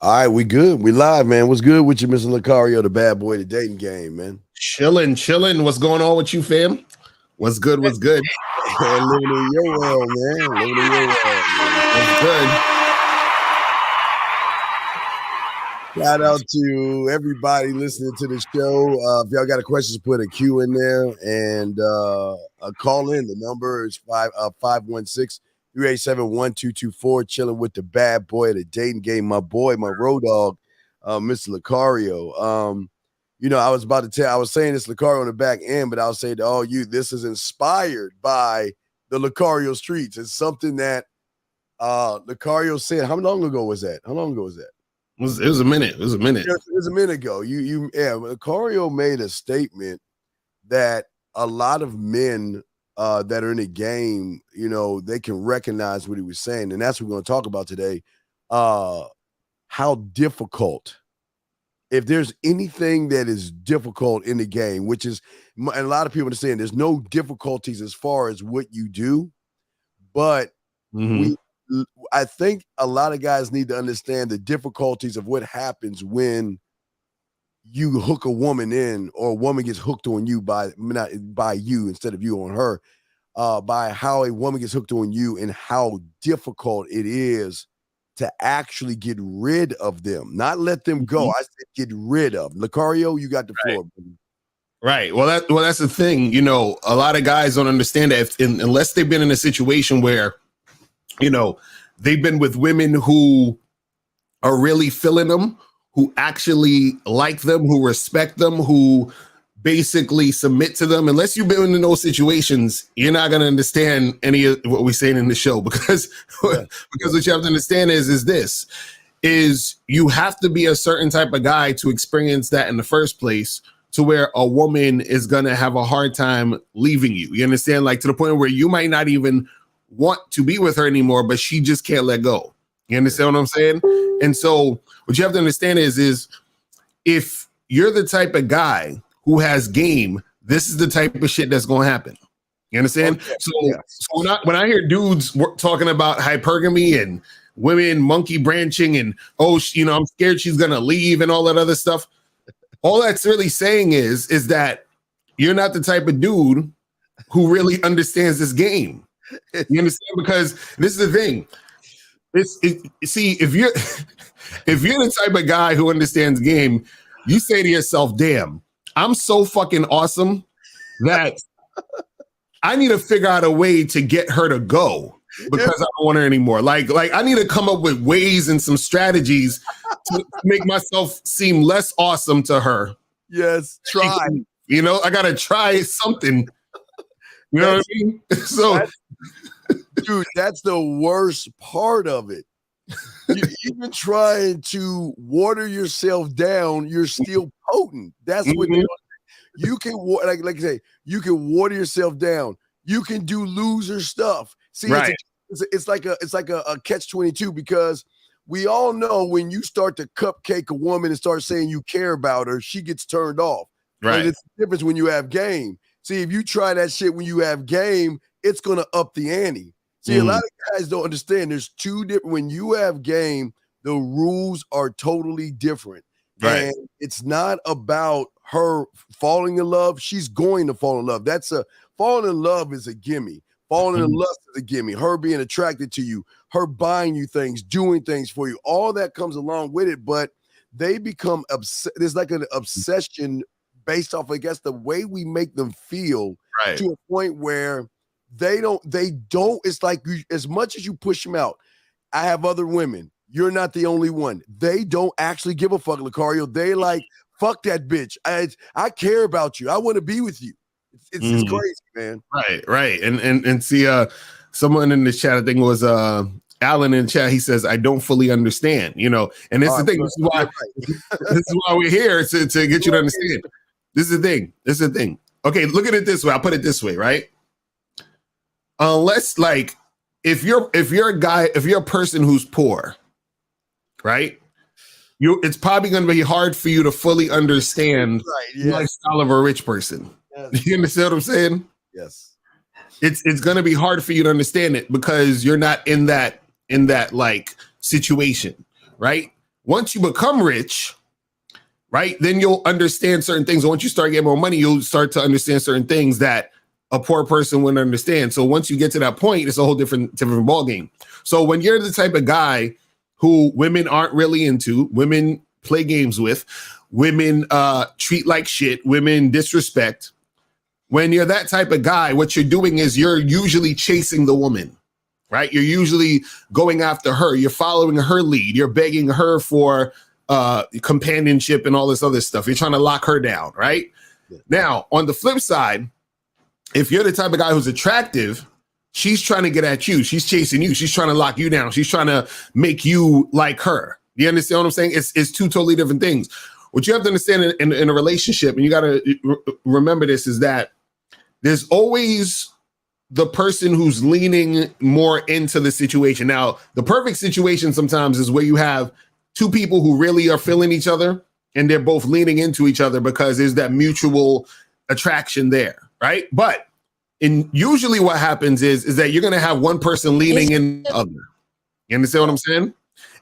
All right, we good. We live, man. What's good with you, Mr. Locario, the bad boy, the dating game, man? Chilling. What's going on with you, fam? What's good? What's good? Living in your world, man. Living in your world, man. What's good? Shout out to everybody listening to the show. If y'all got a question, put a Q in there and call in. The number is 516-387-1224. Chilling with the bad boy of the dating game, my boy, my road dog, Mr. Locario. I was saying this Locario on the back end, but I'll say to all you, this is inspired by the Locario streets. It's something that Locario said. How long ago was that? It was a minute. It was a minute. It was a minute ago. Locario made a statement that a lot of men that are in the game, they can recognize what he was saying, and that's what we're going to talk about today. How difficult, if there's anything that is difficult in the game, which is, and a lot of people are saying there's no difficulties as far as what you do, but I think a lot of guys need to understand the difficulties of what happens when you hook a woman in, or a woman gets hooked on you by you instead of you on her, by how a woman gets hooked on you and how difficult it is to actually get rid of them, not let them go. I said get rid of. Locario, you got the floor. Right. Well, that's the thing. A lot of guys don't understand that unless they've been in a situation where, they've been with women who are really feeling them, who actually like them, who respect them, who basically submit to them. Unless you've been in those situations, you're not going to understand any of what we're saying in the show, because what you have to understand is you have to be a certain type of guy to experience that in the first place, to where a woman is going to have a hard time leaving you. You understand? Like, to the point where you might not even want to be with her anymore, but she just can't let go. You understand what I'm saying? And so what you have to understand is if you're the type of guy who has game, this is the type of shit that's going to happen. You understand? Okay. So when I hear dudes talking about hypergamy and women monkey branching and, I'm scared she's going to leave and all that other stuff, all that's really saying is that you're not the type of dude who really understands this game. You understand? Because this is the thing. See, if you're the type of guy who understands game, you say to yourself, damn, I'm so fucking awesome that I need to figure out a way to get her to go, because I don't want her anymore. Like I need to come up with ways and some strategies to make myself seem less awesome to her. Yes, try. I gotta try something. You know what I mean? So, dude, that's the worst part of it. Even trying to water yourself down, you're still potent. That's what you can, like I say, you can water yourself down. You can do loser stuff. See, right. It's like a catch-22, because we all know when you start to cupcake a woman and start saying you care about her, she gets turned off. Right. And it's the difference when you have game. See, if you try that shit when you have game, it's going to up the ante. See, a lot of guys don't understand. There's two different. When you have game, the rules are totally different. Right. And it's not about her falling in love. She's going to fall in love. Falling in love is a gimme. Falling in lust is a gimme. Her being attracted to you, her buying you things, doing things for you, all that comes along with it. But they become there's like an obsession based off, I guess, the way we make them feel, right, to a point where they don't, it's like as much as you push them out. I have other women. You're not the only one. They don't actually give a fuck, Locario. They like, fuck that bitch. I care about you. I want to be with you. It's crazy, man. Right. And see, someone in the chat, I think it was Alan in the chat, he says, I don't fully understand, and it's the thing. This is why we're here, to get you to understand. This is the thing. Okay, look at it this way. I'll put it this way, right? Unless, like, if you're a person who's poor, right? It's probably going to be hard for you to fully understand the lifestyle of a rich person. Yes. You understand what I'm saying? Yes. It's going to be hard for you to understand it, because you're not in that like situation, right? once you become rich, right, then you'll understand certain things. Once you start getting more money, you'll start to understand certain things that a poor person wouldn't understand. So once you get to that point, it's a whole different ball game. So when you're the type of guy who women aren't really into, women play games with, women treat like shit, women disrespect, when you're that type of guy, what you're doing is you're usually chasing the woman, right? You're usually going after her. You're following her lead. You're begging her for companionship and all this other stuff. You're trying to lock her down, right? Yeah. Now, on the flip side, if you're the type of guy who's attractive, she's trying to get at you. She's chasing you. She's trying to lock you down. She's trying to make you like her. You understand what I'm saying? It's two totally different things. What you have to understand in a relationship, and you got to remember this, is that there's always the person who's leaning more into the situation. Now, the perfect situation sometimes is where you have two people who really are feeling each other and they're both leaning into each other because there's that mutual attraction there, right? But usually what happens is that you're going to have one person leaning in the other. You understand what I'm saying?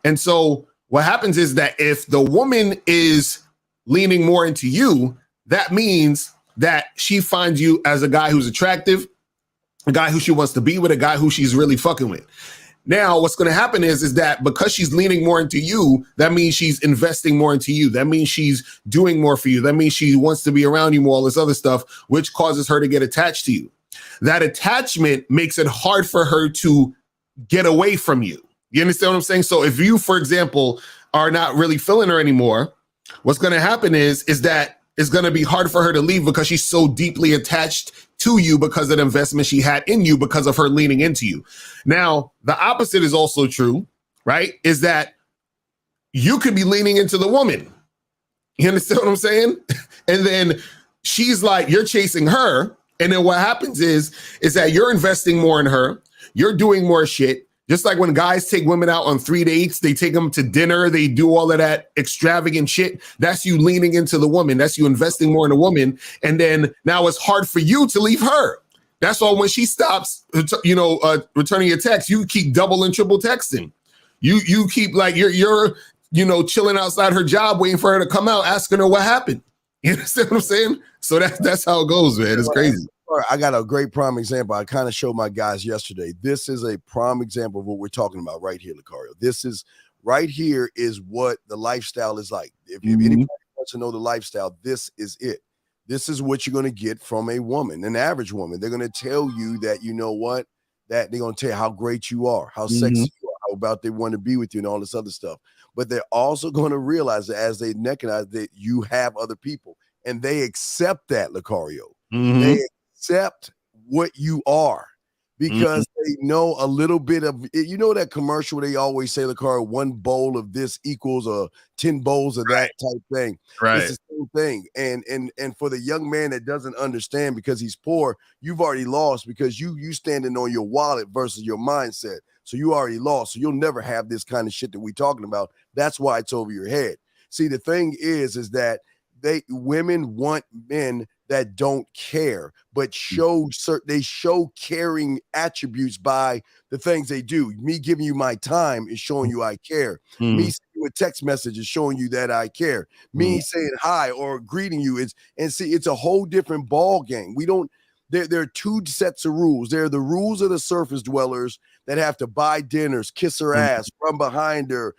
And so what happens is that if the woman is leaning more into you, that means that she finds you as a guy who's attractive, a guy who she wants to be with, a guy who she's really fucking with. Now, what's going to happen is that because she's leaning more into you, that means she's investing more into you. That means she's doing more for you. That means she wants to be around you more, all this other stuff, which causes her to get attached to you. That attachment makes it hard for her to get away from you. You understand what I'm saying? So if you, for example, are not really feeling her anymore, what's going to happen is that it's going to be hard for her to leave because she's so deeply attached to you because of the investment she had in you because of her leaning into you. Now, the opposite is also true, right? Is that you could be leaning into the woman. You understand what I'm saying? And then she's like, you're chasing her. And then what happens is that you're investing more in her. You're doing more shit. Just like when guys take women out on 3 dates, they take them to dinner, they do all of that extravagant shit. That's you leaning into the woman. That's you investing more in the woman. And then now it's hard for you to leave her. That's why when she stops, returning your text, you keep double and triple texting. You keep like you're chilling outside her job, waiting for her to come out, asking her what happened. You understand what I'm saying? So that's how it goes, man. It's crazy. I got a great prime example. I kind of showed my guys yesterday. This is a prime example of what we're talking about right here, Locario. This is right here is what the lifestyle is like. If anybody wants to know the lifestyle, this is it. This is what you're going to get from a woman, an average woman. They're going to tell you that, you know what, that they're going to tell you how great you are, how sexy you are, how about they want to be with you and all this other stuff. But they're also going to realize that as they recognize that you have other people and they accept that, Locario. They accept what you are because they know a little bit of, that commercial where they always say, Locario, one bowl of this equals 10 bowls of that type thing. Right. It's the same thing. And for the young man that doesn't understand because he's poor, you've already lost because you standing on your wallet versus your mindset. So you already lost. So you'll never have this kind of shit that we're talking about. That's why it's over your head. See, the thing is that women want men that don't care, but they show caring attributes by the things they do. Me giving you my time is showing you I care. Me sending you a text message is showing you that I care. Me saying hi or greeting you it's a whole different ball game. There are two sets of rules. There are the rules of the surface dwellers that have to buy dinners, kiss her ass, run behind her,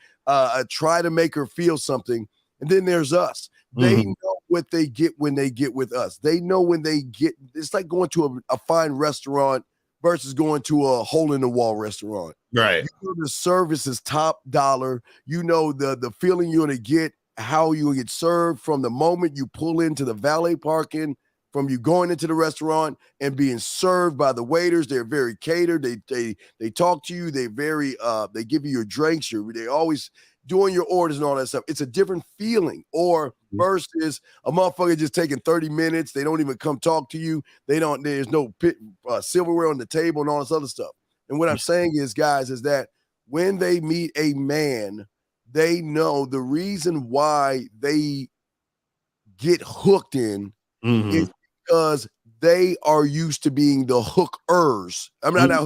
try to make her feel something. And then there's us. They know what they get when they get with us. They know when they get, it's like going to a fine restaurant versus going to a hole-in-the-wall restaurant. Right. The service is top dollar. The feeling you're going to get, how you get served from the moment you pull into the valet parking, from you going into the restaurant and being served by the waiters. They're very catered. They talk to you. They give you your drinks. They always doing your orders and all that stuff. It's a different feeling. Or versus a motherfucker just taking 30 minutes. They don't even come talk to you. There's no silverware on the table and all this other stuff. And what I'm saying is, guys, is that when they meet a man, they know the reason why they get hooked in is because they are used to being the hookers. I mean, I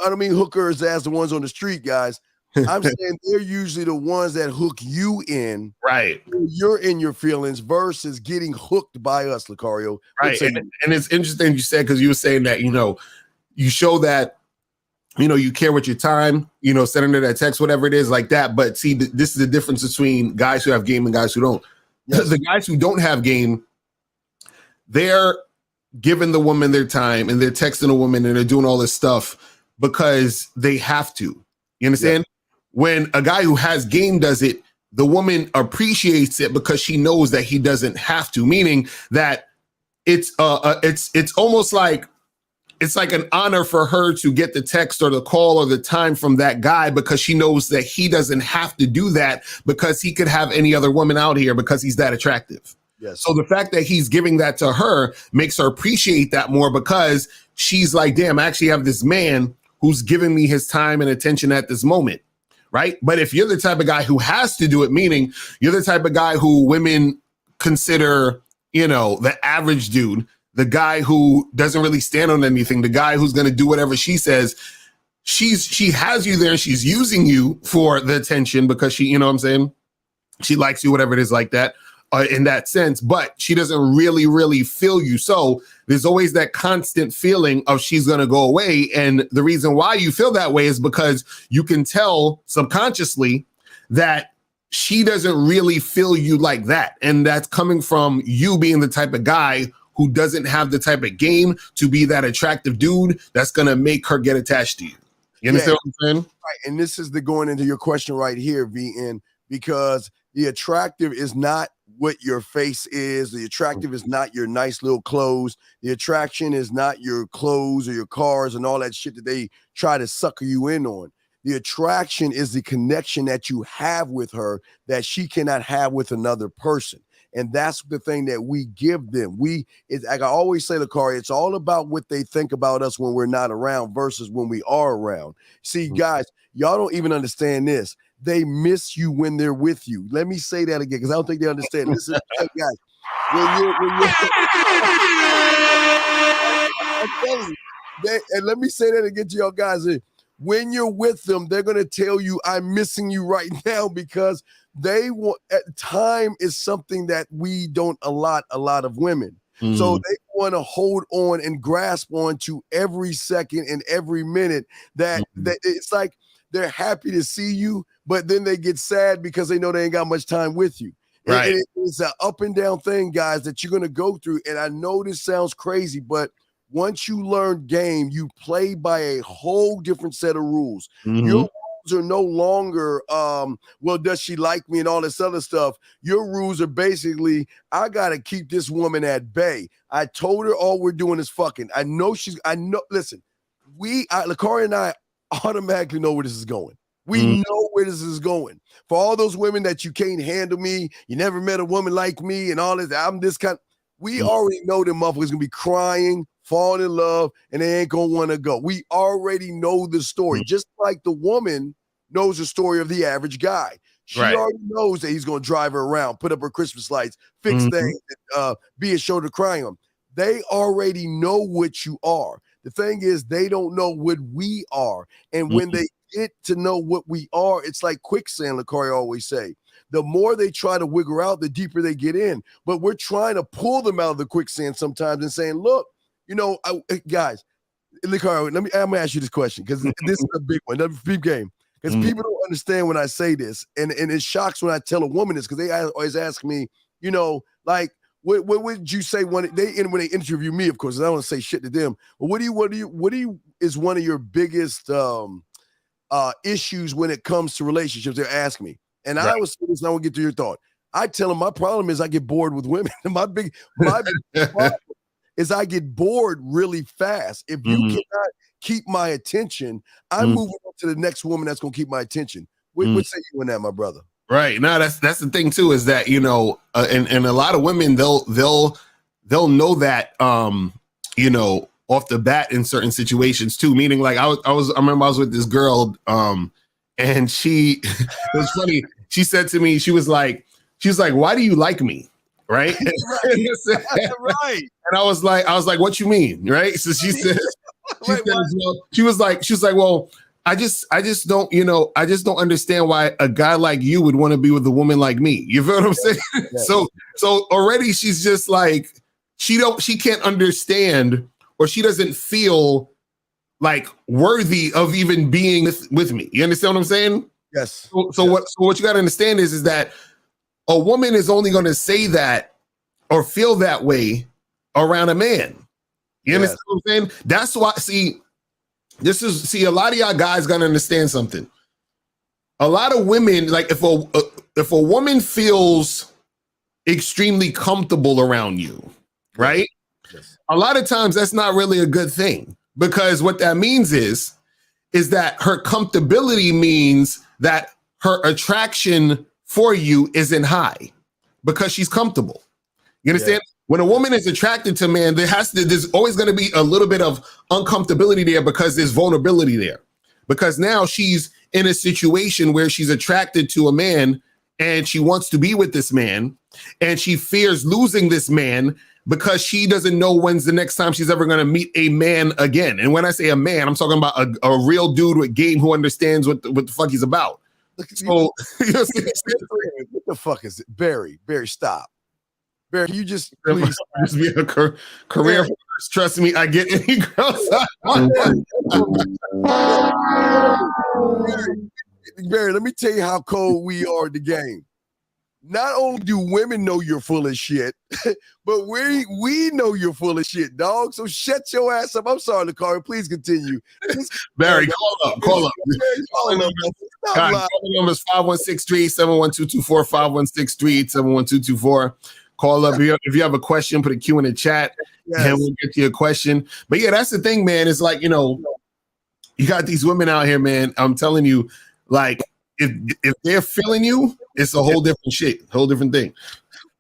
don't mean hookers as the ones on the street, guys. I'm saying they're usually the ones that hook you in. Right. You're in your feelings versus getting hooked by us, Locario. Right. And it's interesting you said, because you were saying that, you show that, you care with your time, sending her that text, whatever it is like that. But see, this is the difference between guys who have game and guys who don't. Yes. The guys who don't have game, they're giving the woman their time and they're texting a woman and they're doing all this stuff because they have to. You understand? Yeah. When a guy who has game does it, the woman appreciates it because she knows that he doesn't have to, meaning that it's almost like it's like an honor for her to get the text or the call or the time from that guy because she knows that he doesn't have to do that because he could have any other woman out here because he's that attractive. Yes. So the fact that he's giving that to her makes her appreciate that more because she's like, damn, I actually have this man who's giving me his time and attention at this moment. Right. But if you're the type of guy who has to do it, meaning you're the type of guy who women consider, the average dude, the guy who doesn't really stand on anything, the guy who's going to do whatever she says, she has you there and she's using you for the attention because she, you know what I'm saying? She likes you, whatever it is like that. In that sense, but she doesn't really feel you. So there's always that constant feeling of she's going to go away. And the reason why you feel that way is because you can tell subconsciously that she doesn't really feel you like that. And that's coming from you being the type of guy who doesn't have the type of game to be that attractive dude that's going to make her get attached to you. You understand what I'm saying? Right. And this is the going into your question right here, VN, because the attractive is not what your face is. The attractive is not your nice little clothes. The attraction is not your clothes or your cars and all that shit that they try to sucker you in on. The attraction is the connection that you have with her that she cannot have with another person. And that's the thing that we give them. It's like I always say, Locario, it's all about what they think about us when we're not around versus when we are around. See, guys, y'all don't even understand this. They miss you when they're with you. Let me say that again because I don't think they understand. This is guys. I'm telling you, and let me say that again to y'all guys. When you're with them, they're gonna tell you, "I'm missing you right now," because they want. Time is something that we don't allot a lot of women. So they want to hold on and grasp on to every second and every minute. That it's like they're happy to see you, but then they get sad because they know they ain't got much time with you. Right. And it's an up and down thing, guys, that you're going to go through. And I know this sounds crazy, but once you learn game, you play by a whole different set of rules. Your rules are no longer, well, does she like me and all this other stuff? Your rules are basically, I got to keep this woman at bay. I told her all we're doing is fucking. Listen, Locario and I automatically know where this is going. We know where this is going. For all those women that you can't handle me, you never met a woman like me and all this, I'm this kind. We already know them motherfuckers gonna be crying, falling in love, and they ain't gonna want to go. We already know the story. Just like the woman knows the story of the average guy. She already knows that he's gonna drive her around, put up her Christmas lights, fix things, be a shoulder crying on. They already know what you are. The thing is, they don't know what we are. And when they get to know what we are, it's like quicksand, Locario always say. The more they try to wiggle out, the deeper they get in. But we're trying to pull them out of the quicksand sometimes and saying, look, guys, Locario, I'm going to ask you this question because this is a big one, the big game. Because people don't understand when I say this. And it shocks when I tell a woman this because they always ask me, like, what would you say when they interview me, of course, I don't want to say shit to them. But what do you is one of your biggest issues when it comes to relationships? They're asking me. And I was saying this, and I want to get to your thought. I tell them my problem is I get bored with women. my big problem is I get bored really fast. If you cannot keep my attention, I'm moving on to the next woman that's going to keep my attention. What say you on that, my brother? Right. No, that's the thing too, is that, and a lot of women, they'll know that, off the bat in certain situations too. Meaning like I remember I was with this girl, and she, it was funny. She said to me, she was like, why do you like me? Right. Right. And I was like, what you mean? Right. So she said, she was like, well, just don't, I just don't understand why a guy like you would want to be with a woman like me. You feel what I'm saying? Yeah. So already she's just like, she can't understand, or she doesn't feel like worthy of even being with me. You understand what I'm saying? Yes. So what you got to understand is that a woman is only going to say that or feel that way around a man. You understand what I'm saying? That's why, a lot of y'all guys got to understand something. A lot of women, like if a woman feels extremely comfortable around you, right? Yes. A lot of times that's not really a good thing, because what that means is that her comfortability means that her attraction for you isn't high because she's comfortable. You understand? Yeah. When a woman is attracted to man, there's always going to be a little bit of uncomfortability there because there's vulnerability there. Because now she's in a situation where she's attracted to a man and she wants to be with this man, and she fears losing this man because she doesn't know when's the next time she's ever going to meet a man again. And when I say a man, I'm talking about a real dude with game who understands what the fuck he's about. So, what the fuck is it? Barry, stop. Barry, you just please just be a career horse. Trust me, I get any girls. Barry, let me tell you how cold we are at the game. Not only do women know you're full of shit, but we know you're full of shit, dog. So shut your ass up. I'm sorry, Locario. Please continue. Barry, call up. Calling number is 516-381-71224, 516-387-1224. Call up if you have a question, put a Q in the chat, and we'll get to your question. But yeah, that's the thing, man. It's like, you got these women out here, man. I'm telling you, like, if they're feeling you, it's a whole different shit, whole different thing.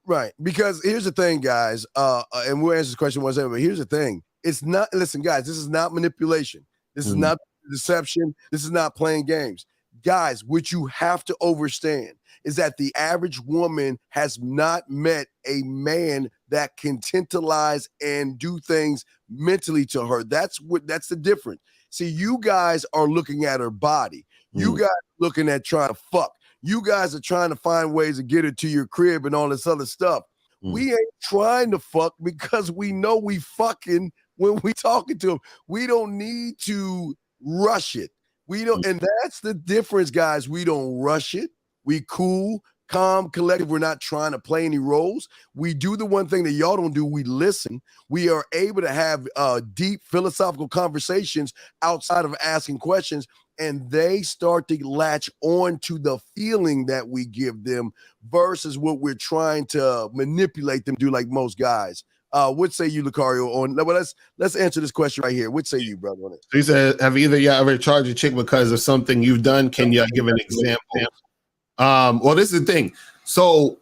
Right. Because here's the thing, guys, and we'll answer this question one second, but here's the thing. It's not, listen, guys, this is not manipulation. This is not deception. This is not playing games. Guys, what you have to understand is that the average woman has not met a man that can tantalize and do things mentally to her. That's the difference. See, you guys are looking at her body. You guys are looking at trying to fuck. You guys are trying to find ways to get her to your crib and all this other stuff. We ain't trying to fuck because we know we fucking when we talking to them. We don't need to rush it. We don't, and that's the difference, guys. We don't rush it. We cool, calm, collective. We're not trying to play any roles. We do the one thing that y'all don't do. We listen. We are able to have deep philosophical conversations outside of asking questions, and they start to latch on to the feeling that we give them versus what we're trying to manipulate them to do, like most guys. What say you, Locario? Well, let's answer this question right here. What say you, brother, on it? So he said, have either y'all ever charged a chick because of something you've done? Can y'all give an example? Well, this is the thing. So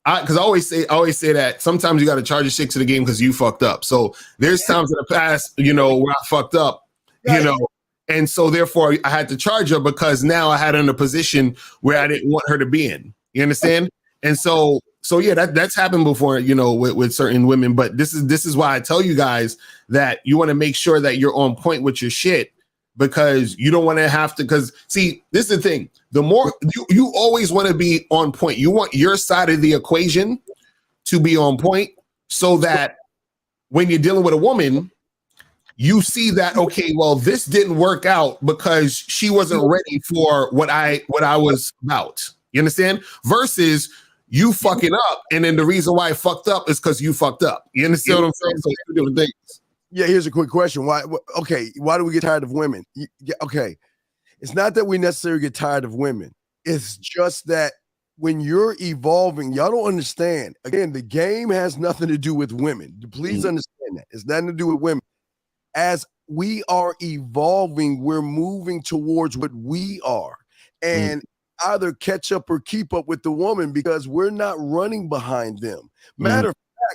because I always say that sometimes you got to charge a chick to the game because you fucked up. So there's times in the past, where I fucked up, and so therefore I had to charge her because now I had her in a position where I didn't want her to be in. You understand? And so yeah, that's happened before, with certain women. But this is why I tell you guys that you want to make sure that you're on point with your shit, because you don't want to have to. Because see, this is the thing: the more you always want to be on point. You want your side of the equation to be on point, so that when you're dealing with a woman, you see that, okay, well, this didn't work out because she wasn't ready for what I was about. You understand? Versus you fucking up, and then the reason why I fucked up is because you fucked up. You understand what I'm saying? So two different things. Yeah, here's a quick question. Why do we get tired of women? Okay, it's not that we necessarily get tired of women. It's just that when you're evolving, y'all don't understand. Again, the game has nothing to do with women. Please understand that. It's nothing to do with women. As we are evolving, we're moving towards what we are. And either catch up or keep up with the woman because we're not running behind them. Matter of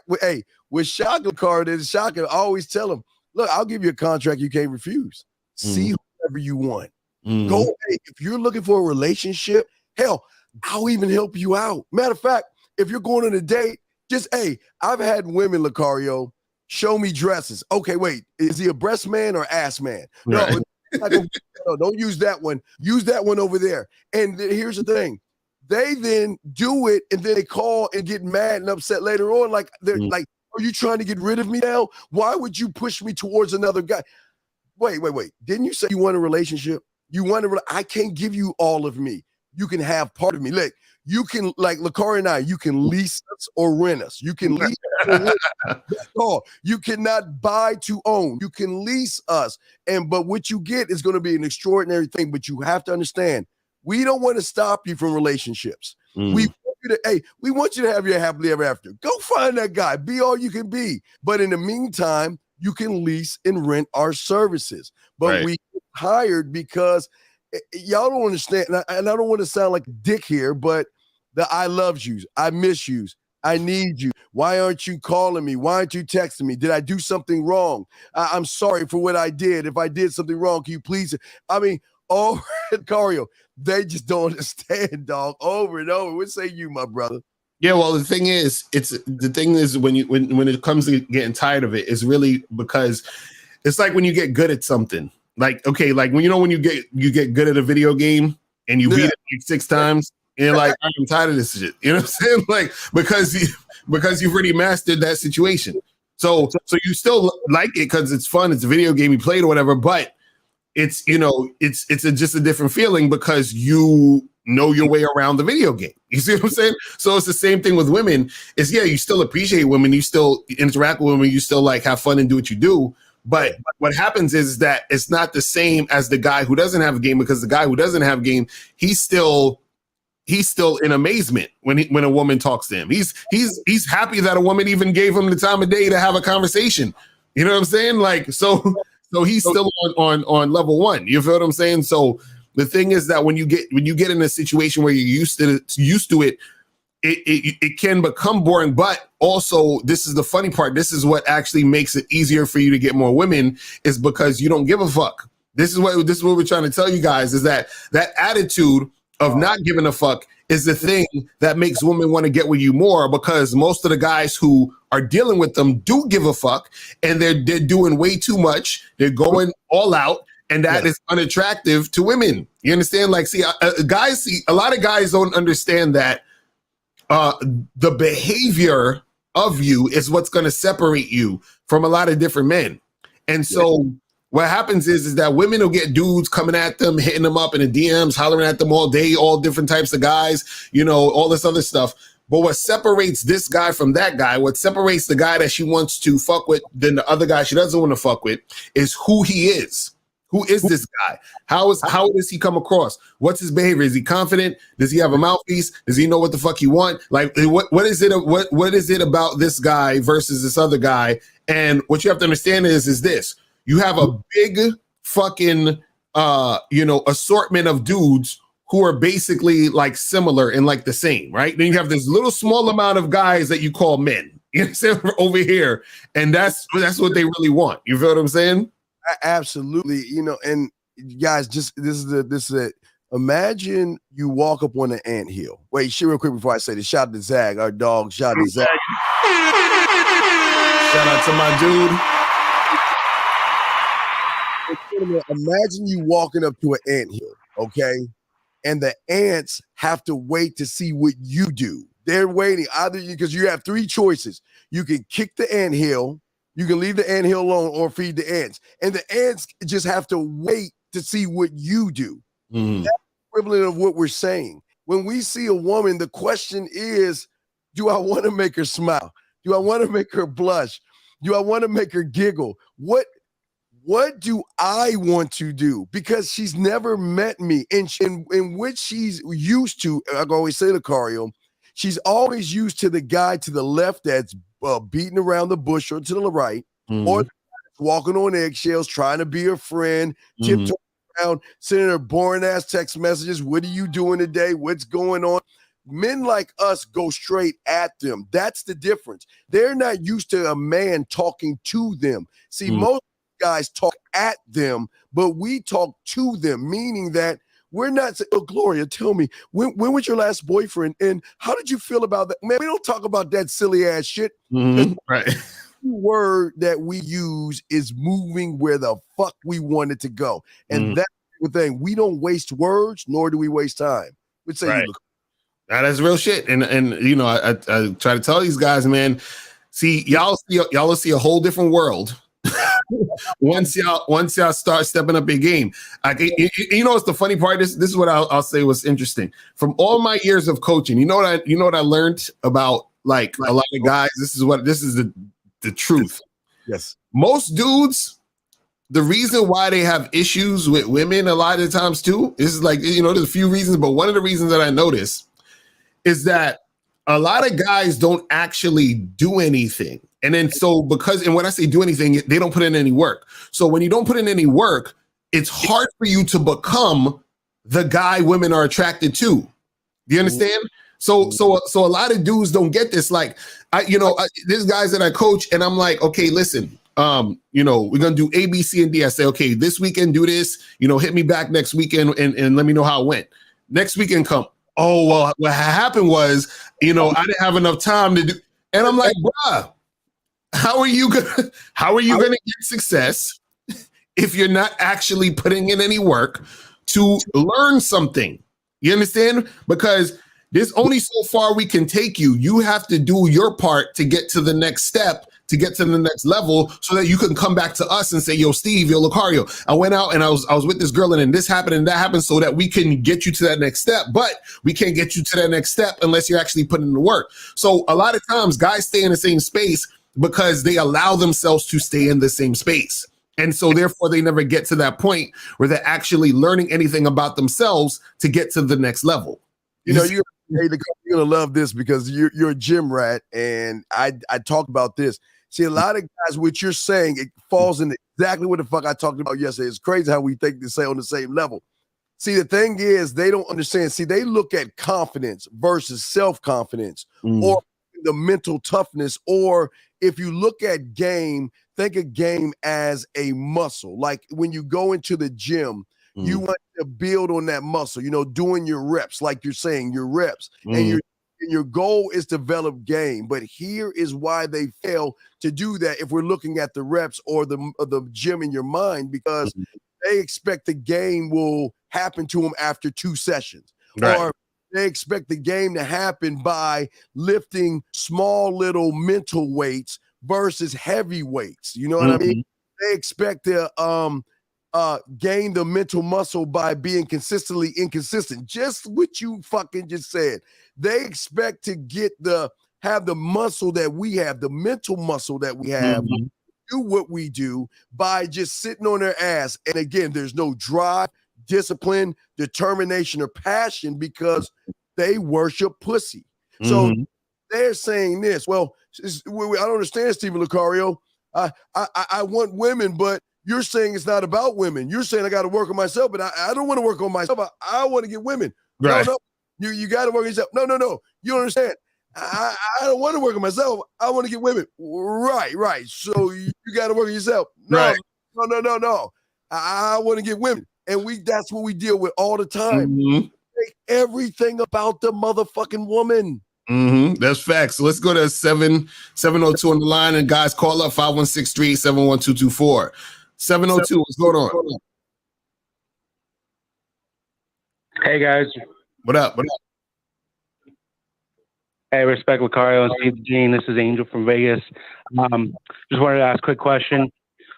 fact, hey, with Shaka Card and Shaka, I always tell him, look, I'll give you a contract you can't refuse. See whoever you want. Go, hey, if you're looking for a relationship, hell, I'll even help you out. Matter of fact, if you're going on a date, just, hey, I've had women, Locario, show me dresses. Okay, wait, is he a breast man or ass man? Right. No, I go, no, don't use that one. Use that one over there. And here's the thing. They then do it, and then they call and get mad and upset later on. Like, they're like, are you trying to get rid of me now? Why would you push me towards another guy? Wait. Didn't you say you want a relationship? I can't give you all of me. You can have part of me. Look, you can, like Locario and I, you can lease us or rent us. You can lease or rent us. That's all. You cannot buy to own. You can lease us. But what you get is going to be an extraordinary thing. But you have to understand, we don't want to stop you from relationships. We want you to have your happily ever after. Go find that guy. Be all you can be. But in the meantime, you can lease and rent our services. But we get hired because y'all don't understand. And I don't want to sound like a dick here, but the I love yous, I miss yous, I need you. Why aren't you calling me? Why aren't you texting me? Did I do something wrong? I'm sorry for what I did. If I did something wrong, can you please? I mean, Locario, they just don't understand, dog. Over and over. What say you, my brother? Yeah, well, the thing is when it comes to getting tired of it, is really because it's like when you get good at something. Like, okay, like when you get good at a video game and you beat it like 6 times, and you're like, I'm tired of this shit. You know what I'm saying? Like, because you've already mastered that situation. So you still like it because it's fun, it's a video game you played or whatever, but it's just a different feeling because you know your way around the video game. You see what I'm saying? So it's the same thing with women. You still appreciate women, you still interact with women, you still like have fun and do what you do. But what happens is that it's not the same as the guy who doesn't have a game, because the guy who doesn't have a game, he's still in amazement when a woman talks to him. He's happy that a woman even gave him the time of day to have a conversation. You know what I'm saying? Like, so he's still on level 1. You feel what I'm saying? So the thing is that when you get in a situation where you're used to it, it can become boring. But also, this is the funny part. This is what actually makes it easier for you to get more women, is because you don't give a fuck. This is what we're trying to tell you guys, is that attitude of not giving a fuck is the thing that makes women want to get with you more, because most of the guys who are dealing with them do give a fuck, and they're doing way too much. They're going all out, and that is unattractive to women. You understand? Like, a lot of guys don't understand that the behavior of you is what's going to separate you from a lot of different men. And so what happens is that women will get dudes coming at them, hitting them up in the DMs, hollering at them all day, all different types of guys, all this other stuff. But what separates this guy from that guy, what separates the guy that she wants to fuck with than the other guy she doesn't want to fuck with, is who he is. Who is this guy? How does he come across? What's his behavior? Is he confident? Does he have a mouthpiece? Does he know what the fuck he want? Like, what is it about this guy versus this other guy? And what you have to understand is this: you have a big fucking assortment of dudes who are basically like similar and like the same, right? Then you have this little small amount of guys that you call men, over here, and that's what they really want. You feel what I'm saying? Absolutely. And guys, this is it. Imagine you walk up on an anthill. Wait, shit, real quick before I say this. Shout out to Zag, our dog. Shout out to Zag. Shout out to my dude. Imagine you walking up to an anthill, okay? And the ants have to wait to see what you do. They're waiting because you have 3 choices. You can kick the anthill, you can leave the anthill alone, or feed the ants. And the ants just have to wait to see what you do. Mm-hmm. That's the equivalent of what we're saying. When we see a woman, the question is, do I want to make her smile? Do I want to make her blush? Do I want to make her giggle? What do I want to do? Because she's never met me. And in which she's used to, I always say to Locario, she's always used to the guy to the left that's beating around the bush, or to the right, or walking on eggshells, trying to be her friend, tiptoeing around, sending her boring-ass text messages. What are you doing today? What's going on? Men like us go straight at them. That's the difference. They're not used to a man talking to them. See, most guys talk at them, but we talk to them, meaning that we're not saying, oh, Gloria, tell me, when was your last boyfriend? And how did you feel about that? Man, we don't talk about that silly ass shit. Right. word that we use is moving where the fuck we want it to go. And that's the thing. We don't waste words, nor do we waste time. What say you, look? Now, that's real shit. And you know, I try to tell these guys, man, see, y'all will see a whole different world once y'all start stepping up your game. Like, you know what's the funny part? This is what I'll say was interesting. From all my years of coaching, you know what I learned about like a lot of guys. This is the truth. Yes. Most dudes, the reason why they have issues with women a lot of times too, is like, you know, there's a few reasons, but one of the reasons that I notice is that a lot of guys don't actually do anything. And then and when I say do anything, they don't put in any work. So when you don't put in any work, it's hard for you to become the guy women are attracted to. Do you understand? So a lot of dudes don't get this. Like, there's guys that I coach and I'm like, okay, listen, you know, we're going to do A, B, C, and D. I say, okay, this weekend do this, you know, hit me back next weekend and let me know how it went. Next weekend come. Oh, well, what happened was, you know, I didn't have enough time to do. And I'm like, bruh, how are you gonna get success if you're not actually putting in any work to learn something? You understand? Because there's only so far we can take you. You have to do your part to get to the next step, to get to the next level, so that you can come back to us and say, yo, Steve, yo, Locario, I went out and I was with this girl and then this happened and that happened, so that we can get you to that next step. But we can't get you to that next step unless you're actually putting in the work. So a lot of times guys stay in the same space because they allow themselves to stay in the same space. And so therefore they never get to that point where they're actually learning anything about themselves to get to the next level. You know, you're gonna love this because you're a gym rat, and I talked about this. See, a lot of guys, what you're saying, it falls into exactly what the fuck I talked about yesterday. It's crazy how we think they say on the same level. See, the thing is, they don't understand. See, they look at confidence versus self-confidence, or the mental toughness, or if you look at game, think of game as a muscle. Like when you go into the gym, you want to build on that muscle, you know, doing your reps, like you're saying, your reps, and your goal is to develop game. But here is why they fail to do that if we're looking at the reps or the gym in your mind, because they expect the game will happen to them after 2 sessions. Right. Or they expect the game to happen by lifting small little mental weights versus heavy weights. You know what I mean? They expect to gain the mental muscle by being consistently inconsistent. Just what you fucking just said. They expect to have the muscle that we have, the mental muscle that we have, do what we do by just sitting on their ass. And again, there's no drive, discipline, determination, or passion because they worship pussy. So they're saying this. Well, I don't understand, Stephen Locario. I want women, but you're saying it's not about women. You're saying I got to work on myself, but I don't want to work on myself. I want to get women. Right. No, you got to work on yourself. No. You don't understand. I don't want to work on myself. I want to get women. Right. So you got to work on yourself. No. I want to get women. And that's what we deal with all the time. Make everything about the motherfucking woman. That's facts. So let's go to 702 on the line, and guys, call up 516-387-1224. 702, what's going on? Hey guys. What up? Hey, respect Locario and Steve Gene. This is Angel from Vegas. Just wanted to ask a quick question.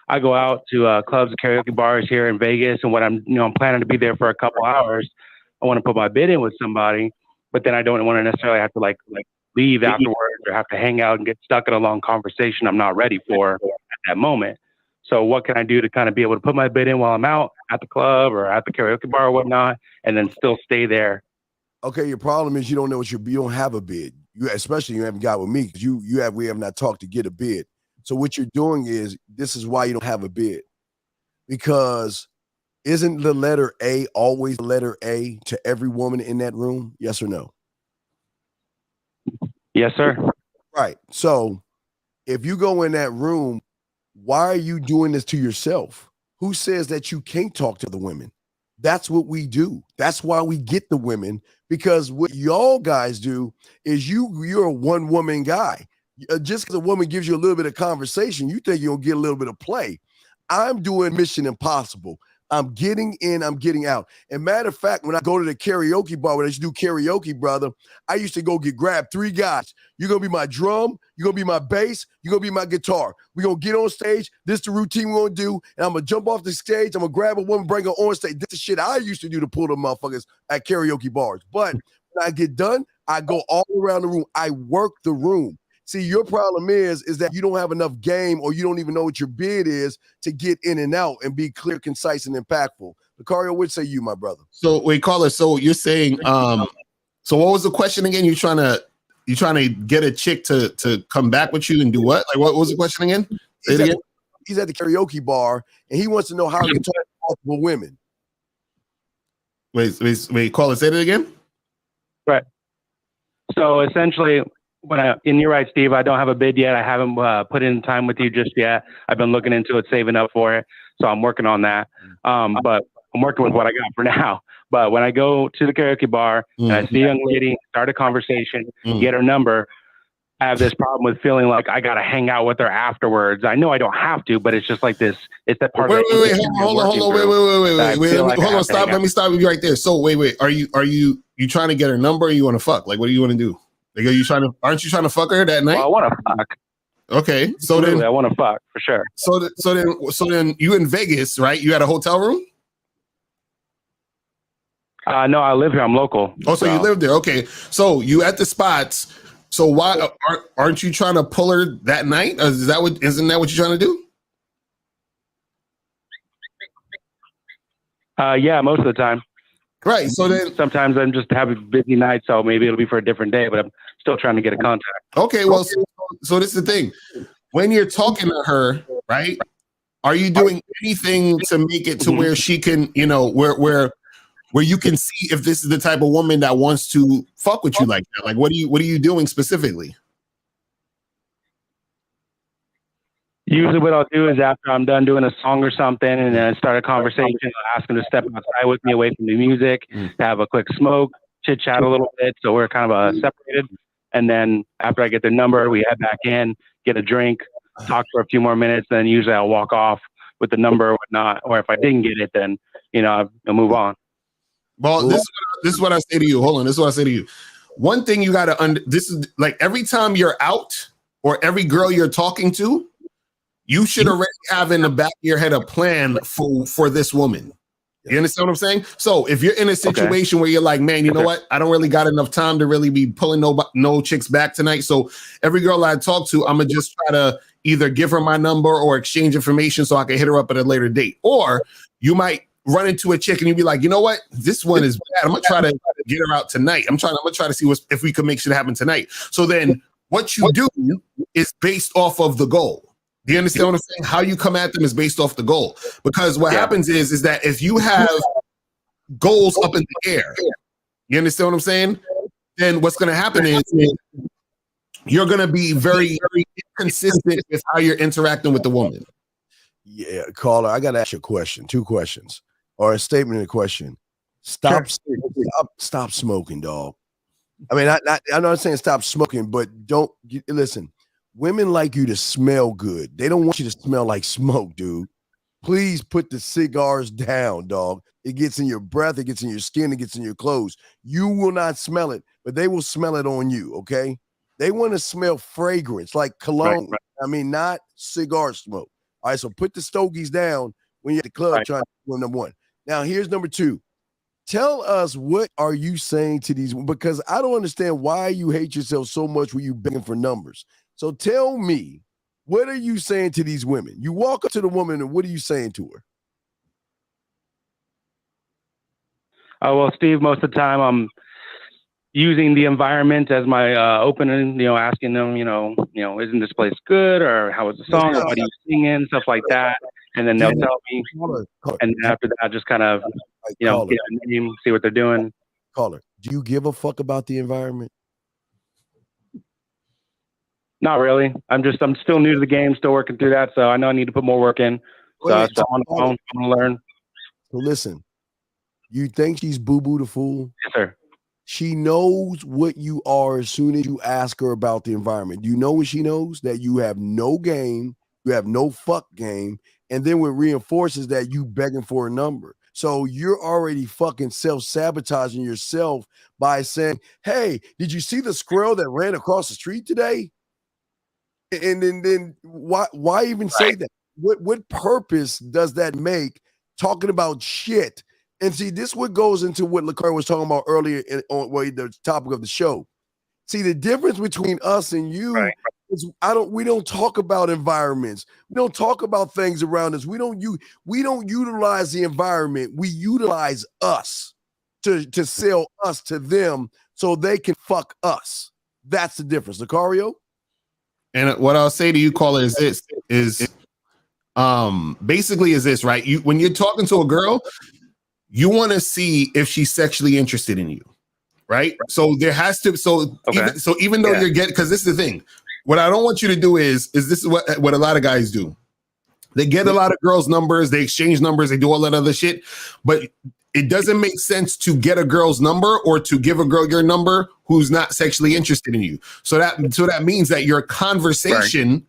I go out to clubs and karaoke bars here in Vegas, and when I'm planning to be there for a couple hours, I want to put my bid in with somebody, but then I don't want to necessarily have to like leave afterwards or have to hang out and get stuck in a long conversation I'm not ready for at that moment. So what can I do to kind of be able to put my bid in while I'm out at the club or at the karaoke bar or whatnot, and then still stay there? Okay, your problem is you don't know you don't have a bid. You haven't got with me because we have not talked to get a bid. So what you're doing is, this is why you don't have a bid, because isn't the letter A always the letter A to every woman in that room? Yes or no? Yes, sir. Right. So if you go in that room, why are you doing this to yourself? Who says that you can't talk to the women? That's what we do. That's why we get the women, because what y'all guys do is you're a one-woman guy. Just because a woman gives you a little bit of conversation, you think you'll get a little bit of play. I'm doing Mission Impossible. I'm getting in, I'm getting out. And matter of fact, when I go to the karaoke bar, when I used to do karaoke, brother, I used to go grab 3 guys. You're going to be my drum, you're going to be my bass, you're going to be my guitar. We're going to get on stage. This is the routine we're going to do. And I'm going to jump off the stage. I'm going to grab a woman, bring her on stage. This is shit I used to do to pull the motherfuckers at karaoke bars. But when I get done, I go all around the room. I work the room. See, your problem is that you don't have enough game, or you don't even know what your bid is to get in and out and be clear, concise, and impactful. Locario, what say you, my brother? So wait, caller. So you're saying, so what was the question again? You're trying to get a chick to come back with you and do what? Like, what was the question again? Say it again. He's at the karaoke bar and he wants to know how he can talk to multiple women. Wait, caller, say it again. Right. So essentially, and you're right, Steve, I don't have a bid yet. I haven't put in time with you just yet. I've been looking into it, saving up for it. So I'm working on that. But I'm working with what I got for now. But when I go to the karaoke bar and I see a young lady, start a conversation, get her number, I have this problem with feeling like I got to hang out with her afterwards. I know I don't have to, but it's just like this. It's that part. Wait, hold on, stop. Let me stop you right there. So wait. Are you trying to get her number, or you want to fuck? Like, what do you want to do? Like, aren't you trying to fuck her that night? Well, I want to fuck. Okay, so then I want to fuck for sure. So then you in Vegas, right? You had a hotel room? No, I live here. I'm local. Oh, so you live there? Okay, so you at the spots. So why aren't you trying to pull her that night? Isn't that what you're trying to do? Yeah, most of the time. Right. So then sometimes I'm just having a busy night, so maybe it'll be for a different day, but I'm still trying to get a contact. Okay. Well, so this is the thing. When you're talking to her, right? Are you doing anything to make it to where she can, where you can see if this is the type of woman that wants to fuck with you like that? Like, what are you doing specifically? Usually what I'll do is after I'm done doing a song or something and then start a conversation, I'll ask them to step outside with me away from the music, to have a quick smoke, chit chat a little bit. So we're kind of separated. And then after I get their number, we head back in, get a drink, talk for a few more minutes. Then usually I'll walk off with the number or whatnot. Or if I didn't get it, then, I'll move on. Well, this is what I say to you. Hold on. This is what I say to you. One thing you got to this is like every time you're out or every girl you're talking to, you should already have in the back of your head a plan for this woman. You understand what I'm saying? So if you're in a situation where you're like, man, you know what? I don't really got enough time to really be pulling no chicks back tonight. So every girl I talk to, I'm going to just try to either give her my number or exchange information so I can hit her up at a later date. Or you might run into a chick and you'd be like, you know what? This one is bad. I'm going to try to get her out tonight. I'm going to try to see if we can make shit happen tonight. So then what you do is based off of the goal. Do you understand what I'm saying? How you come at them is based off the goal. Because what happens is that if you have goals up in the air, you understand what I'm saying? Then what's going to happen is you're going to be very, very inconsistent with how you're interacting with the woman. Yeah, caller, I got to ask you a question, 2 questions, or a statement and a question. Stop smoking, dog. I mean, I'm not saying stop smoking, but don't listen. Women like you to smell good. They don't want you to smell like smoke, dude. Please put the cigars down, dog. It gets in your breath, it gets in your skin, it gets in your clothes. You will not smell it, but they will smell it on you, okay? They want to smell fragrance, like cologne. Right. I mean, not cigar smoke. All right, so put the stogies down when you're at the club trying to do number 1. Now, here's number 2. Tell us, what are you saying to these? Because I don't understand why you hate yourself so much when you begging for numbers. So tell me, what are you saying to these women? You walk up to the woman and what are you saying to her? Well, Steve, most of the time I'm using the environment as my opening, asking them, isn't this place good? Or how was the song? Or what are you singing? Stuff like that. And then they'll tell me. And then after that, just kind of, get a name, see what they're doing. Caller, do you give a fuck about the environment? Not really. I'm still new to the game, still working through that. So I know I need to put more work in. So I'm on the phone, I'm going to learn. So listen, you think she's Boo Boo the Fool? Yes, sir. She knows what you are as soon as you ask her about the environment. You know what she knows? That you have no game, you have no fuck game, and then what reinforces that you begging for a number. So you're already fucking self-sabotaging yourself by saying, hey, did you see the squirrel that ran across the street today? And then why even say that? What purpose does that make talking about shit? And see, this what goes into what Locario was talking about earlier on the topic of the show. See, the difference between us and you is we don't talk about environments. We don't talk about things around us. We don't utilize the environment. We utilize us to sell us to them so they can fuck us. That's the difference. Locario? And what I'll say to you, caller, is this basically is this, right? When you're talking to a girl, you want to see if she's sexually interested in you, right? So there has to, even though you're getting, because this is the thing, what I don't want you to do is this is what a lot of guys do. They get a lot of girls' numbers, they exchange numbers, they do all that other shit, but it doesn't make sense to get a girl's number or to give a girl your number who's not sexually interested in you. So that means that your conversation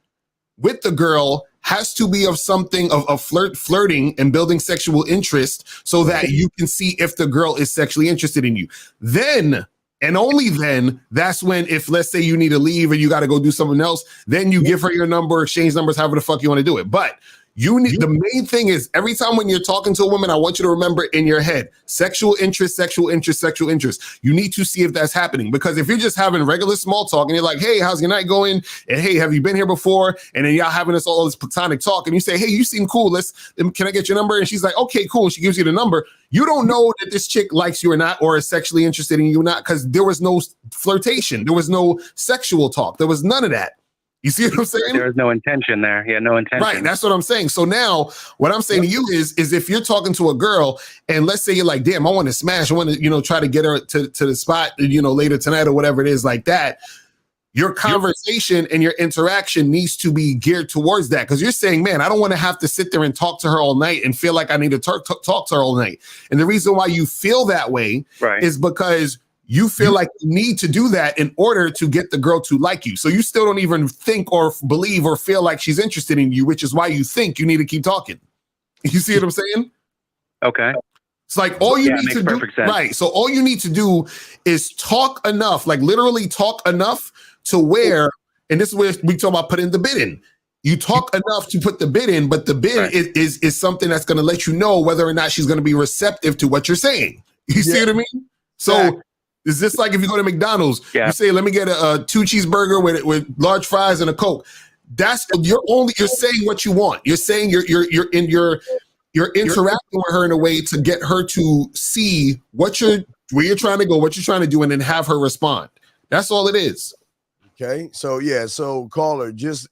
with the girl has to be of something of flirting and building sexual interest so that you can see if the girl is sexually interested in you. Then, and only then, that's when, if let's say you need to leave or you got to go do something else, then you give her your number, exchange numbers, however the fuck you want to do it. But the main thing is every time when you're talking to a woman, I want you to remember in your head, sexual interest, sexual interest, sexual interest. You need to see if that's happening, because if you're just having regular small talk and you're like, hey, how's your night going? And hey, have you been here before? And then y'all having all this platonic talk and you say, hey, you seem cool. Can I get your number? And she's like, okay, cool. And she gives you the number. You don't know that this chick likes you or not, or is sexually interested in you or not, because there was no flirtation. There was no sexual talk. There was none of that. You see what I'm saying? There's no intention there. Yeah, no intention. Right. That's what I'm saying. So now what I'm saying to you is if you're talking to a girl and let's say you're like, damn, I want to smash, I want to, try to get her to the spot, later tonight or whatever it is like that. Your conversation and your interaction needs to be geared towards that. Because you're saying, man, I don't want to have to sit there and talk to her all night and feel like I need to talk to her all night. And the reason why you feel that way is because you feel like you need to do that in order to get the girl to like you. So you still don't even think or believe or feel like she's interested in you, which is why you think you need to keep talking. You see what I'm saying? Okay. It's like all you need to do. Right. So all you need to do is talk enough, like literally talk enough to where, and this is where we talk about putting the bid in. You talk enough to put the bid in, but the bid is something that's going to let you know whether or not she's going to be receptive to what you're saying. You see what I mean? So is this like if you go to McDonald's, you say, let me get a 2 cheeseburger with large fries and a Coke. That's you're saying what you want. You're saying you're interacting with her in a way to get her to see where you're trying to go, what you're trying to do, and then have her respond. That's all it is. Okay, so caller, just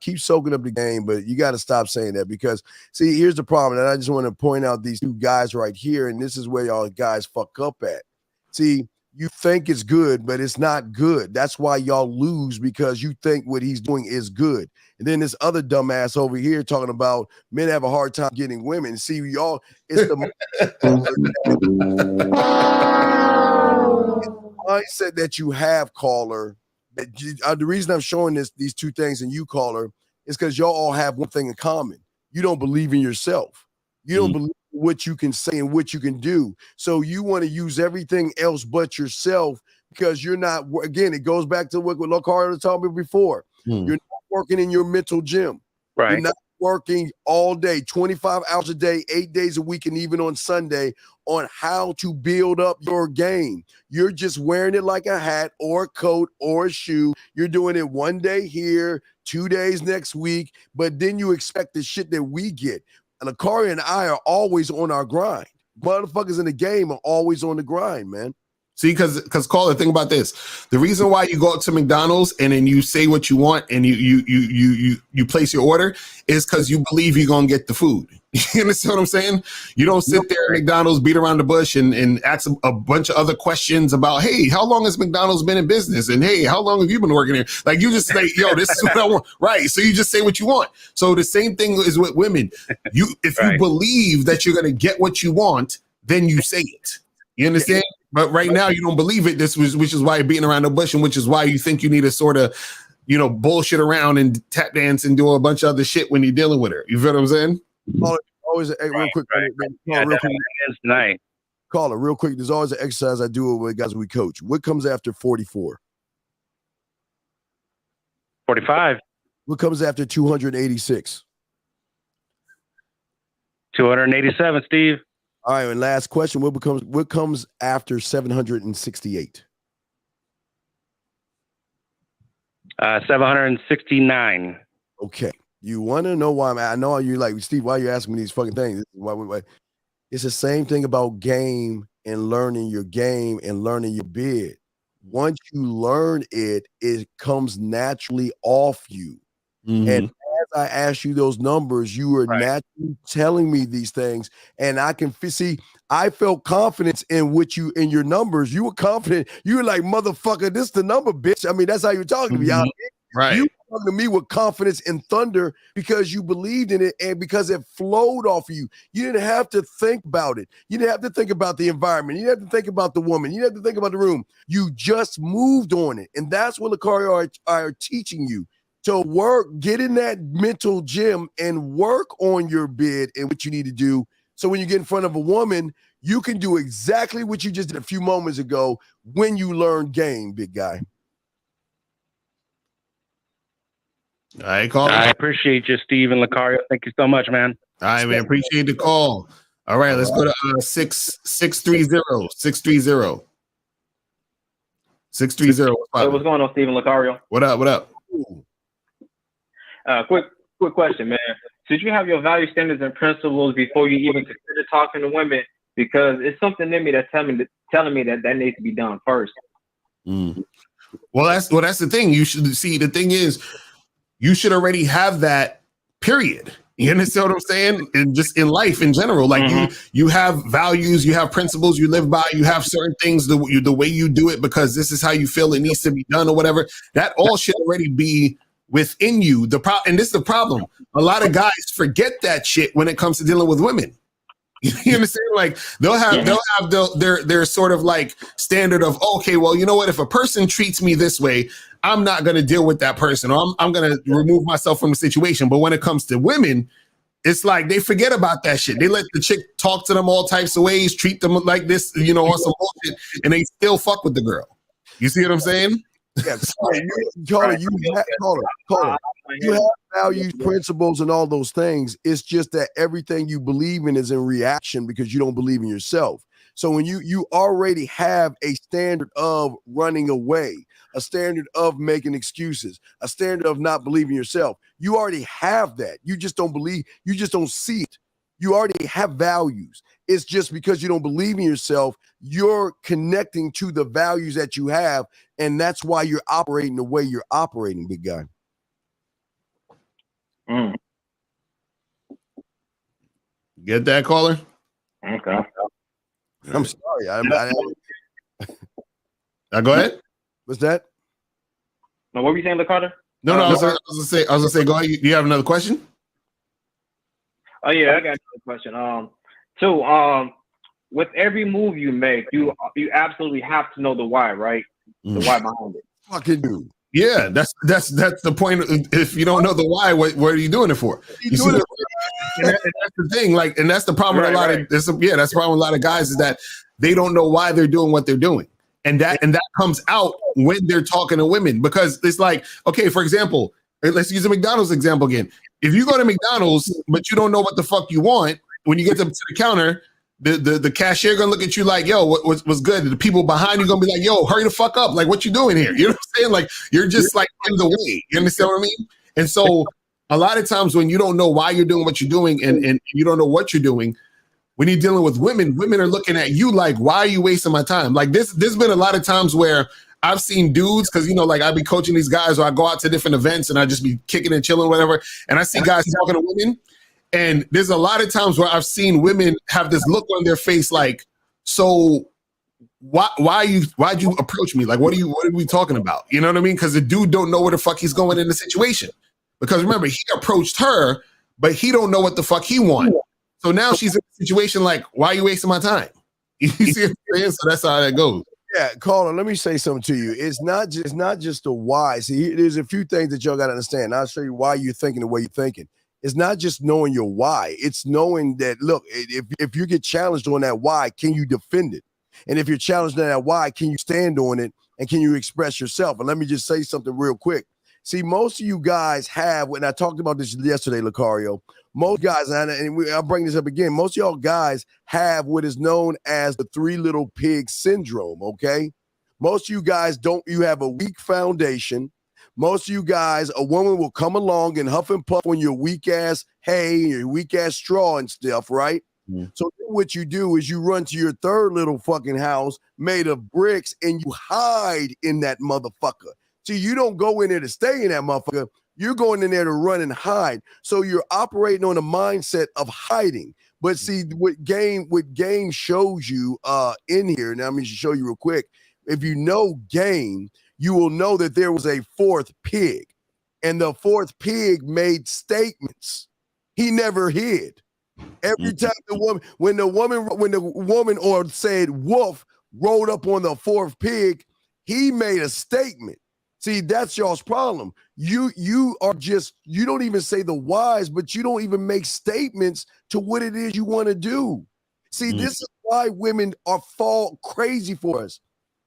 keep soaking up the game, but you got to stop saying that, because see, here's the problem, and I just want to point out these two guys right here, and this is where y'all guys fuck up at. See, you think it's good, but it's not good. That's why y'all lose, because you think what he's doing is good. And then this other dumbass over here talking about men have a hard time getting women. See, y'all, it's the mindset that you have, caller. The reason I'm showing these two things and you, caller, is because y'all all have one thing in common. You don't believe in yourself. You don't believe what you can say and what you can do. So you want to use everything else but yourself, because you're not, again, it goes back to what Locario was talking about before. You're not working in your mental gym. Right. You're not working all day, 25 hours a day, 8 days a week, and even on Sunday on how to build up your game. You're just wearing it like a hat or a coat or a shoe. You're doing it one day here, 2 days next week, but then you expect the shit that we get. And Locario and I are always on our grind. Motherfuckers in the game are always on the grind, man. See, because caller, think about this. The reason why you go up to McDonald's and then you say what you want and you place your order is because you believe you're gonna get the food. You understand what I'm saying? You don't sit there at McDonald's, beat around the bush and ask a bunch of other questions about, hey, how long has McDonald's been in business? And hey, how long have you been working here? Like, you just say, yo, this is what I want. Right. So you just say what you want. So the same thing is with women. If you believe that you're gonna get what you want, then you say it. You understand? But right now you don't believe it. Which is why you're beating around the bush, and which is why you think you need to sort of, bullshit around and tap dance and do a bunch of other shit when you're dealing with her. You feel what I'm saying? Always real quick. Tonight. Caller, real quick. There's always an exercise I do with guys we coach. What comes after 44? 45. What comes after 286? 287, Steve. All right, and last question. What comes after 768? 769. Okay. You want to know why I know you like, Steve, why are you asking me these fucking things? Why? It's the same thing about game and learning your game and learning your bid. Once you learn it, it comes naturally off you. Mm-hmm. And as I ask you those numbers, you were naturally telling me these things, and I can see. I felt confidence in your numbers. You were confident. You were like, motherfucker, this is the number, bitch. I mean, that's how you're talking to me. Right. You were talking to me with confidence and thunder because you believed in it and because it flowed off of you. You didn't have to think about it. You didn't have to think about the environment. You didn't have to think about the woman. You didn't have to think about the room. You just moved on it. And that's what Locario are teaching you. To get in that mental gym and work on your bid and what you need to do. So when you get in front of a woman, you can do exactly what you just did a few moments ago when you learn game, big guy. All right, call. I appreciate you, Steve and Locario. Thank you so much, man. All right, man. Appreciate the call. All right, let's go to 630. 630. 630. Hey, what's going on, Steve and Locario? What up? Quick question, man. Should you have your value standards and principles before you even consider talking to women? Because it's something in me that's telling me that needs to be done first. Mm. Well, that's the thing. You should see. The thing is, you should already have that. Period. You understand what I'm saying? And just in life in general, like you have values, you have principles you live by, you have certain things the way you do it because this is how you feel it needs to be done or whatever. That all should already be within you. And this is the problem. A lot of guys forget that shit when it comes to dealing with women. You understand? Like they'll have their sort of like standard of, okay, well, you know what? If a person treats me this way, I'm not going to deal with that person, or I'm going to remove myself from the situation. But when it comes to women, it's like they forget about that shit. They let the chick talk to them all types of ways, treat them like this, on some bullshit, and they still fuck with the girl. You see what I'm saying? Yeah, caller, you have values, principles, and all those things. It's just that everything you believe in is in reaction because you don't believe in yourself. So when you already have a standard of running away, a standard of making excuses, a standard of not believing yourself, you already have that. You just don't believe, you just don't see it. You already have values. It's just because you don't believe in yourself, you're connecting to the values that you have, and that's why you're operating the way you're operating, big guy. Mm. Get that, caller? Okay. I'm sorry. Go ahead. What's that? No, what were you saying, Locario? No, I was gonna say, go ahead. You have another question? Oh yeah, I got another question. So with every move you make, you absolutely have to know the why, right? The why behind it. Fucking do. Yeah, that's the point. If you don't know the why, what are you doing it for? You see, and that's the thing. Like, and that's the problem with a lot of that's the problem with a lot of guys is that they don't know why they're doing what they're doing, and that comes out when they're talking to women because it's like, okay, for example, let's use a McDonald's example again. If you go to McDonald's but you don't know what the fuck you want, when you get to the counter, the cashier gonna look at you like, yo, what's good? The people behind you gonna be like, yo, hurry the fuck up. Like, what you doing here? You know what I'm saying? Like, you're just like in the way. You understand what I mean? And so a lot of times when you don't know why you're doing what you're doing and you don't know what you're doing, when you're dealing with women are looking at you like, why are you wasting my time? Like there's been a lot of times where I've seen dudes, because, like I be coaching these guys or I go out to different events and I just be kicking and chilling, whatever. And I see guys talking to women. And there's a lot of times where I've seen women have this look on their face like, so why'd you approach me? Like, what are we talking about? You know what I mean? Because the dude don't know where the fuck he's going in the situation. Because remember, he approached her, but he don't know what the fuck he wants. So now she's in a situation like, why are you wasting my time? You see what I'm saying? So that's how that goes. Yeah, caller, let me say something to you. It's not just the why. See, there's a few things that y'all got to understand. I'll show you why you're thinking the way you're thinking. It's not just knowing your why. It's knowing that, look, if you get challenged on that why, can you defend it? And if you're challenged on that why, can you stand on it and can you express yourself? And let me just say something real quick. See, most of you guys have, when I talked about this yesterday, Locario, most guys, I'll bring this up again, most of y'all guys have what is known as the three little pigs syndrome, okay? Most of you guys you have a weak foundation. Most of you guys, a woman will come along and huff and puff on your weak ass hay, your weak ass straw and stuff, right? Mm. So what you do is you run to your third little fucking house made of bricks and you hide in that motherfucker. See, you don't go in there to stay in that motherfucker. You're going in there to run and hide. So you're operating on a mindset of hiding. But see, what game shows you in here, now I'm going to show you real quick. If you know game, you will know that there was a fourth pig. And the fourth pig made statements. He never hid. Every time when the woman or said wolf rolled up on the fourth pig, he made a statement. See, that's y'all's problem. You don't even say the whys, but you don't even make statements to what it is you want to do. See, this is why women fall crazy for us,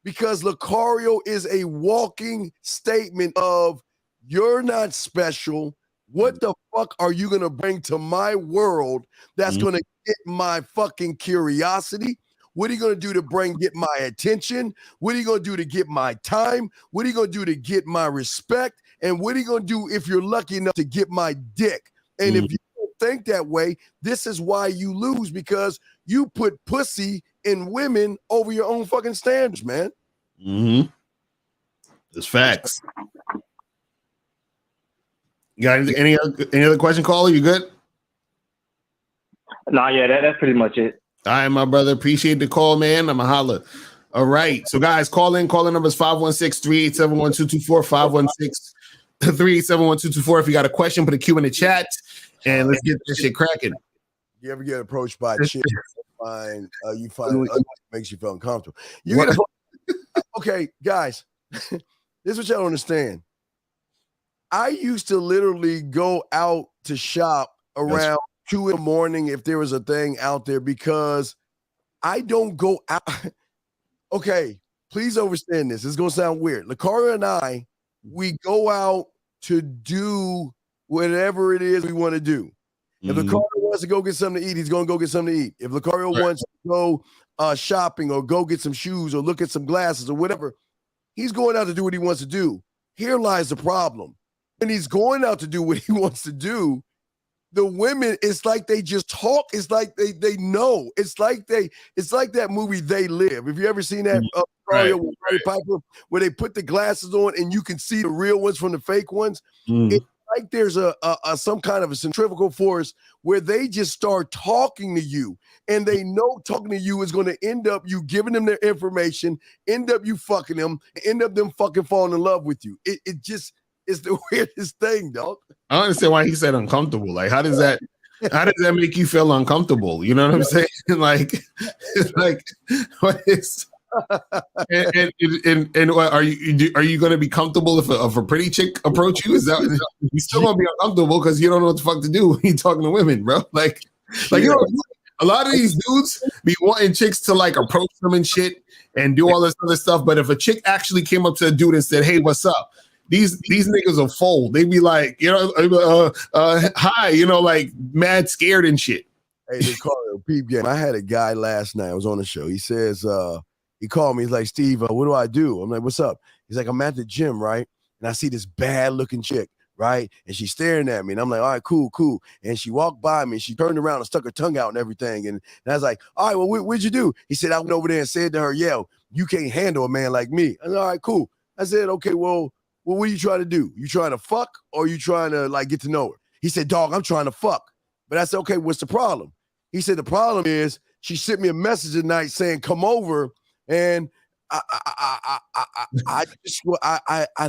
because Locario is a walking statement of you're not special. What the fuck are you gonna bring to my world that's gonna get my fucking curiosity? What are you going to do to get my attention? What are you going to do to get my time? What are you going to do to get my respect? And what are you going to do if you're lucky enough to get my dick? And if you don't think that way, this is why you lose, because you put pussy in women over your own fucking standards, man. Mm-hmm. That's facts. You got any other question, caller? You good? Nah, yeah, that's pretty much it. All right, my brother. Appreciate the call, man. I'm a holla. All right. So, guys, call in. Calling number is 516-387-1224, 516-387-1224. If you got a question, put a Q in the chat, and let's get this shit cracking. You ever get approached by a chick you find makes you feel uncomfortable? Okay, guys, this is what y'all don't understand. I used to literally go out to shop around 2 in the morning if there was a thing out there, because I don't go out. Okay, please understand this. It's going to sound weird. Locario and I, we go out to do whatever it is we want to do. If Locario wants to go get something to eat, he's going to go get something to eat. If Locario wants to go shopping or go get some shoes or look at some glasses or whatever, he's going out to do what he wants to do. Here lies the problem. When he's going out to do what he wants to do, the women, it's like they just talk. It's like they know. It's like that movie They Live. Have you ever seen that with Barry Piper, where they put the glasses on and you can see the real ones from the fake ones? It's like there's a some kind of a centrifugal force where they just start talking to you, and they know talking to you is going to end up you giving them their information, end up you fucking them, end up them fucking falling in love with you. It just is the weirdest thing, dog. I don't understand why he said uncomfortable. Like, how does that make you feel uncomfortable? You know what I'm saying? Like, what is? And what, are you going to be comfortable if a pretty chick approach you? Is that you still going to be uncomfortable because you don't know what the fuck to do when you're talking to women, bro? Like you know, a lot of these dudes be wanting chicks to like approach them and shit and do all this other stuff. But if a chick actually came up to a dude and said, "Hey, what's up?" These niggas will fold. They be like, you know, hi, you know, like mad scared and shit. Hey, they call it a peep game. I had a guy last night. I was on the show. He says, he called me. He's like, Steve, what do I do? I'm like, what's up? He's like, I'm at the gym, right? And I see this bad looking chick, right? And she's staring at me. And I'm like, all right, cool. And she walked by me and she turned around and stuck her tongue out and everything. And I was like, all right, well, what'd you do? He said, I went over there and said to her, yo, you can't handle a man like me. I said, all right, cool. I said, okay, well, what are you trying to do? You trying to fuck or you trying to like get to know her? He said, dog, I'm trying to fuck. But I said, okay, what's the problem? He said, the problem is she sent me a message at night saying, come over. And I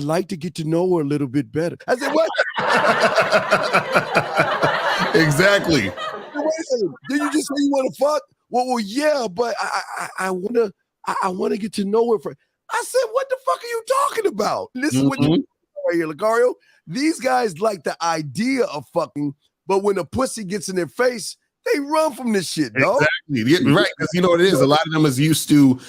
like to get to know her a little bit better. I said, what? Exactly. Wait a second. Did you just say you want to fuck? Well, yeah, but I wanna get to know her. I said, what the fuck are you talking about? This is what you right here, Locario. These guys like the idea of fucking, but when a pussy gets in their face, they run from this shit, dog. Exactly. Right. Because you know what it is. A lot of them is used to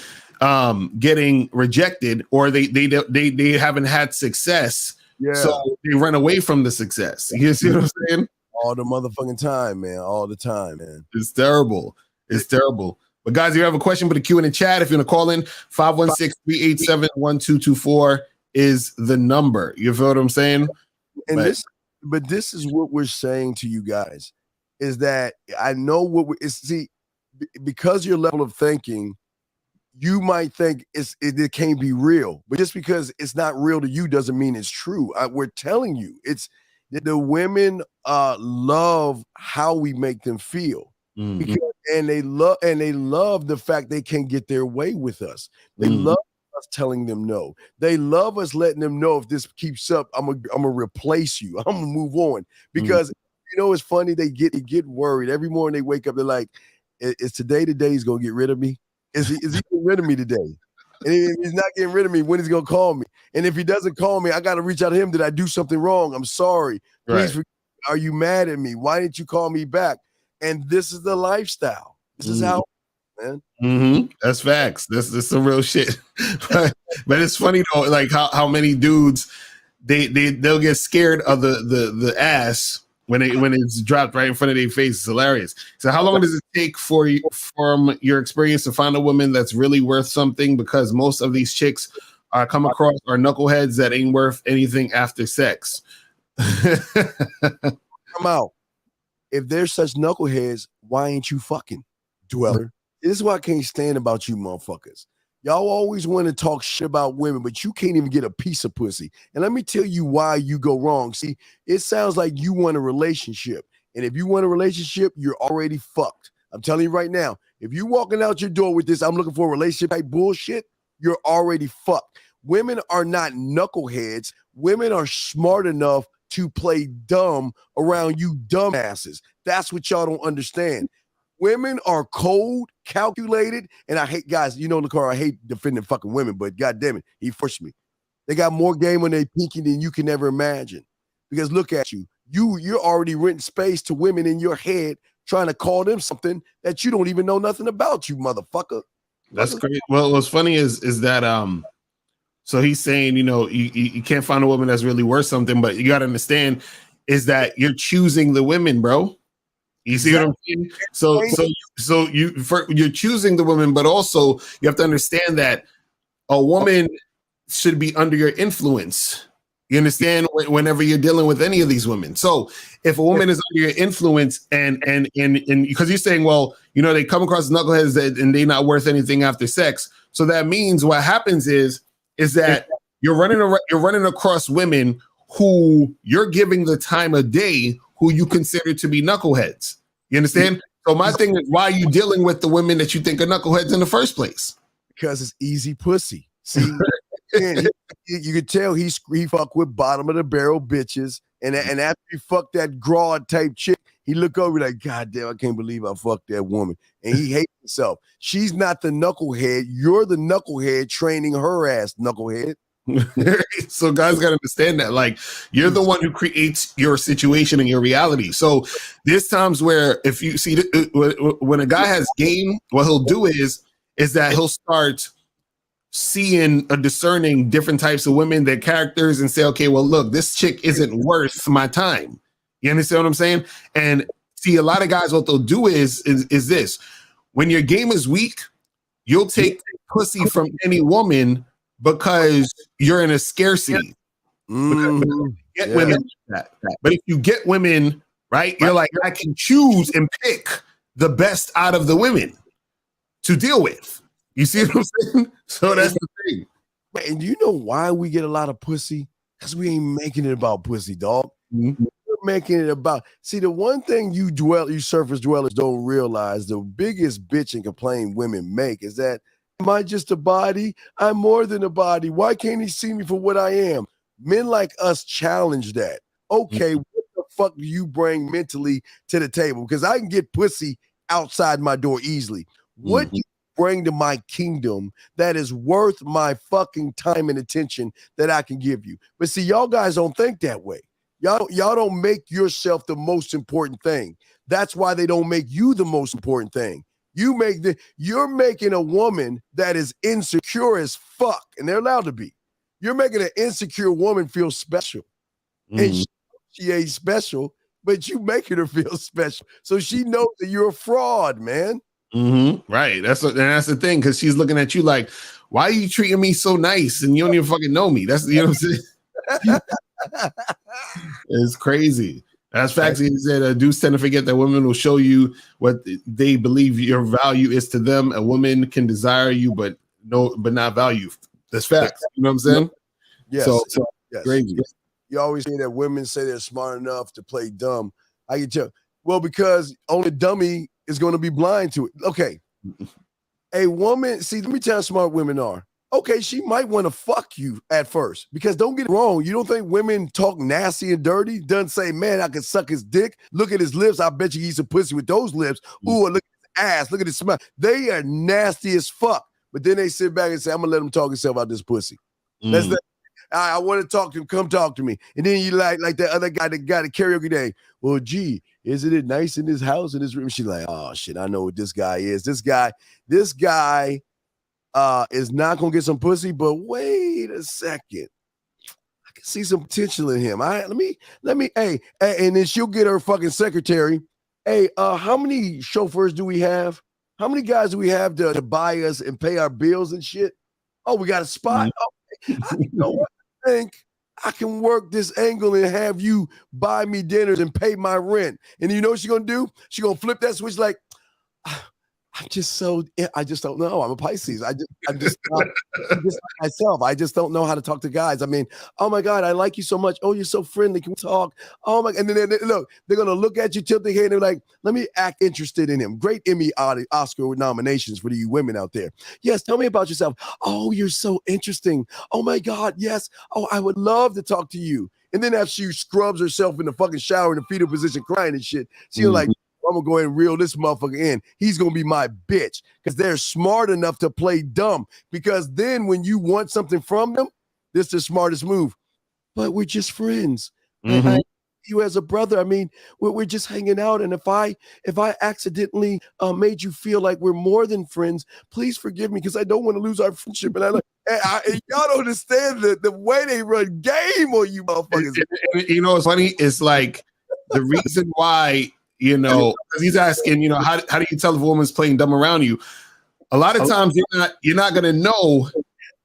getting rejected, or they haven't had success. Yeah. So they run away from the success. You see what I'm saying? All the motherfucking time, man. All the time, man. It's terrible. It's terrible. But guys, if you have a question, put a Q in the chat. If you want to call in, 516-387-1224 is the number. You feel what I'm saying? And this is what we're saying to you guys, is that I know what because your level of thinking, you might think it can't be real, but just because it's not real to you doesn't mean it's true. We're telling you, it's the women love how we make them feel, because, and they love the fact they can get their way with us. They love us telling them no. They love us letting them know, if this keeps up, I'm gonna replace you. I'm gonna move on. Because you know, it's funny, they get worried every morning. They wake up, they're like, is today the day he's gonna get rid of me? Is he getting rid of me today? And if he's not getting rid of me, when he's gonna call me? And if he doesn't call me, I gotta reach out to him. Did I do something wrong? I'm sorry. Please, are you mad at me? Why didn't you call me back? And this is the lifestyle. This is how, man. That's facts. That's some real shit. but it's funny though, like how many dudes they'll get scared of the ass when it's dropped right in front of their face. It's hilarious. So how long does it take from your experience to find a woman that's really worth something? Because most of these chicks come across are knuckleheads that ain't worth anything after sex. Come out. If there's such knuckleheads, why ain't you fucking, Dweller? This is what I can't stand about you motherfuckers. Y'all always want to talk shit about women, but you can't even get a piece of pussy. And let me tell you why you go wrong. See, it sounds like you want a relationship. And if you want a relationship, you're already fucked. I'm telling you right now, if you walking out your door with this, I'm looking for a relationship type bullshit, you're already fucked. Women are not knuckleheads. Women are smart enough to play dumb around you dumbasses. That's what y'all don't understand. Women are cold, calculated, and I hate, guys, you know, Locario, I hate defending fucking women, but goddamn it, he forced me. They got more game on their pinky than you can ever imagine. Because look at you. You're already renting space to women in your head, trying to call them something that you don't even know nothing about, you motherfucker. That's great. Well, what's funny is that so he's saying, you know, you can't find a woman that's really worth something, but you got to understand is that you're choosing the women, bro. You see what I'm saying? So you're choosing the woman, but also you have to understand that a woman should be under your influence. You understand? Whenever you're dealing with any of these women. So if a woman is under your influence and because you're saying, well, you know, they come across knuckleheads and they're not worth anything after sex. So that means what happens is that you're running across women who you're giving the time of day, who you consider to be knuckleheads. You understand? So my thing is, why are you dealing with the women that you think are knuckleheads in the first place? Because it's easy pussy. See, you can tell he fuck with bottom of the barrel bitches, and after he fucked that broad type chick, he look over like, God damn, I can't believe I fucked that woman, and he hates himself. She's not the knucklehead. You're the knucklehead training her ass, knucklehead. So guys got to understand that, like, you're the one who creates your situation and your reality. So there's times where if you see when a guy has game, what he'll do is that he'll start seeing or discerning different types of women, their characters, and say, okay, well, look, this chick isn't worth my time. You understand what I'm saying? And see, a lot of guys, what they'll do is this: when your game is weak, you'll take pussy from any woman because you're in a scarcity. Get women like that. But if you get women, right, you're like, I can choose and pick the best out of the women to deal with. You see what I'm saying? So that's the thing. And you know why we get a lot of pussy? Because we ain't making it about pussy, dog. We're making it about, see, the one thing you surface dwellers don't realize, the biggest bitch and complaint women make is that, am I just a body? I'm more than a body. Why can't he see me for what I am? Men like us challenge that. Okay, what the fuck do you bring mentally to the table? Because I can get pussy outside my door easily. What do you bring to my kingdom that is worth my fucking time and attention that I can give you? But see, y'all guys don't think that way. Y'all don't make yourself the most important thing. That's why they don't make you the most important thing. You're making a woman that is insecure as fuck, and they're allowed to be. You're making an insecure woman feel special. And she ain't special, but you making her feel special. So she knows that you're a fraud, man. Right. That's the thing, because she's looking at you like, why are you treating me so nice and you don't even fucking know me? That's, you know what I'm saying? It's crazy. That's facts. He said, dudes tend to forget that women will show you what they believe your value is to them. A woman can desire you, but not value. That's facts. You know what I'm saying? Yes. So yes. Crazy. You always say that women say they're smart enough to play dumb. I can tell. Well, because only dummy is going to be blind to it. Okay. A woman, see, let me tell you how smart women are. Okay, she might want to fuck you at first, because don't get it wrong. You don't think women talk nasty and dirty? Doesn't say, man, I can suck his dick. Look at his lips. I bet you he eats some pussy with those lips. Ooh, look at his ass. Look at his smile. They are nasty as fuck. But then they sit back and say, I'm going to let him talk himself out this pussy. I want to talk to him. Come talk to me. And then you like that other guy that got a karaoke day. Well, gee, isn't it nice in his house, in his room? She's like, oh, shit, I know what this guy is. This guy is not gonna get some pussy, but wait a second. I can see some potential in him. Let me, hey, and then she'll get her fucking secretary. Hey, how many chauffeurs do we have? How many guys do we have to buy us and pay our bills and shit? Oh, we got a spot. I think I can work this angle and have you buy me dinners and pay my rent. And you know what she's gonna do? She's gonna flip that switch like, I just don't know. I'm a Pisces. I'm just like myself. I just don't know how to talk to guys. I mean, oh my God, I like you so much. Oh, you're so friendly. Can we talk? Oh my, and then look, they're gonna look at you, tilt their head, and they're like, let me act interested in him. Great Emmy, Oscar nominations for you women out there. Yes, tell me about yourself. Oh, you're so interesting. Oh my God, yes. Oh, I would love to talk to you. And then after she scrubs herself in the fucking shower in the fetal position, crying and shit, she's like, I'm gonna go ahead and reel this motherfucker in. He's gonna be my bitch, because they're smart enough to play dumb. Because then when you want something from them, this is the smartest move. But we're just friends. I you as a brother. I mean, we're just hanging out. And if I accidentally made you feel like we're more than friends, please forgive me, because I don't want to lose our friendship. And y'all don't understand the way they run game on you motherfuckers. You know what's funny? It's like the reason why. You know, because he's asking, you know, how do you tell if a woman's playing dumb around you? A lot of times you're not gonna know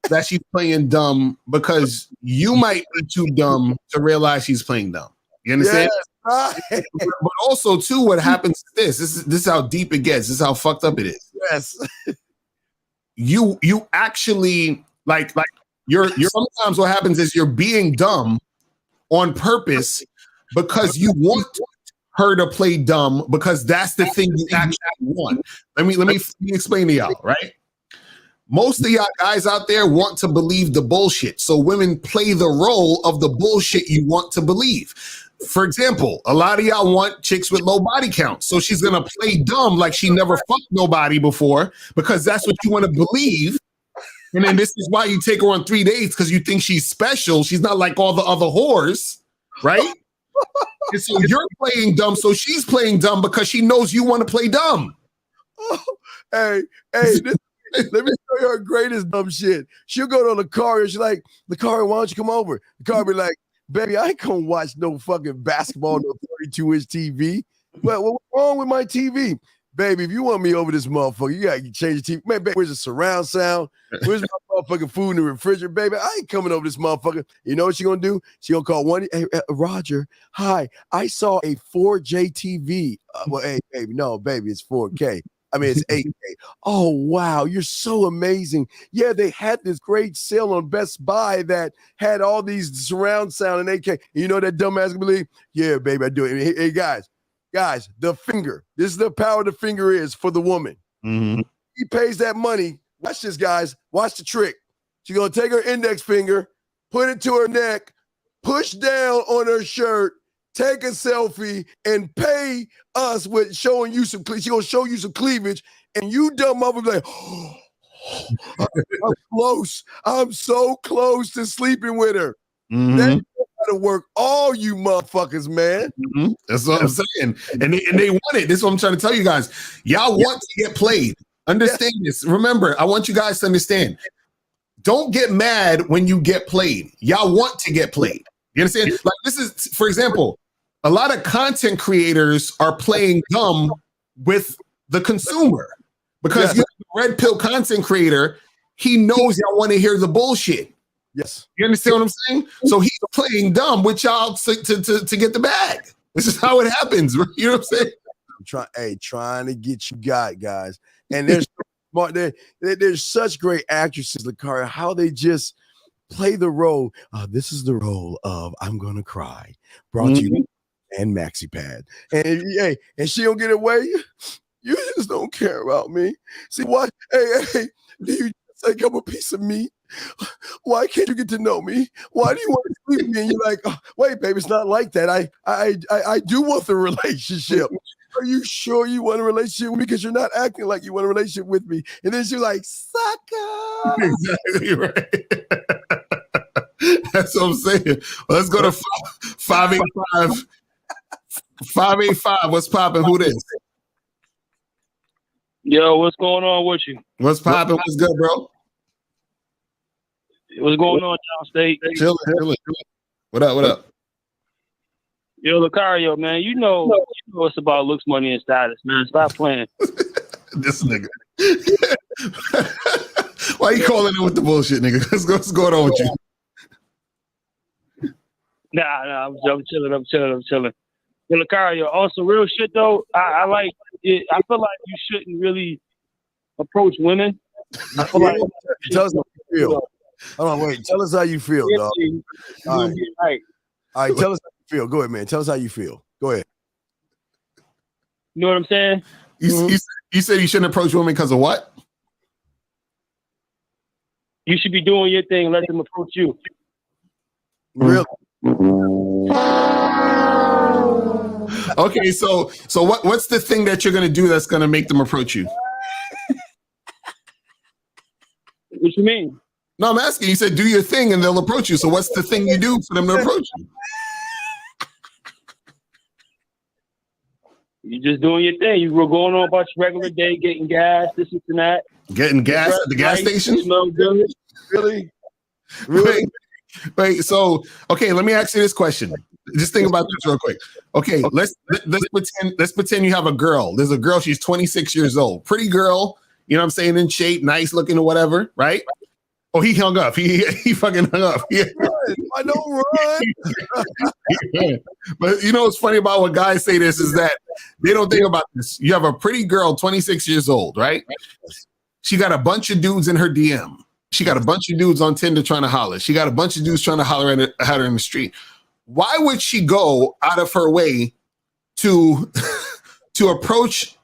that she's playing dumb, because you might be too dumb to realize she's playing dumb. You understand? Yes, right. But also, too, what happens is this is how deep it gets. This is how fucked up it is. Yes. You actually like you're sometimes what happens is you're being dumb on purpose, because you want her to play dumb, because that's the thing you actually want. Let me explain to y'all, right? Most of y'all guys out there want to believe the bullshit. So women play the role of the bullshit you want to believe. For example, a lot of y'all want chicks with low body count. So she's going to play dumb like she never fucked nobody before, because that's what you want to believe. And then this is why you take her on 3 dates, because you think she's special. She's not like all the other whores, right? And so you're playing dumb, so she's playing dumb because she knows you want to play dumb. Oh, hey, let me show you her greatest dumb shit. She'll go to Locario. She's like, Locario, why don't you come over? Locario be like, baby, I ain't gonna watch no fucking basketball, no 32-inch TV. Well, what's wrong with my TV? Baby, if you want me over this motherfucker, you gotta change the TV. Man, baby, where's the surround sound? Where's my motherfucking food in the refrigerator? Baby, I ain't coming over this motherfucker. You know what she gonna do? She gonna call one, hey, Roger, hi, I saw a 4J TV. Well, hey, baby, no, baby, it's 4K. I mean, it's 8K. Oh, wow, you're so amazing. Yeah, they had this great sale on Best Buy that had all these surround sound and 8K. And you know that dumbass can believe? Yeah, baby, I do it. Hey, guys, the finger. This is the power the finger is for the woman. He pays that money. Watch this, guys. Watch the trick. She's going to take her index finger, put it to her neck, push down on her shirt, take a selfie and pay us with showing you some. She gonna show you some cleavage, and you dumb motherfucker like, oh, I'm close. I'm so close to sleeping with her. That gotta work, all you motherfuckers, man. That's what I'm saying, and they want it. This is what I'm trying to tell you guys. Y'all want to get played. Understand this. Remember, I want you guys to understand. Don't get mad when you get played. Y'all want to get played. You understand? Like this is, for example, a lot of content creators are playing dumb with the consumer because you're a red pill content creator. He knows y'all want to hear the bullshit. Yes. You understand what I'm saying? So he's playing dumb with y'all to get the bag. This is how it happens. You know what I'm saying? Trying to get you guys. And there's smart. There's such great actresses, Locario, how they just play the role. This is the role of I'm gonna cry. Brought to you and Maxi Pad. And she don't get away. You just don't care about me. See what? Hey, do you just like I'm a piece of meat? Why can't you get to know me? Why do you want to sleep with me? And you're like, oh, wait, babe, it's not like that. I do want the relationship. Are you sure you want a relationship with me? Because you're not acting like you want a relationship with me. And then she's like, sucker. Exactly right. That's what I'm saying. Let's go to 585. 585. What's popping? Who this? Yo, what's going on with you? What's popping? What's good, bro? What's going on, downstate? Chilling. What up? Yo, Locario, man, you know it's about looks, money, and status, man. Stop playing. This nigga. Why you calling in with the bullshit, nigga? What's going on with you? Nah, I'm chilling. Yo, Locario, on some real shit though, I like it. I feel like you shouldn't really approach women. I feel like tell us how you feel. Hold on, wait. Tell us how you feel, dog. All right, tell us how you feel. Go ahead, man. Tell us how you feel. Go ahead. You know what I'm saying? You said you shouldn't approach women because of what? You should be doing your thing. Let them approach you. Really? Okay, so what's the thing that you're gonna do that's gonna make them approach you? What you mean? No, I'm asking. You said do your thing and they'll approach you. So what's the thing you do for them to approach you? You just doing your thing. You were going on about your regular day, getting gas, this and that. Getting gas at the gas station? Smell good. Really? Wait. So, okay, let me ask you this question. Just think about this real quick. Okay, let's pretend you have a girl. There's a girl. She's 26 years old. Pretty girl. You know what I'm saying? In shape, nice looking or whatever, right? Oh, he hung up. He fucking hung up. Yeah. I don't run. But you know what's funny about when guys say this is that they don't think about this. You have a pretty girl, 26 years old, right? She got a bunch of dudes in her DM. She got a bunch of dudes on Tinder trying to holler. She got a bunch of dudes trying to holler at her in the street. Why would she go out of her way to approach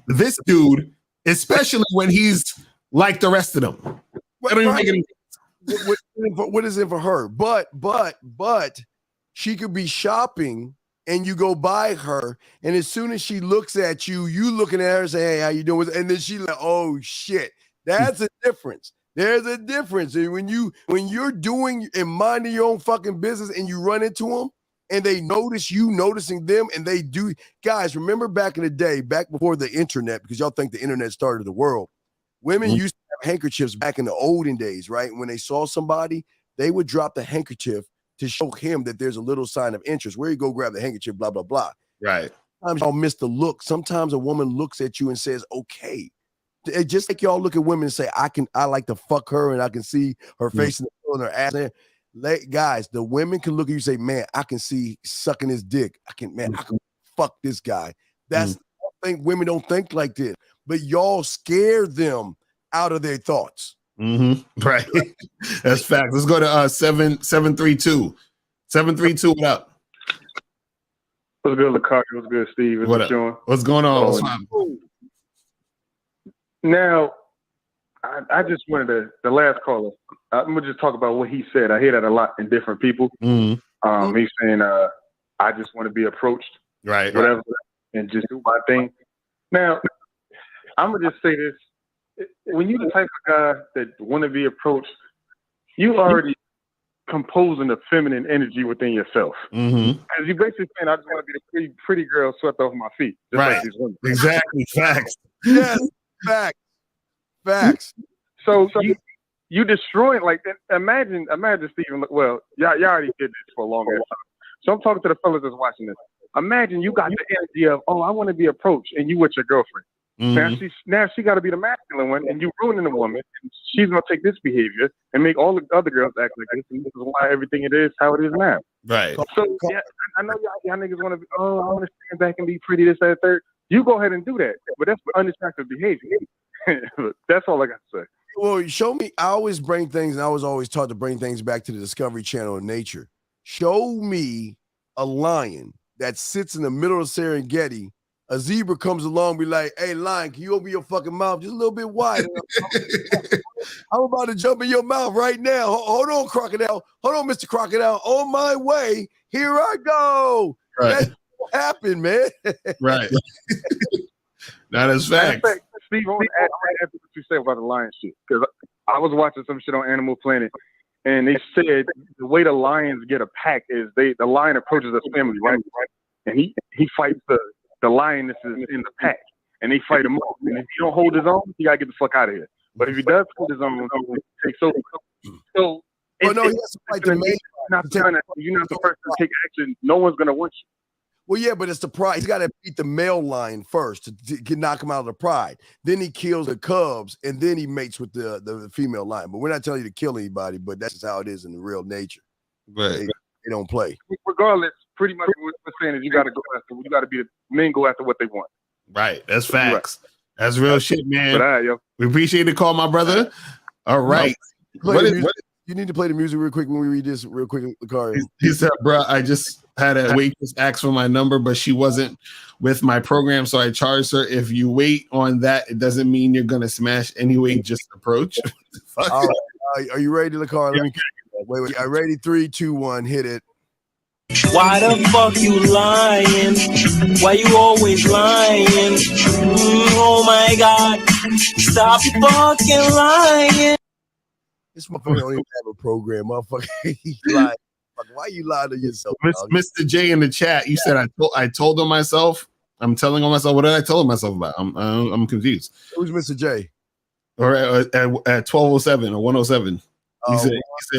this dude, especially when he's like the rest of them? I don't even make any sense. What is it for her? But she could be shopping and you go by her, and as soon as she looks at you, you looking at her and say, "Hey, how you doing?" And then she like, "Oh shit." That's a difference. There's a difference. And when you're doing and minding your own fucking business and you run into them and they notice you noticing them and they do. Guys, remember back in the day, back before the internet, because y'all think the internet started the world. Women used to have handkerchiefs back in the olden days, right? When they saw somebody, they would drop the handkerchief to show him that there's a little sign of interest. Where you go grab the handkerchief, blah, blah, blah. Right. Sometimes y'all miss the look. Sometimes a woman looks at you and says, okay. Just like y'all look at women and say, I like to fuck her and I can see her face and her ass there. Guys, the women can look at you and say, man, I can see sucking his dick. I can fuck this guy. I think women don't think like this, but y'all scare them out of their thoughts. Right. That's fact. Let's go to 732. 732, what up? What's good, Locario? What's good, Steve? What up? Sean? What's going on? Now, I just wanted to, the last caller, I'm going to just talk about what he said. I hear that a lot in different people. He's saying I just want to be approached, Right. whatever, and just do my thing. Now, I'm gonna just say this: when you the type of guy that want to be approached, you already composing the feminine energy within yourself. Mm-hmm. Because you basically saying, I just want to be the pretty girl swept off my feet, just Right. like these women. Exactly. Facts. Yes, facts. So you destroying, like, imagine Stephen. Well, y'all already did this for a long time. So I'm talking to the fellas that's watching this. Imagine you got the energy of, oh, I want to be approached, and you with your girlfriend. Mm-hmm. Now she got to be the masculine one, and you ruining the woman. And she's gonna take this behavior and make all the other girls act like this, and this is why everything it is how it is now. Right. So yeah, I know y'all niggas want to be, oh, I want to stand back and be pretty, this, that, and third. You go ahead and do that, but that's unattractive behavior. That's all I got to say. Well, show me. I always bring things, and I was always taught to bring things back to the Discovery Channel of nature. Show me a lion that sits in the middle of Serengeti. A zebra comes along, be like, "Hey, lion, can you open your fucking mouth just a little bit wider? I'm about to jump in your mouth right now. Hold on, crocodile. Hold on, Mr. Crocodile. On my way. Here I go." Right. That happened, man. Right. That is fact. Steve, I want to add what you said about the lion shit, because I was watching some shit on Animal Planet, and they said the way the lions get a pack is the lion approaches a family, right? And he fights the lionesses in the pack, and they fight him off. And if he don't hold his own, he gotta get the fuck out of here. But if he does hold his own, he takes over. So he has to fight the main. You're not the person to take action. No one's gonna want you. Well, yeah, but it's the pride. He's got to beat the male lion first to knock him out of the pride. Then he kills the cubs, and then he mates with the female lion. But we're not telling you to kill anybody, but that's just how it is in the real nature. Right. They don't play. Regardless, pretty much what we're saying is you got to be the men go after what they want. Right. That's facts. Right. That's real shit, man. But all right, yo. We appreciate the call, my brother. All right. You need to play the music real quick when we read this real quick, Locario. He said, bro, I just had a waitress ask for my number, but she wasn't with my program, so I charged her. If you wait on that, it doesn't mean you're going to smash anyway. Just approach. All right. Are you ready, Locario? Let me wait. Are ready? 3, 2, 1, hit it. Why the fuck you lying? Why you always lying? Oh my God. Stop fucking lying. This motherfucker don't even have a program, motherfucker. He's lying. Why you lie to yourself? Mr. J in the chat, you said I told on myself. I'm telling on myself. What did I tell myself about? I'm confused. Who's Mr. J? Or at 1207 or 107. He said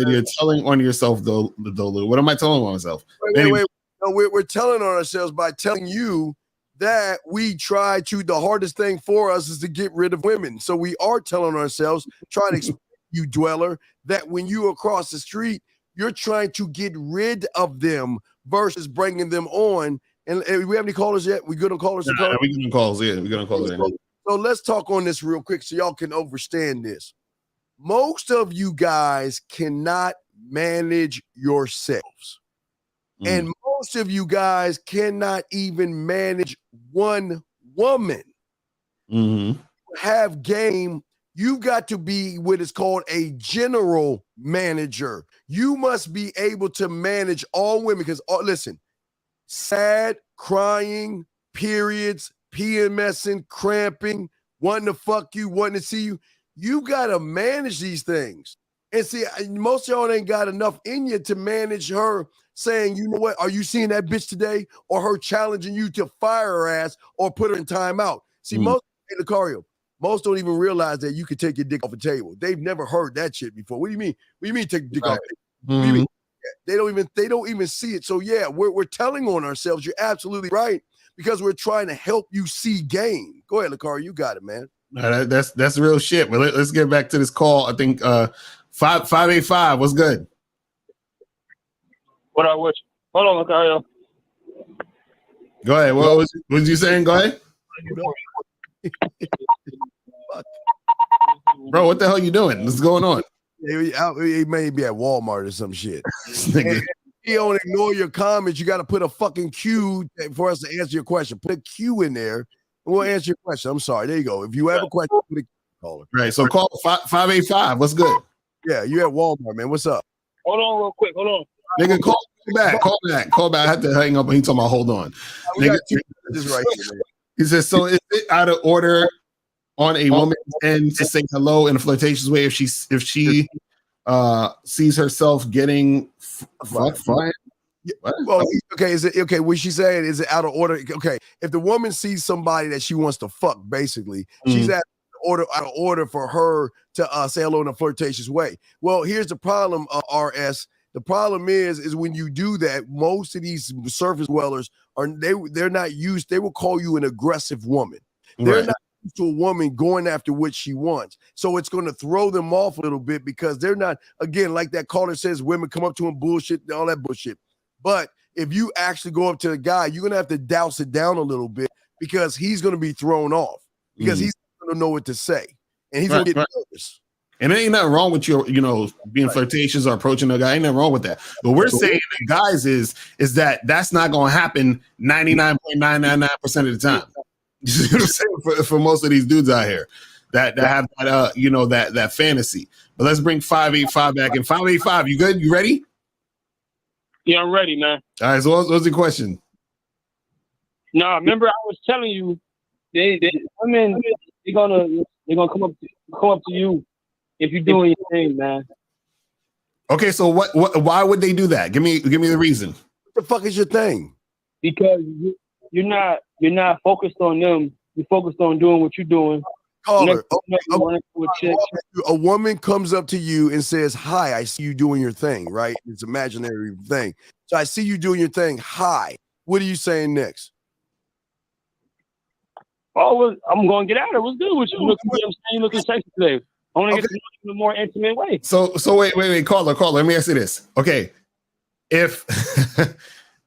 you're telling on yourself though. What am I telling on myself? Wait. No, we're telling on ourselves by telling you that we try to. The hardest thing for us is to get rid of women. So we are telling ourselves, trying to explain you dweller, that when you across the street, you're trying to get rid of them versus bringing them on. And we have any callers yet? We good on callers? Nah, we getting calls. Yeah, we good on calls. So let's talk on this real quick so y'all can understand this. Most of you guys cannot manage yourselves. And most of you guys cannot even manage one woman. Have game. You've got to be what is called a general manager. You must be able to manage all women because, listen, sad, crying, periods, PMSing, cramping, wanting to fuck you, wanting to see you. You got to manage these things. And see, most of y'all ain't got enough in you to manage her saying, you know what, are you seeing that bitch today? Or her challenging you to fire her ass or put her in timeout. See, most, Locario, most don't even realize that you can take your dick off the table. They've never heard that shit before. What do you mean? What do you mean take the dick off the table? What do you mean? They don't even see it. So yeah, we're telling on ourselves. You're absolutely right, because we're trying to help you see game. Go ahead, Locario, you got it, man. That's real shit. But let's get back to this call. I think 585. What's good? What I wish. Hold on, Locario. Go ahead. What was you saying? Go ahead. Bro, what the hell you doing? What's going on? He may be at Walmart or some shit. If you don't ignore your comments, you got to put a fucking Q for us to answer your question. Put a Q in there, and we'll answer your question. I'm sorry. There you go. If you have a question, put a caller. Right. So call 585. What's good? Yeah, you at Walmart, man. What's up? Hold on real quick. Hold on. Nigga, call back. Call back. I had to hang up and he told me, hold on. Nigga, This right here, man. he says, so is it out of order on a woman's end to say hello in a flirtatious way if she sees herself getting fucked? Well, okay, is it okay? What she's saying is it out of order? Okay, if the woman sees somebody that she wants to fuck, basically, she's out of order for her to say hello in a flirtatious way. Well, here's the problem, RS. The problem is when you do that, most of these surface dwellers they're not used. They will call you an aggressive woman. They're not used to a woman going after what she wants. So it's going to throw them off a little bit because they're not, again, like that caller says, women come up to him, bullshit, all that bullshit. But if you actually go up to a guy, you're going to have to douse it down a little bit because he's going to be thrown off because he's going to know what to say. And he's going to get nervous. And there ain't nothing wrong with your, being flirtatious or approaching a guy. Ain't nothing wrong with that. But we're saying that guys is that that's not going to happen 99.999% of the time. You see what I'm saying? For most of these dudes out here that have that, that fantasy. But let's bring 585 back in. 585, you good? You ready? Yeah, I'm ready, man. All right. So what's the question? No, remember I was telling you, women, they're gonna come up to you if you're doing your thing, man. Okay, so why would they do that? Give me the reason. What the fuck is your thing? Because you're not focused on them. You're focused on doing what you're doing. Caller, a woman comes up to you and says, "Hi, I see you doing your thing." Right? It's an imaginary thing. So I see you doing your thing. Hi. What are you saying next? Oh, well, I'm going to get at her. What's good with you? You looking sexy today. I want to get to know you in a more intimate way. So wait, caller. Let me ask you this. Okay,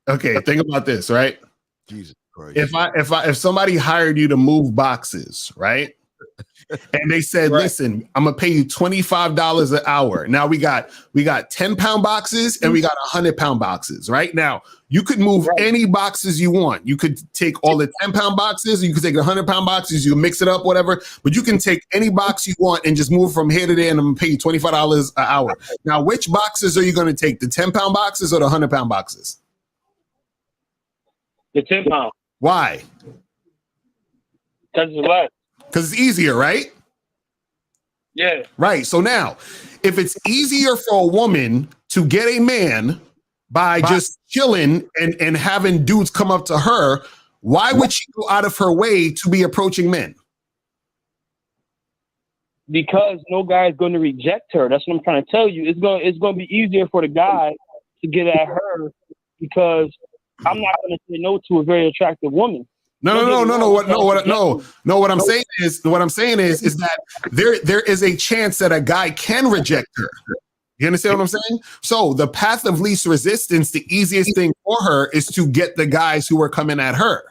think about this, right? Jesus Christ. If somebody hired you to move boxes, right? And they said, listen, I'm gonna pay you $25 an hour. Now we got 10-pound boxes and we got 100-pound boxes. Right now, you could move any boxes you want. You could take all the 10-pound boxes, you could take the 100-pound boxes, you can mix it up, whatever. But you can take any box you want and just move from here to there, and I'm gonna pay you $25 an hour. Now, which boxes are you gonna take? The 10-pound boxes or the 100-pound boxes? The 10-pound. Why? Because it's less. Because it's easier, right? Yeah. Right. So now, if it's easier for a woman to get a man by just chilling and having dudes come up to her, why would she go out of her way to be approaching men? Because no guy is going to reject her. That's what I'm trying to tell you. It's going to be easier for the guy to get at her because I'm not going to say no to a very attractive woman. No. What I'm saying is that there is a chance that a guy can reject her. You understand what I'm saying? So the path of least resistance, the easiest thing for her is to get the guys who are coming at her.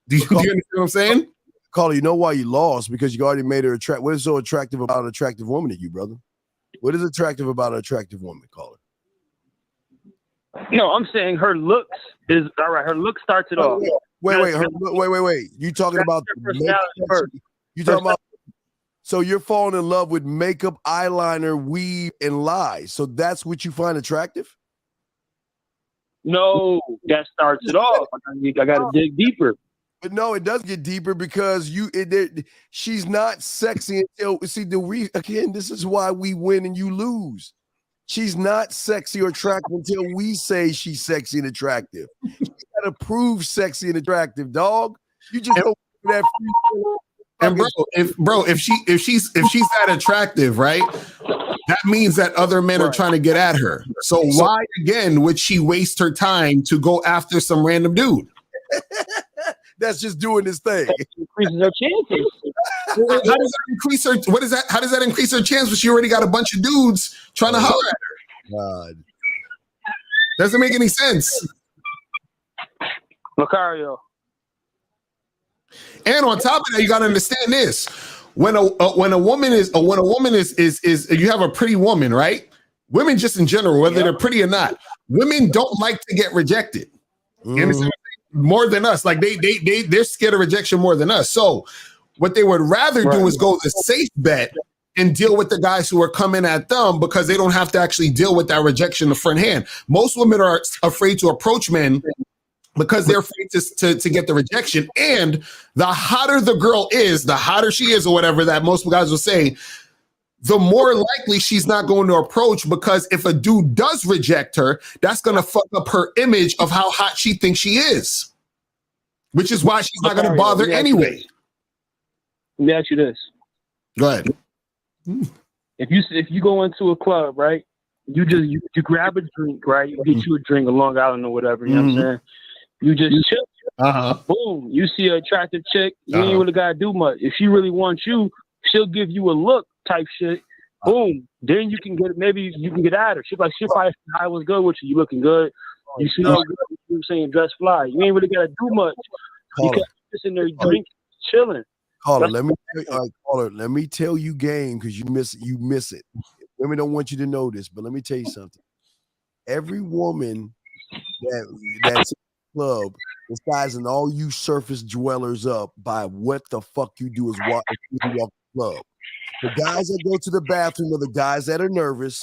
Do you understand what I'm saying? Caller, you know why you lost? Because you already made her attract. What is so attractive about an attractive woman to you, brother? What is attractive about an attractive woman, caller? No, I'm saying her looks is all right. Her look starts it off. Wait. You talking about you talking about? So you're falling in love with makeup, eyeliner, weave, and lies. So that's what you find attractive? No, that starts it off. I got to dig deeper. But no, it does get deeper because she's not sexy until again. This is why we win and you lose. She's not sexy or attractive until we say she's sexy and attractive. She's got to prove sexy and attractive, dog. You just don't that. And if she's that attractive, right? That means that other men are trying to get at her. So why again would she waste her time to go after some random dude? That's just doing this thing. Increases her chances. How does that increase her? What is that? How does that increase her chance when she already got a bunch of dudes trying to holler at her? God. Doesn't make any sense. Locario. And on top of that, you got to understand this: when a woman is you have a pretty woman, right? Women just in general, whether they're pretty or not, women don't like to get rejected. You understand? More than us, like they're scared of rejection more than us. So what they would rather do is go the safe bet and deal with the guys who are coming at them because they don't have to actually deal with that rejection in the front hand. Most women are afraid to approach men because they're afraid to get the rejection. And the hotter the girl is, the hotter she is, or whatever that most guys will say, the more likely she's not going to approach, because if a dude does reject her, that's going to fuck up her image of how hot she thinks she is, which is why she's not going to bother anyway. Let me ask you this. Go ahead. If you go into a club, right, you grab a drink, right, you get you a drink, a Long Island or whatever, you know what I'm saying? You just chill. Boom. You see an attractive chick, you ain't really gotta do much. If she really wants you, she'll give you a look type shit. Boom. Then you can get, maybe you can get at her. She'll probably say, "Hi, what's good with you? You looking good? You smell good." You know what I'm saying? Dress fly. You ain't really gotta do much. You can just in there drinking, chilling. Caller, let me tell you game, because you miss it. Women don't want you to know this, but let me tell you something. Every woman that's in the club is sizing all you surface dwellers up by what the fuck you do is walk the club. The guys that go to the bathroom are the guys that are nervous.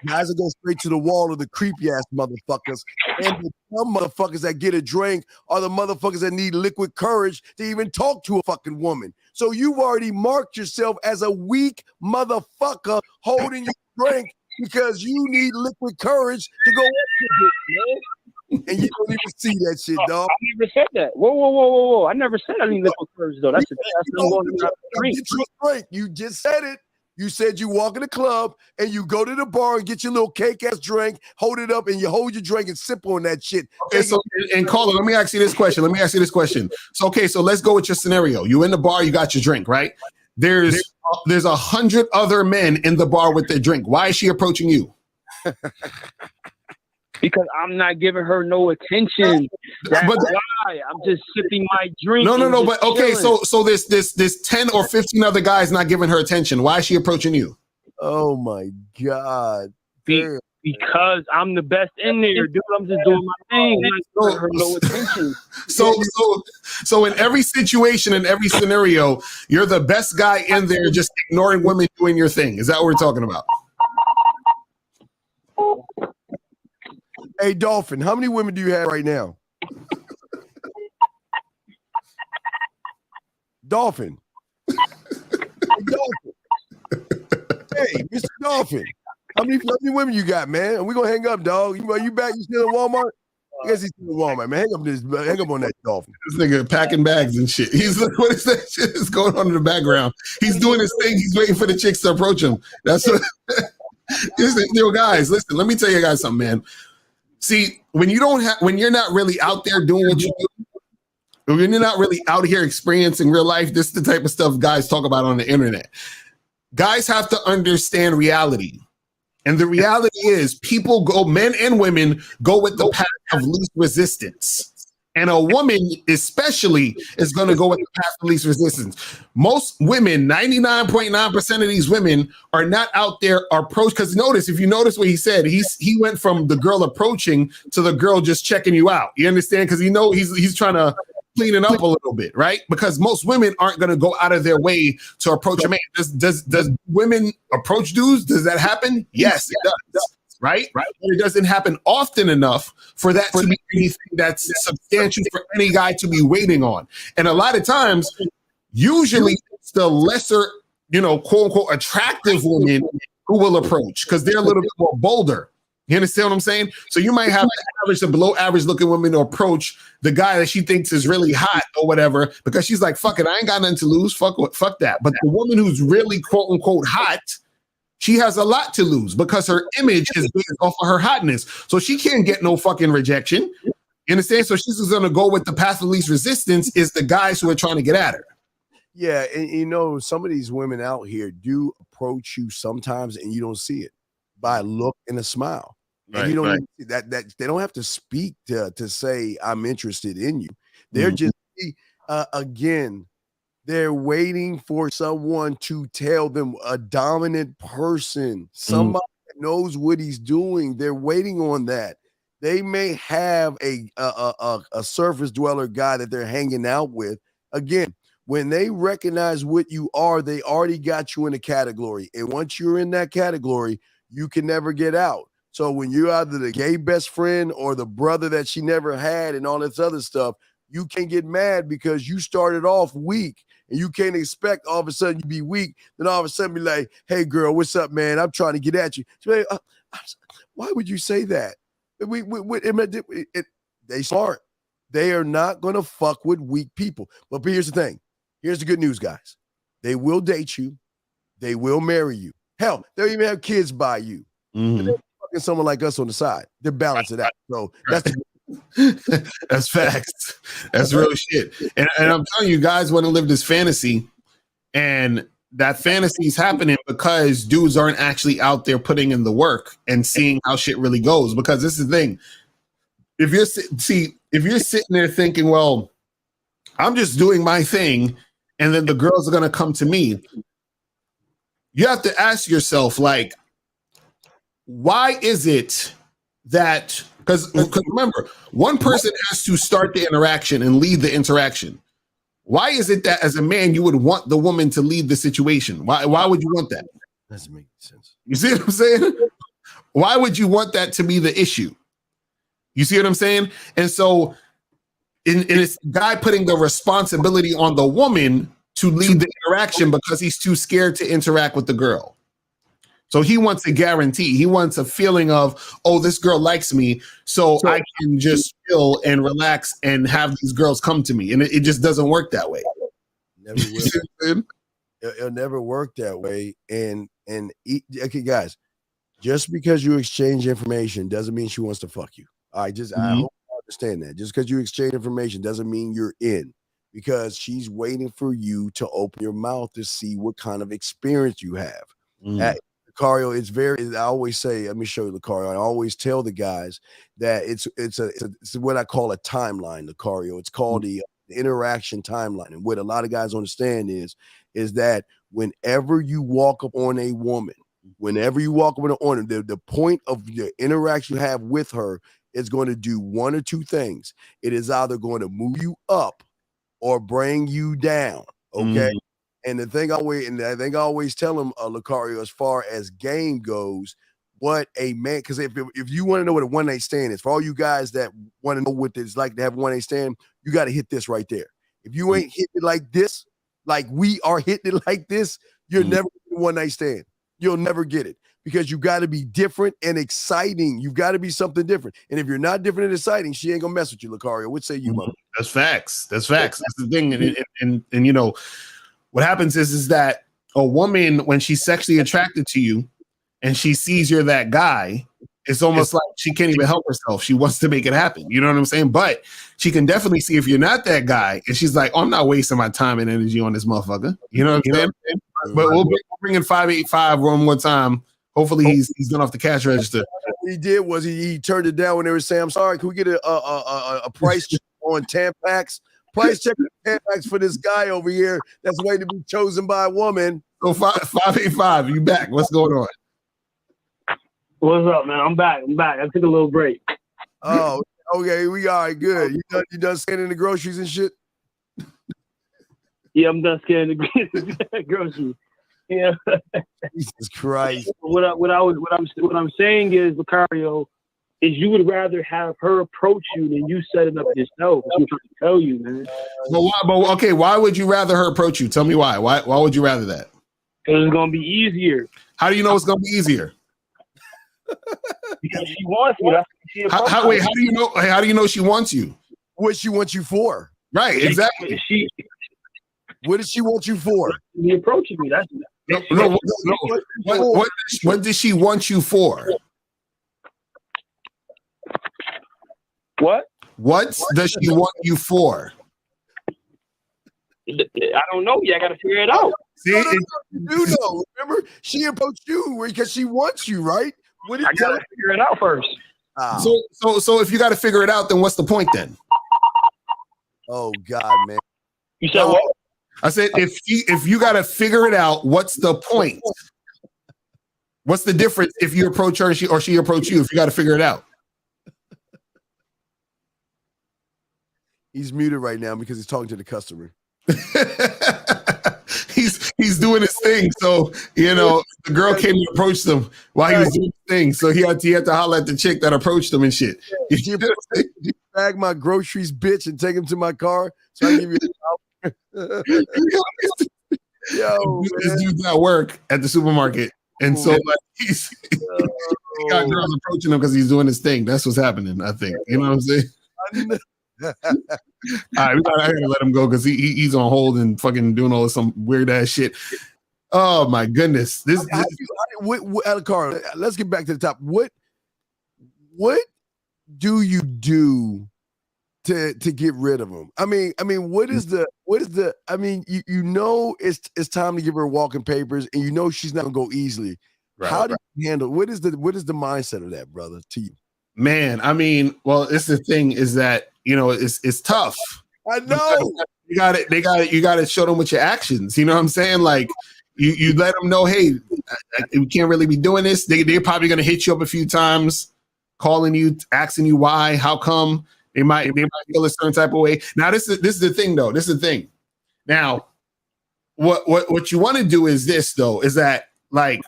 Guys that go straight to the wall are the creepy ass motherfuckers. And the dumb motherfuckers that get a drink are the motherfuckers that need liquid courage to even talk to a fucking woman. So you've already marked yourself as a weak motherfucker holding your drink because you need liquid courage to go up with it, man. And you don't even see that shit, dog. I never said that. Whoa. I never said I need liquid courage, though. That's the thing. You just said it. You said you walk in the club and you go to the bar and get your little cake ass drink, hold it up, and you hold your drink and sip on that shit. Okay, so and caller, let me ask you this question. So let's go with your scenario. You in the bar, you got your drink, right? There's 100 other men in the bar with their drink. Why is she approaching you? Because I'm not giving her no attention. That's why I'm just sipping my drink. No. But okay, so there's 10 or 15 other guys not giving her attention. Why is she approaching you? Oh my God. Because I'm the best in there, dude. I'm just doing my thing. I'm not giving her no attention. So in every situation, in every scenario, you're the best guy in there, just ignoring women doing your thing. Is that what we're talking about? Hey, Dolphin, how many women do you have right now? Dolphin. Hey, Mr. Dolphin. How many women you got, man? We're going to hang up, dog. You back? You still in Walmart? I guess he's still in Walmart, man. Hang up on that Dolphin. This nigga packing bags and shit. He's like, what is that shit that's going on in the background? He's doing his thing. He's waiting for the chicks to approach him. That's what. Guys, listen, let me tell you guys something, man. See, when you're not really out there doing what you do, when you're not really out here experiencing real life, this is the type of stuff guys talk about on the internet. Guys have to understand reality. And the reality is men and women go with the path of least resistance. And a woman especially is going to go with the path of least resistance. Most women, 99.9% of these women are not out there approach. Because if you notice what he said, he went from the girl approaching to the girl just checking you out. You understand? Because he's trying to clean it up a little bit, right? Because most women aren't going to go out of their way to approach a man. Does women approach dudes? Does that happen? Yes, it does. Right? But it doesn't happen often enough for that to be anything that's substantial for any guy to be waiting on. And a lot of times, usually it's the lesser, quote unquote, attractive women who will approach because they're a little bit more bolder. You understand what I'm saying? So you might have the below average looking woman to approach the guy that she thinks is really hot or whatever because she's like, fuck it, I ain't got nothing to lose. Fuck that. But the woman who's really quote unquote hot, she has a lot to lose because her image is based off of her hotness. So she can't get no fucking rejection. You understand? So she's going to go with the path of least resistance is the guys who are trying to get at her. Yeah. And some of these women out here do approach you sometimes and you don't see it by a look and a smile. And you don't even see that they don't have to speak to say, I'm interested in you. They're just, again, they're waiting for someone to tell them, a dominant person, somebody that knows what he's doing. They're waiting on that. They may have a surface dweller guy that they're hanging out with. Again, When they recognize what you are, they already got you in a category. And once you're in that category, you can never get out. So when you're either the gay best friend or the brother that she never had and all this other stuff, you can't get mad because you started off weak. And you can't expect all of a sudden you be weak, then all of a sudden be like, hey, girl, what's up, man? I'm trying to get at you. Like, why would you say that? They smart. They are not going to fuck with weak people. But here's the thing. Here's the good news, guys. They will date you. They will marry you. Hell, they'll even have kids by you. Mm-hmm. They're fucking someone like us on the side. They balance it out. So that's that's facts. That's real shit. And I'm telling you, guys want to live this fantasy, and that fantasy is happening because dudes aren't actually out there putting in the work and seeing how shit really goes. Because this is the thing. If you're sitting there thinking, well, I'm just doing my thing, and then the girls are gonna come to me, you have to ask yourself, like, why is it that? Because remember, one person has to start the interaction and lead the interaction. Why is it that as a man you would want the woman to lead the situation? Why would you want that? Doesn't make sense. You see what I'm saying? Why would you want that to be the issue? You see what I'm saying? And so in it's guy putting the responsibility on the woman to lead the interaction because he's too scared to interact with the girl. So he wants a guarantee. He wants a feeling of, oh, this girl likes me, so I can just chill and relax and have these girls come to me. And it just doesn't work that way. Never will. It'll never work that way. Okay, guys, just because you exchange information doesn't mean she wants to fuck you. I hope you understand that. Just because you exchange information doesn't mean you're in, because she's waiting for you to open your mouth to see what kind of experience you have. Locario, I always say, let me show you, Locario. I always tell the guys that it's what I call a timeline, Locario. It's called the interaction timeline. And what a lot of guys understand is that whenever you walk up on a woman, the point of the interaction you have with her is going to do one or two things. It is either going to move you up or bring you down. Okay. And the thing I always tell them, Locario, as far as game goes, what a man, because if you want to know what a one-night stand is, for all you guys that want to know what it's like to have a one-night stand, you got to hit this right there. If you ain't hitting it like this, like we are hitting it like this, you're never getting a one-night stand. You'll never get it, because you got to be different and exciting. You've got to be something different. And if you're not different and exciting, she ain't gonna mess with you, Locario. What say you, mother? That's facts. That's the thing. And you know, what happens is that a woman, when she's sexually attracted to you and she sees you're that guy, it's almost like she can't even help herself. She wants to make it happen. You know what I'm saying? But she can definitely see if you're not that guy, and she's like, oh, I'm not wasting my time and energy on this motherfucker. You know what I'm saying? But we'll bring in 585 one more time. Hopefully he's done off the cash register. What he did was he turned it down when they were saying, I'm sorry, can we get a price check on Tampax? Price check Tampax for this guy over here that's waiting to be chosen by a woman. So 585, you back. What's going on? What's up, man? I'm back. I took a little break. Oh, okay. We all right, good. You done scanning the groceries and shit? Yeah, I'm done scanning the groceries. Yeah. Jesus Christ. What I'm saying is, Locario, is you would rather have her approach you than you setting up yourself. That's what I'm trying to tell you, man. Why would you rather her approach you? Tell me why. Why would you rather that? Because it's gonna be easier. How do you know it's gonna be easier? Because she wants me. How do you know? How do you know she wants you? What she wants you for? Right, exactly. What does she want you for? She approaching me. That's no. What does she want you for? What? What does she want you for? I don't know yet. I got to figure it out. See, you do know. Remember, she approached you because she wants you, right? I got to figure it out first. So if you got to figure it out, then what's the point then? Oh God, man! You said what? I said if you got to figure it out, what's the point? What's the difference if you approach her or she approach you? If you got to figure it out. He's muted right now because he's talking to the customer. he's doing his thing. So, you know, the girl came and approached him while he was doing his thing. So he had to holler at the chick that approsed him and shit. You bag my groceries, bitch, and take him to my car so I can give you Yo, this dude's at work at the supermarket. And so like he got girls approaching him because he's doing his thing. That's what's happening, I think. You know what I'm saying? All right, I gotta let him go because he's on hold and fucking doing all this some weird ass shit. Oh my goodness! Locario, let's get back to the top. What do you do to get rid of him? I mean, what is the? I mean, you know, it's time to give her walking papers, and you know she's not gonna go easily. Right, How do you handle? What is the mindset of that, brother? To you, man. I mean, well, it's the thing is that you know it's tough. I know you got it. You got to show them with your actions. You know what I'm saying? Like you let them know, hey, we can't really be doing this. They're probably gonna hit you up a few times, calling you, asking you why, how come. They might feel a certain type of way. Now, this is the thing, though. This is the thing. Now, what you want to do is this, though, is that like,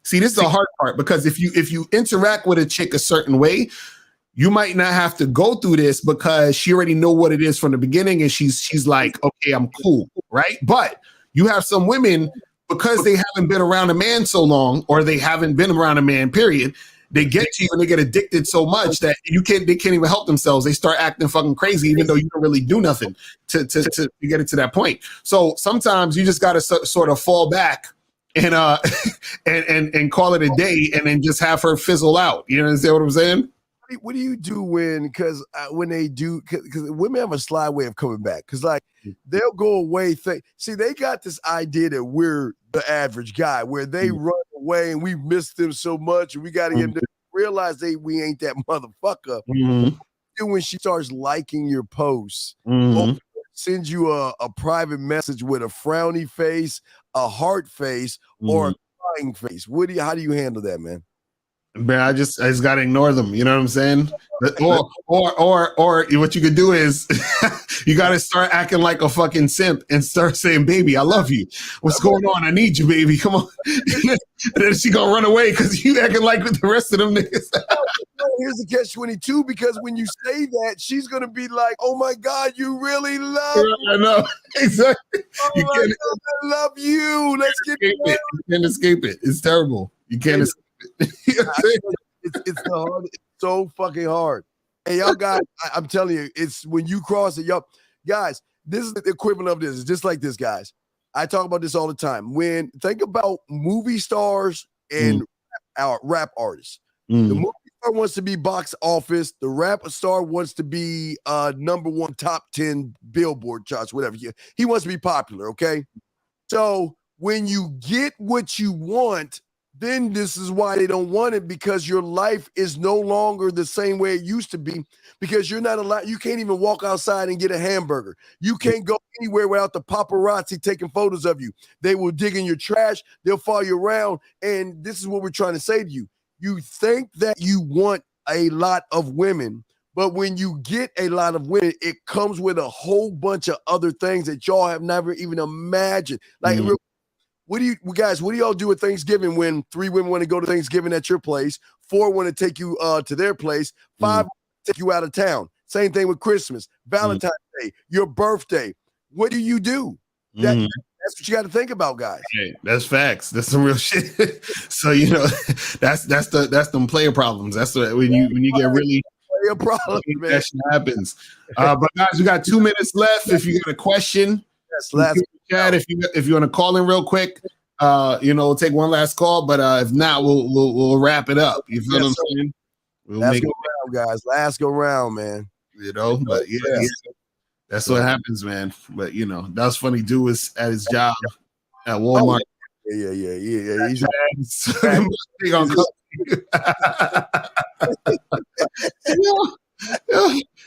see, this is the hard part because if you interact with a chick a certain way, you might not have to go through this because she already know what it is from the beginning, and she's like, okay, I'm cool, right? But you have some women because they haven't been around a man so long, or they haven't been around a man, period. They get to you and they get addicted so much that they can't even help themselves. They start acting fucking crazy, even though you don't really do nothing to get it to that point. So sometimes you just got to sort of fall back and and call it a day, and then just have her fizzle out. You understand what I'm saying? What do you do when they do? Because women have a sly way of coming back. Because like they'll go away. See, they got this idea that we're the average guy, where they run away and we miss them so much, and we got to get them to realize we ain't that motherfucker. When she starts liking your posts, or sends you a private message with a frowny face, a heart face, or a crying face. How do you handle that, man? Man, I just gotta ignore them. You know what I'm saying? Or what you could do is you gotta start acting like a fucking simp and start saying, "Baby, I love you. What's going on? I need you, baby. Come on." And then she gonna run away because you acting like with the rest of them niggas. Here's the catch-22, because when you say that, she's gonna be like, "Oh my God, you really love me." I know exactly. Oh my God, I love you. Let's get it. You can't escape it. It's terrible. You can't escape it. It's hard. It's so fucking hard. Hey, y'all guys, I'm telling you, it's when you cross it, y'all guys. This is the equivalent of this. It's just like this, guys. I talk about this all the time. Think about movie stars and rap artists. The movie star wants to be box office. The rap star wants to be number one, top 10 Billboard charts, whatever. He wants to be popular. Okay, so when you get what you want, then this is why they don't want it, because your life is no longer the same way it used to be, because you're not allowed. You can't even walk outside and get a hamburger. You can't go anywhere without the paparazzi taking photos of you. They will dig in your trash. They'll follow you around. And this is what we're trying to say to you. You think that you want a lot of women, but when you get a lot of women, it comes with a whole bunch of other things that y'all have never even imagined. Like, what do y'all do at Thanksgiving when 3 women want to go to Thanksgiving at your place, 4 want to take you to their place, 5 take you out of town? Same thing with Christmas, Valentine's Day, your birthday. What do you do? That's what you got to think about, guys. Hey, that's facts. That's some real shit. So you know, that's them player problems. That's when you get really player problems, man. That shit happens. But guys, we got 2 minutes left. If you got a question, chat. If you want to call in real quick, we'll take one last call. But if not, we'll wrap it up. You feel what I'm saying? Last go round, guys. Last go round, man. You know, but yeah. That's what happens, man. But that was funny. Dude was at his job at Walmart. Yeah. He's big on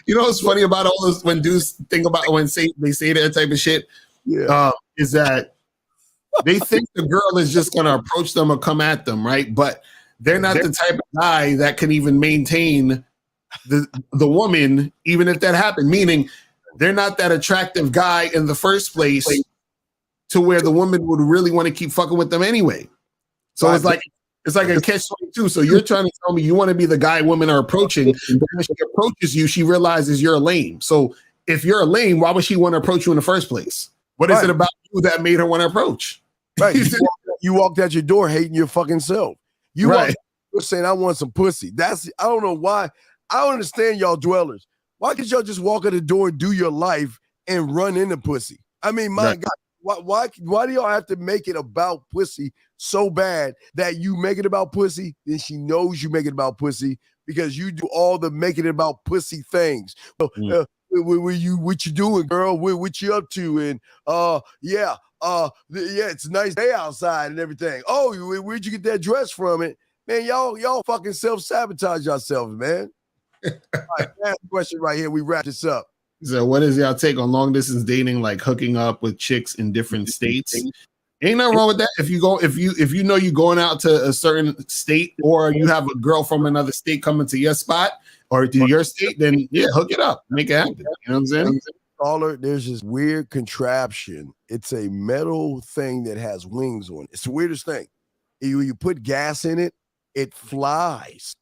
what's funny about all this when dudes think about they say that type of shit, is that they think the girl is just gonna approach them or come at them, right? But they're not the type of guy that can even maintain the woman, even if that happened. Meaning they're not that attractive guy in the first place to where the woman would really want to keep fucking with them anyway. So it's like a catch-22. So you're trying to tell me you want to be the guy women are approaching, but when she approaches you, she realizes you're a lame. So if you're a lame, why would she want to approach you in the first place? What is it about you that made her want to approach? Right. You walked out your door hating your fucking self. You walked out saying, I want some pussy. I don't know why. I don't understand y'all dwellers. Why can't y'all just walk out the door and do your life and run into pussy? I mean, my God, why do y'all have to make it about pussy so bad that you make it about pussy? Then she knows you make it about pussy because you do all the making it about pussy things. What you doing, girl? What you up to? And it's a nice day outside and everything. Oh, where'd you get that dress from? It, man, y'all fucking self-sabotage yourselves, man. All right, last question right here. We wrap this up. So, what is y'all take on long distance dating, like hooking up with chicks in different states? Ain't nothing wrong with that. If you know you're going out to a certain state, or you have a girl from another state coming to your spot or to your state, then hook it up, make it happen. You know what I'm saying? Caller, there's this weird contraption. It's a metal thing that has wings on it. It's the weirdest thing. You put gas in it, it flies.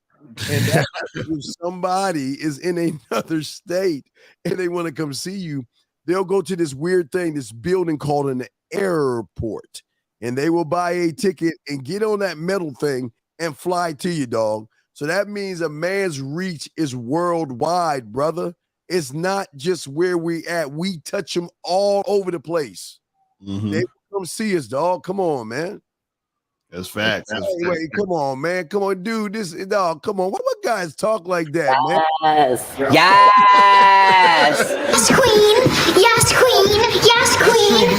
And that's if somebody is in another state and they want to come see you, they'll go to this weird thing, this building called an airport, and they will buy a ticket and get on that metal thing and fly to you, dog. So that means a man's reach is worldwide, brother. It's not just where we at. We touch them all over the place. Mm-hmm. They come see us, dog. Come on, man. That's facts. Wait, come on, man. Come on, dude. This dog. Come on. What guys talk like that, man? Yes. Yes. Yes, queen. Yes, queen. Yes, queen.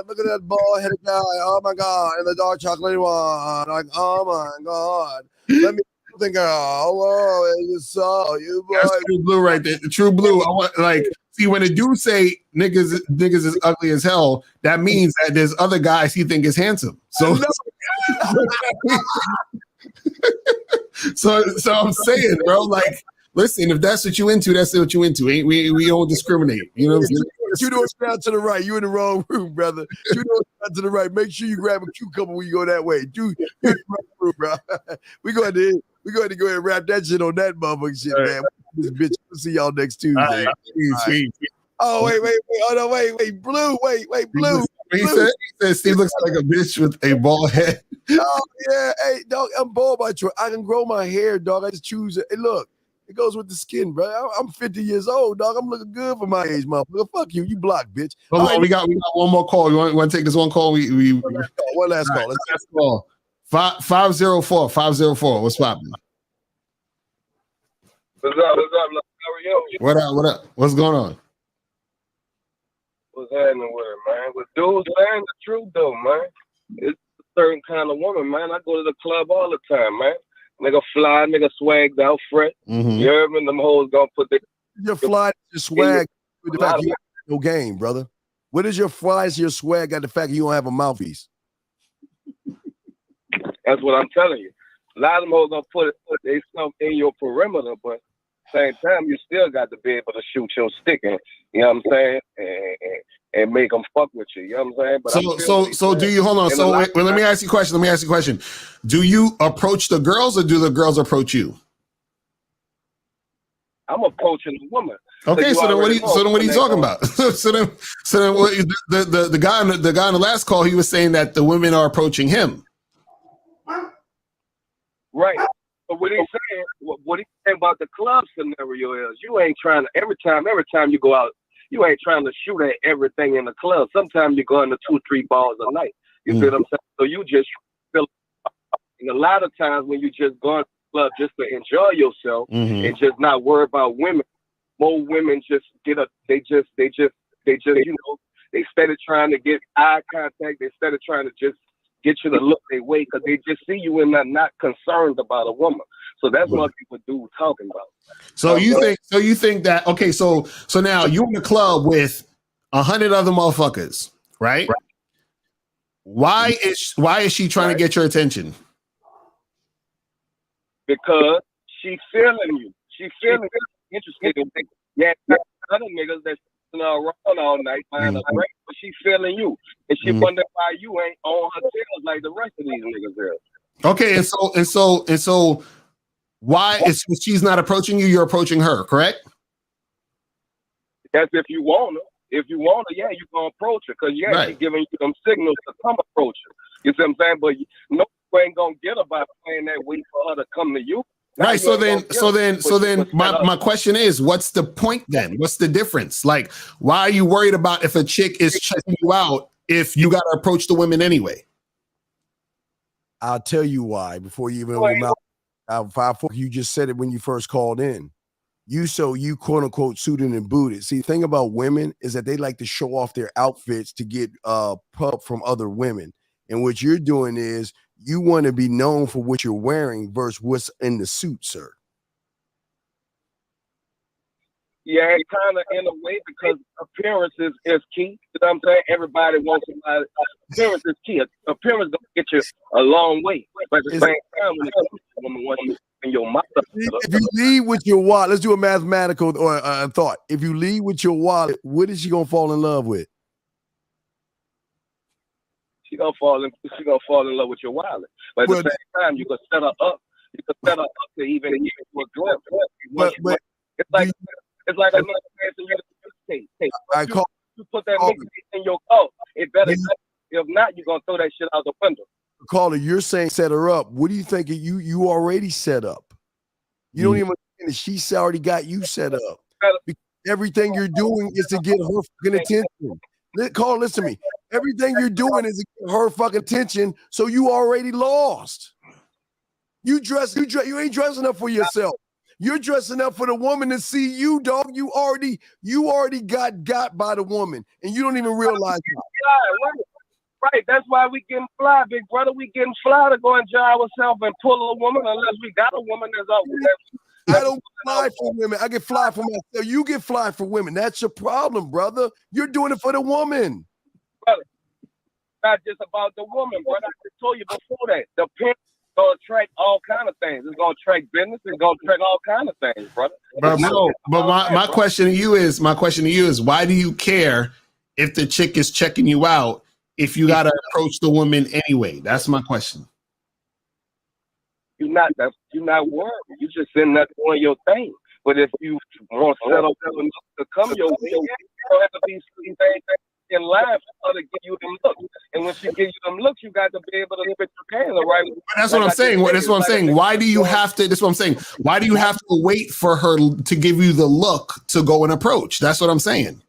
Look at that bald-headed guy. Oh my God. And the dark chocolate one. Like, oh my God. Let me think. Oh, you saw you boy. That's True Blue right there. The True Blue. I want see when a dude say niggas is ugly as hell, that means that there's other guys he think is handsome. So so I'm saying, bro, like, listen, if that's what you into, that's what you into. Ain't we don't discriminate. You know what I'm saying? You know it's down to the right. You in the wrong room, brother. You know it's down to the right. Make sure you grab a cucumber when you go that way. Dude, you're in the wrong room, bro. We going to go ahead and wrap that shit on that motherfucking shit, man. This bitch. We'll see y'all next Tuesday. Sweet. Oh, wait. Oh, no, wait. Blue. Wait, Blue. He said Steve looks like a bitch with a bald head. Oh, yeah. Hey, dog, I'm bald by choice. I can grow my hair, dog. I just choose it. Hey, look. It goes with the skin, bro. I'm 50 years old, dog. I'm looking good for my age, motherfucker. Fuck you. You block, bitch. Hold on, we got one more call. You want to take this one call? One last call. Let's call. 504. What's poppin'? What's up, Locario? What up? What's going on? What's happening with it, man? With dudes, man, the truth, though, man. It's a certain kind of woman, man. I go to the club all the time, man. Nigga fly, nigga swagged out, fret. Mm-hmm. You heard me? Them hoes gonna put your fly, your swag, with the fact you have no game, brother. What is your flies, your swag got the fact you don't have a mouthpiece? That's what I'm telling you. A lot of them hoes gonna put they stuff in your perimeter, but same time you still got to be able to shoot your stick in. You know what I'm saying? And make them fuck with you. You know what I'm saying? But so do you hold on? So let me ask you a question. Do you approach the girls or do the girls approach you? I'm approaching the woman. Okay, so then what are you talking about? so then what, the guy on the last call, he was saying that the women are approaching him. Right. But what he's saying about the club scenario is you ain't trying to every time you go out, you ain't trying to shoot at everything in the club. Sometimes you go into 2-3 balls a night. You see what I'm saying? So you just feel, and a lot of times when you just go into the club just to enjoy yourself and just not worry about women, more women just they just you know, they started trying to get eye contact. They started trying to just get you to look their way because they just see you and they're not concerned about a woman. So that's what people do talking about. So you think that okay? So now you in the club with 100 other motherfuckers, right? Why is she trying to get your attention? Because she's feeling you. She's feeling interested in other niggas that's around all night behind a break, but she feeling you, and she wondering why you ain't on her tails like the rest of these niggas there. Okay, and so why is she's not approaching you? You're approaching her, correct? That's if you want her. If you want her, yeah, you gonna approach her because she's giving you them signals to come approach her. You see what I'm saying? But no, you ain't gonna get her by playing that way for her to come to you. Right. So then my question is, what's the point then? What's the difference? Like, why are you worried about if a chick is checking you out if you got to approach the women anyway? I'll tell you why before you even open your mouth. You just said it when you first called in. You quote unquote suited and booted. See, the thing about women is that they like to show off their outfits to get pub from other women. And what you're doing is you want to be known for what you're wearing versus what's in the suit, sir. Yeah, kind of in a way because appearances is key. You know what I'm saying? Everybody wants somebody. Appearance is key. Appearance gonna get you a long way. But at the same time, when it comes to a woman, once you in your mouth, if you lead with your wallet, let's do a mathematical or thought. If you lead with your wallet, what is she gonna fall in love with? She gonna fall in love with your wallet. But at the same time, you can set her up. You can set her up to even give you a glimpse. But it's like another person you you put that nigga in your car. It better. If not, you're gonna throw that shit out the window. Caller, you're saying set her up. What do you think? You already set up. You don't even understand that she's already got you set up. Because everything you're doing is to get her fucking attention. Caller, listen to me. Everything you're doing is to get her fucking attention. So you already lost. You ain't dressing up for yourself. You're dressing up for the woman to see you, dog. You already got by the woman, and you don't even realize it. Right, that's why we getting fly, big brother. We getting fly to go enjoy ourselves and pull a woman unless we got a woman that's out there. I don't fly for women. I get fly for myself. You get fly for women. That's your problem, brother. You're doing it for the woman. Brother, not just about the woman, brother. I just told you before that. The pimp is going to attract all kind of things. It's going to attract business. It's going to attract all kind of things, brother. But my question to you is, why do you care if the chick is checking you out if you got to approach the woman anyway? That's my question. You're not worried. You just sitting there doing your thing. But if you want to settle to come your way, you don't have to be in line for her to give you them looks. And when she gives you them looks, you got to be able to fit your can the right way. That's what I'm saying. That's what I'm saying. Why do you have to? That's what I'm saying. Why do you have to wait for her to give you the look to go and approach? That's what I'm saying.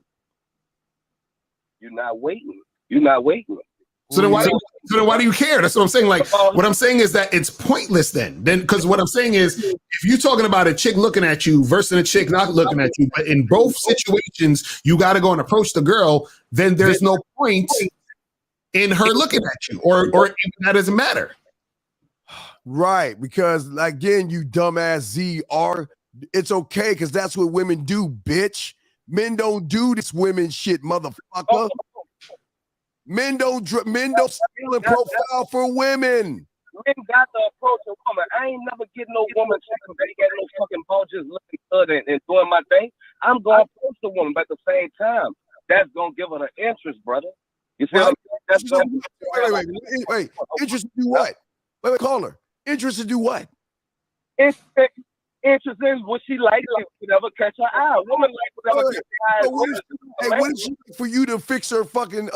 You're not waiting. You're not waiting. So then why do you care? That's what I'm saying. Like, what I'm saying is that it's pointless then. Because what I'm saying is, if you're talking about a chick looking at you versus a chick not looking at you, but in both situations, you got to go and approach the girl, then there's no point in her looking at you, or that doesn't matter. Right. Because again, you dumbass ZR, it's okay because that's what women do, bitch. Men don't do this women shit, motherfucker. Men don't steal and profile for women. Men got to approach a woman. I ain't never get no woman checking that got no fucking ball just looking good and doing my thing. I'm going to approach the woman, but at the same time, that's going to give her the interest, brother. You see what I'm saying? Wait. Interest to do what? Wait, caller. Interest to do what? Interest in what she likes, whatever catch her eye. A woman like whatever catch her eye. What is she for you to fix her fucking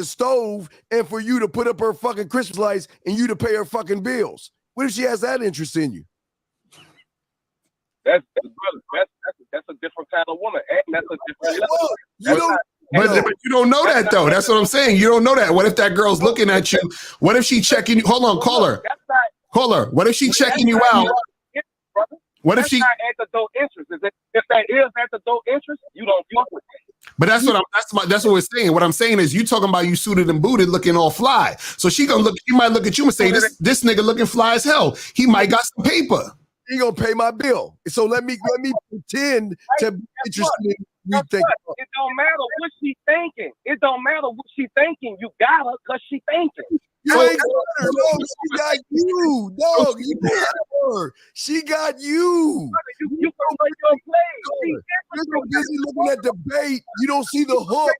stove and for you to put up her fucking Christmas lights and you to pay her fucking bills? What if she has that interest in you? That's a different kind of woman, and that's a different level. But you don't know that though. That's what I'm saying. You don't know that. What if that girl's looking at you? What if she checking you? Hold on, caller. What if she checking you out? What if she not antidote interest? If that is antidote interest, you don't fuck with it. But that's what we're saying. What I'm saying is you talking about you suited and booted looking all fly. So she might look at you and say, this nigga looking fly as hell. He might got some paper. He gonna pay my bill. So let me pretend to be interested in you think. It don't matter what she thinking. It don't matter what she thinking. You got her because she thinking. You ain't got her. No, she got you. Dog, you got her. She got you. You don't play. You're so busy looking at the bait, you don't see the hook.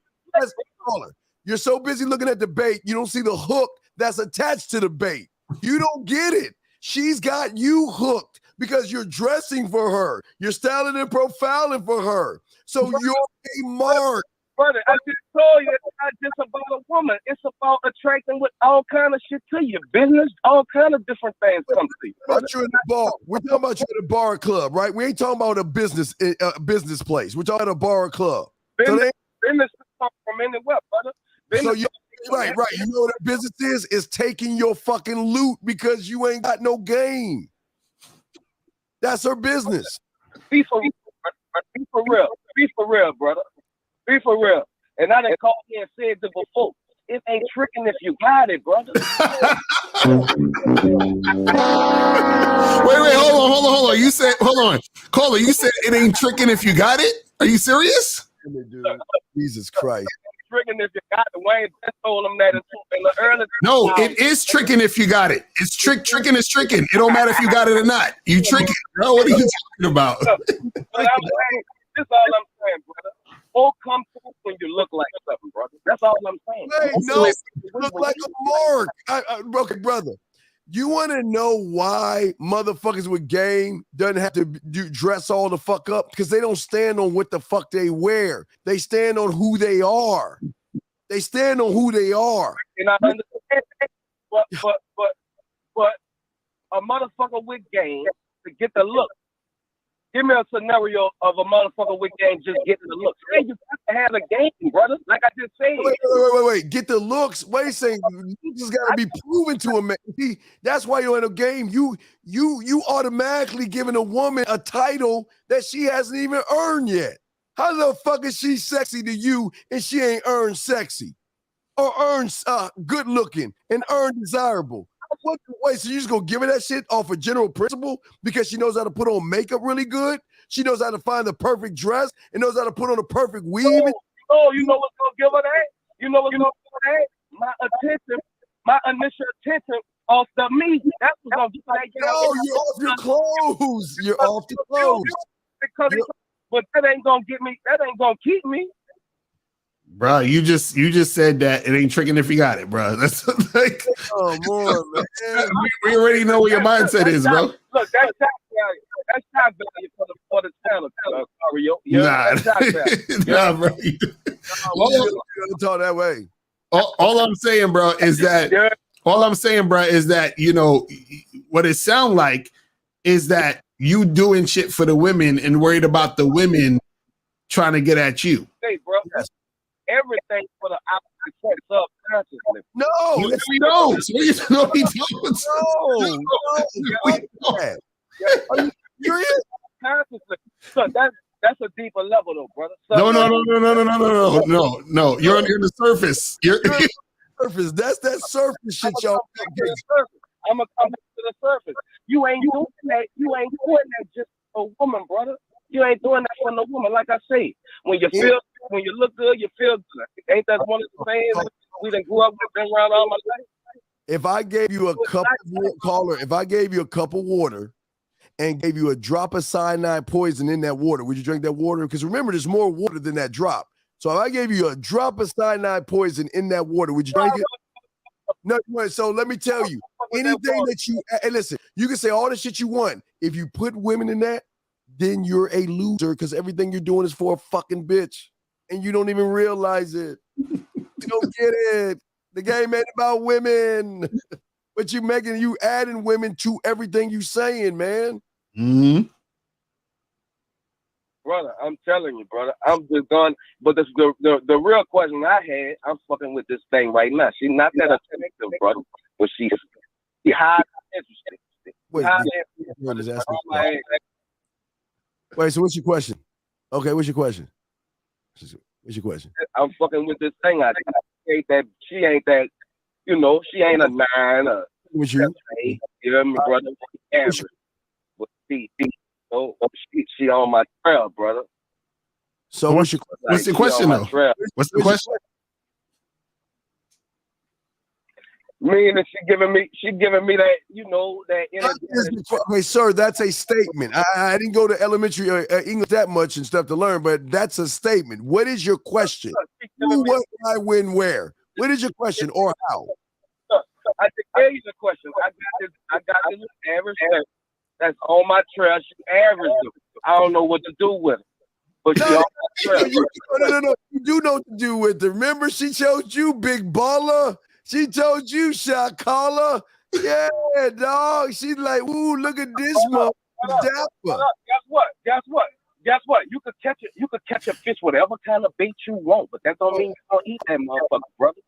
You're so busy looking at the bait, you don't see the hook that's attached to the bait. You don't get it. She's got you hooked because you're dressing for her. You're styling and profiling for her. So you're a mark. Brother, I just told you it's not just about a woman. It's about attracting with all kind of shit to you. Business, all kind of different things come to you. Brother. You're in the bar. We're talking about you at a bar or club, right? We ain't talking about a business place. We're talking about a bar or club. Business comes from anywhere, brother. Business right. You know what a business is? It's taking your fucking loot because you ain't got no game. That's her business. Be for real. Be for real, brother. Be for real. And I done called you and said it before. It ain't tricking if you got it, brother. Wait, hold on. You said, hold on. Caller, you said it ain't tricking if you got it? Are you serious? Jesus Christ. Tricking if you got it. Wayne just told him that in the early. No, it is tricking if you got it. It's tricking is tricking. It don't matter if you got it or not. You tricking. Bro, what are you talking about? But I'm saying, this all I'm saying, brother. Folk come through when you look like something, brother. That's all I'm saying. Hey, no, you look like a mark. Okay, brother. You want to know why motherfuckers with game doesn't have to dress all the fuck up? Because they don't stand on what the fuck they wear. They stand on who they are. They stand on who they are. And I understand that, but a motherfucker with game to get the look. Give me a scenario of a motherfucker with game just getting the looks. Hey, you have to have a game, brother. Like I just said. Wait. Get the looks. Wait a second. You just gotta be proven to a man. See, that's why you're in a game. You automatically giving a woman a title that she hasn't even earned yet. How the fuck is she sexy to you and she ain't earned sexy? Or earned good looking and earned desirable? Wait, so you just gonna give her that shit off a general principle because she knows how to put on makeup really good? She knows how to find the perfect dress and knows how to put on the perfect weave? Oh, you know what's gonna give her that? You know what's gonna give her that? My initial attention off the me. That's what's gonna give her that. No, you're off your clothes. You're off the clothes. But that ain't gonna get me. That ain't gonna keep me. Bro, you just said that it ain't tricking if you got it, bro. That's like, come on, man. We already know what your mindset is, bro. Look, that's top value. That's top value for the channel, Locario. Nah, bro. You don't talk that way. All I'm saying, bro, is that you know what it sound like is that you doing shit for the women and worried about the women trying to get at you. Hey, bro. Everything for the opposite sex subconsciously. No, we don't. We don't. Are you serious? Consciously. So that's a deeper level, though, brother. So No. You're on the surface. You're surface. That's that surface shit, y'all. I'm gonna come back to the surface. You ain't doing that. You ain't doing that just for a woman, brother. You ain't doing that for no woman. Like I say, when you look good, you feel good. Ain't that one of the things we done grew up with, been around all my life? If I gave you a cup of water and gave you a drop of cyanide poison in that water, would you drink that water? Because remember, there's more water than that drop. So if I gave you a drop of cyanide poison in that water, would you drink it? No. So let me tell you, anything that listen, you can say all the shit you want. If you put women in that, then you're a loser because everything you're doing is for a fucking bitch. And you don't even realize it. You don't get it. The game ain't about women. But you adding women to everything you saying, man. Mm-hmm. Brother, I'm telling you, brother. I'm just going. But the real question I had, I'm fucking with this thing right now. She's not that attractive, brother. But she highly interested. Wait, so what's your question? Okay, what's your question? What's your question? I'm fucking with this thing. She ain't that, she ain't a 9 or with you. 8, you know me, brother? Average. But she on my trail, brother. So what's your question though? What's the question? Meaning she giving me that, you know, that energy. Okay, sir, that's a statement. I didn't go to elementary English that much and stuff to learn, but that's a statement. What is your question? Who, what, why, when, where? What is your question or how? I just gave you the question. I got this average that's on my trail. She average. I don't know what to do with it. But she on my trail. No. You do know what to do with it. Remember, she chose you, big baller. She told you, shot caller. Yeah, dog. She's like, ooh, look at this motherfucker. Guess what? You could catch a fish whatever kind of bait you want, but that don't mean you don't eat that motherfucker, brother.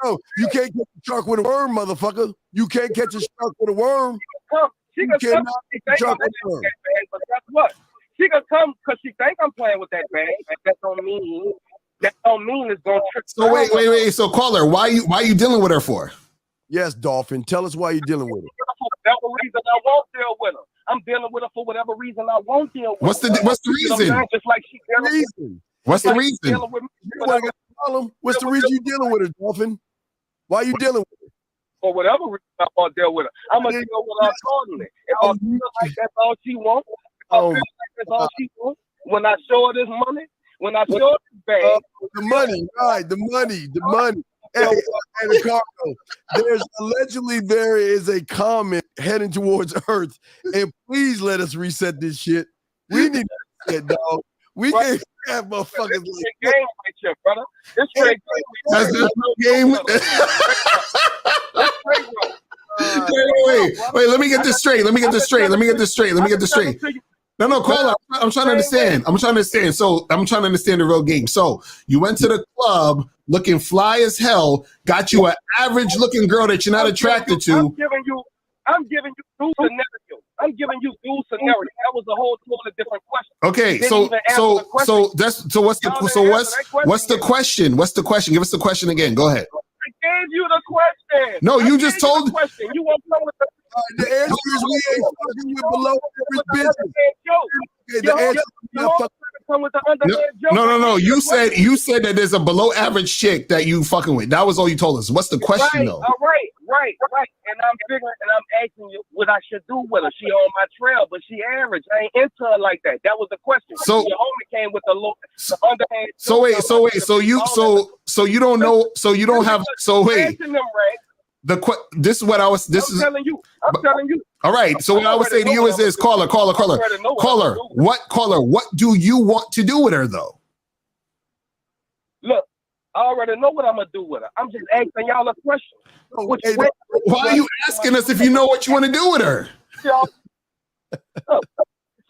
No. You can't catch a shark with a worm, motherfucker. You can't catch a shark with a worm. She can come. But guess what? She can come because she think I'm playing with that bag. That don't mean it's gonna trick. So wait. So caller, why you dealing with her for? Yes, Dolphin. Tell us why you're dealing with her. For whatever reason I won't deal with her. I'm dealing with her for whatever reason I won't deal with What's her. What's the reason? Just like she dealing with me. What's the reason? What's the reason you dealing with her, Dolphin? Why you dealing with her? For whatever reason I won't deal with her. I'm gonna deal with her accordingly. If I feel like that's all she wants, when I show her this money, when I show her this bag, the money, right? The money. Hey, Carlo, there is a comet heading towards Earth, and please let us reset this shit. We need to reset, dog. We can't have motherfuckers like game right here, brother. This straight game. Wait. Let me get this straight. No, caller. I'm trying to understand. So I'm trying to understand the real game. So you went to the club looking fly as hell, got you an average looking girl that you're not attracted to. I'm giving you due scenario. That was a whole totally different question. Okay, what's the question? What's the question? Give us the question again. Go ahead. I gave you the question. No, you just told. The question. You won't know what the answer is we ain't fucking with below average business. Okay, the answer is not fucking. No. You said that there's a below average chick that you fucking with. That was all you told us. What's the question though? All right. And I'm figuring, and I'm asking you what I should do with her. She on my trail, but she average. I ain't into her like that. That was the question. So your homie came with the underhand. So you don't know. So you don't have. So wait. This is what I was. I'm telling you. All right. So what I would say to you is this: caller. What do you want to do with her though? Look, I already know what I'm gonna do with her. I'm just asking y'all a question. Why are you asking us if you know what you want to do with her? It's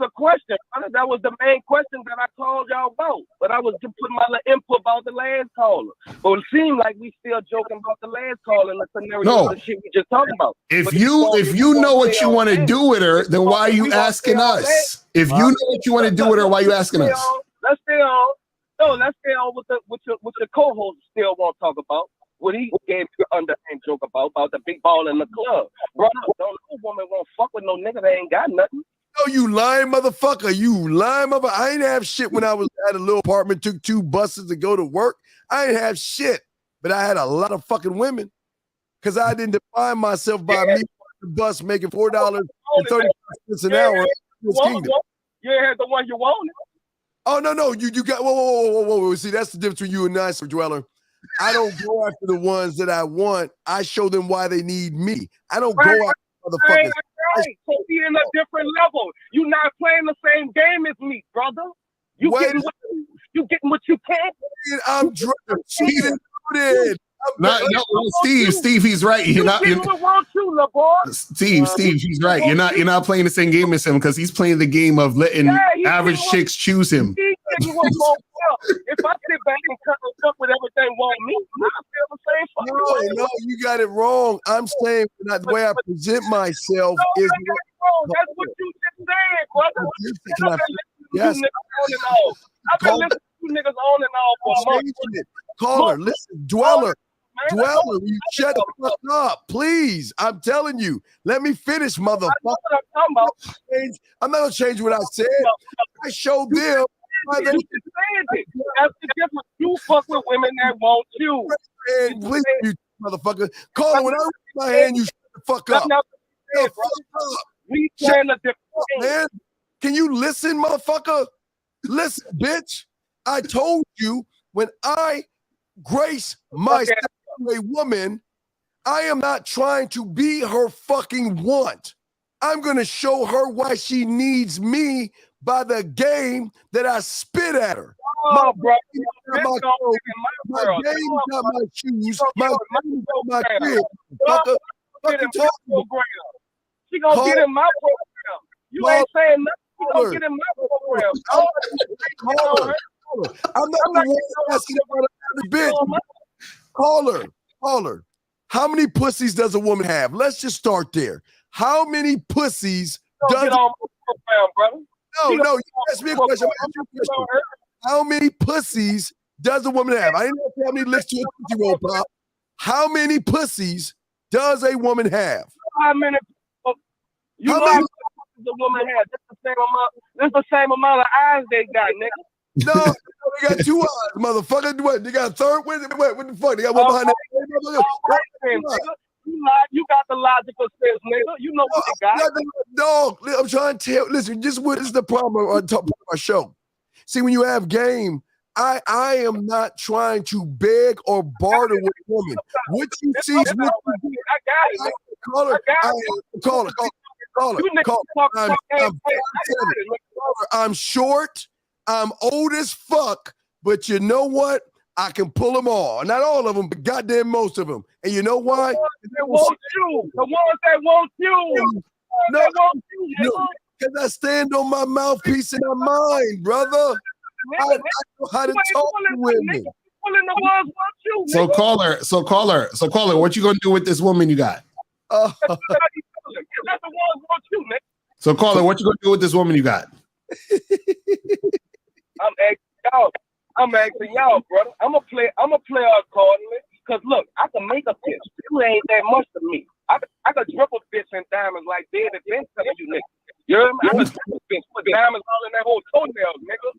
a question. That was the main question that I called y'all about. But I was just putting my little input about the last caller. But it seemed like we still joking about the last caller and the scenario of the shit we just talking about. If you know what you want to do with her, then why are you asking us? If you know what you want to do with her, why are you asking us? Let's stay on. No, let's stay on with your co-host still won't talk about. What he gave you an underhand joke about the big ball in the club. Brother, no woman won't fuck with no nigga that ain't got nothing. No, you lying motherfucker. I ain't have shit when I was at a little apartment, took 2 buses to go to work. I ain't have shit. But I had a lot of fucking women. Because I didn't define myself by me the bus making $4.35 an hour. You had the one you wanted. Oh, no. You got whoa. See, that's the difference between you and I, Sir Dweller. I don't go after the ones that I want. I show them why they need me. I don't go after motherfuckers. Right. So be in a different level. You're not playing the same game as me, brother. You getting what you can. I'm cheating. Steve, he's right. Steve, he's right. You're not playing the same game as him because he's playing the game of letting average chicks choose him. If I sit back and cut up with everything want me, I feel the same fucking way. No, you got it wrong. I'm saying the way I present myself is wrong. That's what you just said, brother. Yes. I've been listening to you niggas on and off for months. Caller, listen, Dweller, you shut the fuck up, please. I'm telling you. Let me finish, motherfucker. I'm not gonna change what I said. I showed them Why they- You just said it. That's the difference. You fuck with women that want you. And please, you motherfucker. Caller, when I raise my hand, you shut the fuck up. Said, Fuck up. we playing a different game. Man, can you listen, motherfucker? Listen, bitch. I told you when I grace myself to a woman, I am not trying to be her fucking want. I'm going to show her why she needs me by the game that I spit at her. Oh, bro. My game got my shoes. My game got my crib. Fucker. Fuck you talking about? She gonna get in my program. You ain't saying nothing. She gonna get in my program. I'm not the one asking about every bitch. Caller. How many pussies does a woman have? Let's just start there. How many pussies does get on my program, brother? No, you asked me a question. I'm asking you a question. How many pussies does a woman have? I didn't know how many licks to a 50-year-old pop. How many pussies does a woman have? How many? You How know many? how many pussies a woman has? That's the same amount of eyes they got, nigga. No, they got two eyes, motherfucker. What? They got a third? What the fuck? They got one behind that. You got the logical sense, nigga. You know what they got. Dog, I'm trying to tell. Listen, just what is the problem on top of my show? See, when you have game, I am not trying to beg or barter with a woman. What you see is what you do. I got it. Caller. I'm short. I'm old as fuck. But you know what? I can pull them all. Not all of them, but goddamn most of them. And you know why? The ones that want you. No, because I stand on my mouthpiece and my mind, brother. I know how to talk to women. So caller, what you gonna do with this woman you got? So caller, what you gonna do with this woman you got? I'm asking y'all, brother. I'm gonna play accordingly. Cause look, I can make a pitch. You ain't that much to me. I could triple fish in diamonds like David been telling you niggas. You heard me? I could triple fish, put diamonds all in that whole toenails, nigga.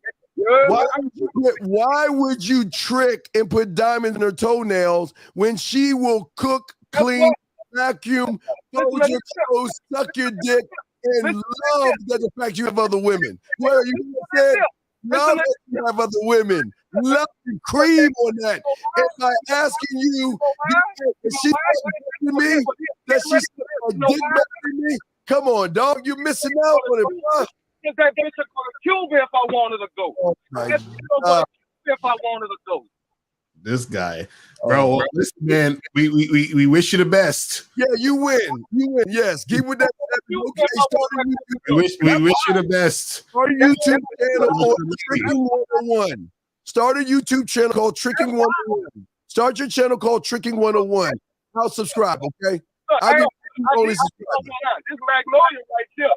Why would you trick and put diamonds in her toenails when she will cook, clean, vacuum, fold your toes, suck your dick, and love the fact you have other women? Where you said love that you have other women. Love and cream on that. If I asking you, is she to me that she's a dick back to me? Come on, dog, you're missing out on it, bro. That bitch is gonna kill me if I wanted to go. Oh my That bitch is gonna kill me if I wanted to go. This guy, bro. Listen, man, we wish you the best. Yeah, you win. Yes, keep with that. We wish you the best. Start a YouTube channel called Tricking 101. Start a YouTube channel called Tricking 101. Start your channel called Tricking 101. I'll subscribe, okay? I'll get this Magnolia right here.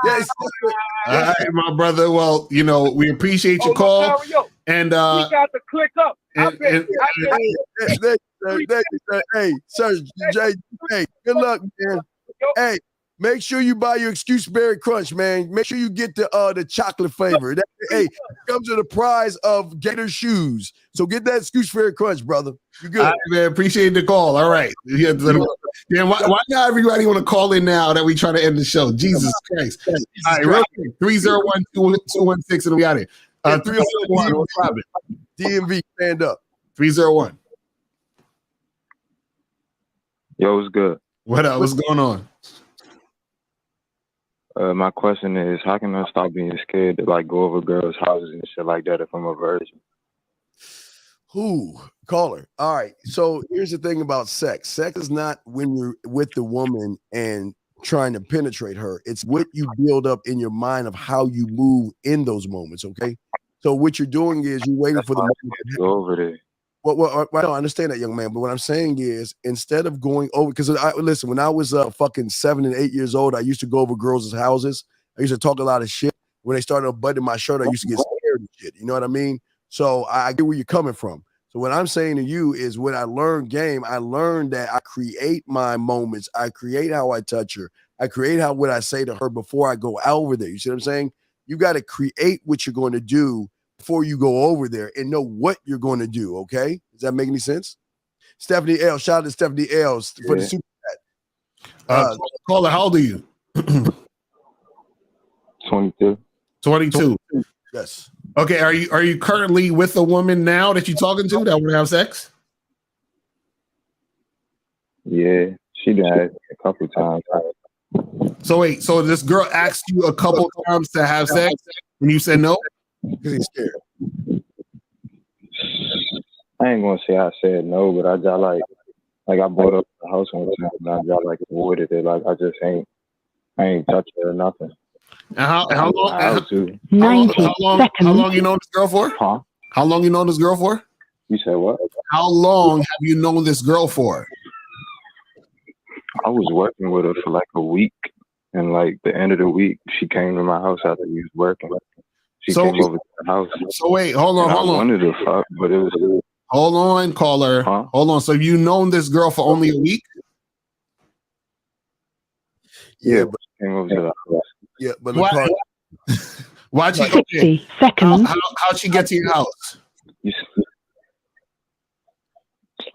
Yes. All right, my brother. Well, we appreciate your call. And we got to click up. Hey, sir, Jay, hey, good luck, man. Hey, make sure you buy your Excuse Berry Crunch, man. Make sure you get the chocolate flavor. Hey, it comes with a prize of Gator shoes. So get that Excuse Berry Crunch, brother. You good? All right, man. Appreciate the call. All right. Yeah, why not everybody want to call in now that we try to end the show? Jesus Christ. All right, real quick. 301-216 and we out here. 301, what's poppin'? DMV, stand up. 301. Yo, what's good? What up? What's going on? My question is, how can I stop being scared to go over girls' houses and shit like that if I'm a virgin? Caller. All right. So here's the thing about sex. Sex is not when you're with the woman and trying to penetrate her. It's what you build up in your mind of how you move in those moments. Okay. So what you're doing is you're waiting for the moment to go over there. Well, I don't understand that, young man. But what I'm saying is, instead of going over, because listen, when I was fucking 7 and 8 years old, I used to go over girls' houses. I used to talk a lot of shit. When they started buttoning my shirt, I used to get scared and shit. You know what I mean? So I get where you're coming from. So what I'm saying to you is, when I learned game, I learned that I create my moments. I create how I touch her. I create what I say to her before I go over there. You see what I'm saying? You got to create what you're going to do before you go over there and know what you're going to do. Okay, does that make any sense? Stephanie L. Shout out to Stephanie L. for the super chat. Caller, how old are you? 22. 22. Yes. Okay. Are you currently with a woman now that you're talking to that want to have sex? Yeah, she done asked me a couple times. So wait, so this girl asked you a couple times to have sex and you said no? Because he's scared. I ain't gonna say I said no, but I just like I brought up the house one time and I just like avoided it. Like I ain't touched her or nothing. And how long? How to? 90 How long you known this girl for? Huh? How long you known this girl for? You said what? How long have you known this girl for? I was working with her for like a week, and like the end of the week, she came to my house after we was working. She came over to the house. So wait, hold on. I wanted to fuck, but it was. Hold on, caller. Huh? Hold on. So you known this girl for only a week? Yeah, but she came over to the house. Yeah, but why'd she? 60 Okay. seconds. How'd she get to your house?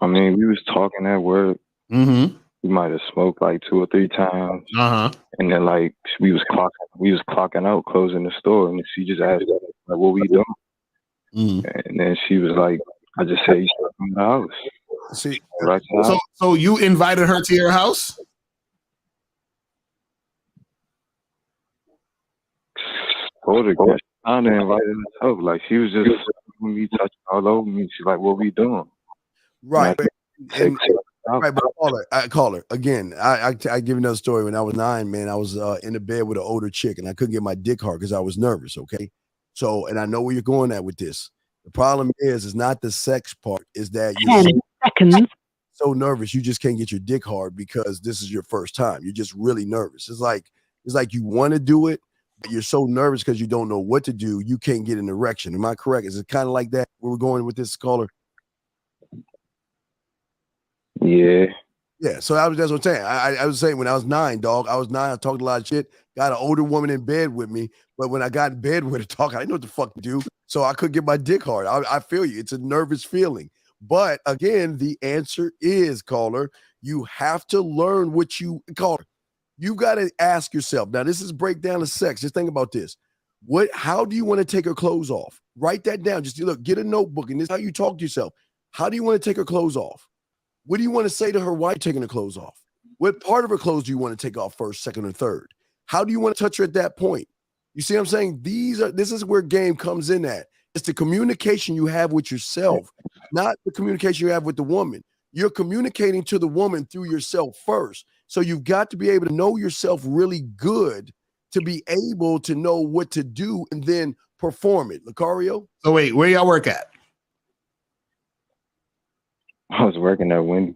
I mean, we was talking at work. Mm-hmm. We might have smoked like 2 or 3 times. Uh-huh. And then like we was clocking out, closing the store, and she just asked like, "What we doing?" And then she was like, "I just said you should come to the house." See, right to the house. So you invited her to your house? Told her, "Girl, she kinda invited herself. Like she was just me touching all over me. She's like, "What we doing?" Right. And Right, but caller again. I give you another story. When I was 9, man, I was in the bed with an older chick, and I couldn't get my dick hard because I was nervous. Okay, so and I know where you're going at with this. The problem is not the sex part. Is that you're 10 seconds. so nervous you just can't get your dick hard because this is your first time. You're just really nervous. It's like you want to do it, but you're so nervous because you don't know what to do. You can't get an erection. Am I correct? Is it kind of like that? Where we're going with this, caller? Yeah. Yeah, so that's what I'm saying. I was saying when I was 9, dog, I was 9, I talked a lot of shit, got an older woman in bed with me, but when I got in bed with her talking, I didn't know what the fuck to do, so I couldn't get my dick hard. I feel you. It's a nervous feeling. But again, the answer is, caller, you have to learn what you, caller, you got to ask yourself. Now, this is breakdown of sex. Just think about this. How do you want to take her clothes off? Write that down. Just look, get a notebook, and this is how you talk to yourself. How do you want to take her clothes off? What do you want to say to her while you're taking her clothes off? What part of her clothes do you want to take off first, second, or third? How do you want to touch her at that point? You see what I'm saying? This is where game comes in at. It's the communication you have with yourself, not the communication you have with the woman. You're communicating to the woman through yourself first. So you've got to be able to know yourself really good to be able to know what to do and then perform it. Locario? So wait, where y'all work at? I was working at Wendy's.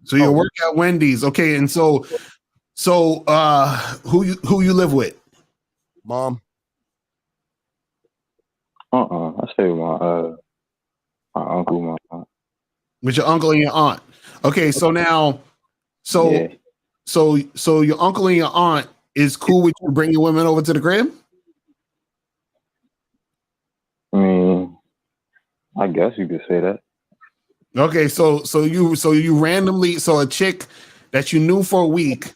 So you work at Wendy's, okay? And so who you live with? Mom. I stay with my uncle, my aunt. With your uncle and your aunt. Okay, so now, so your uncle and your aunt is cool with you bringing women over to the crib? I mean, I guess you could say that. Okay, so you randomly, so a chick that you knew for a week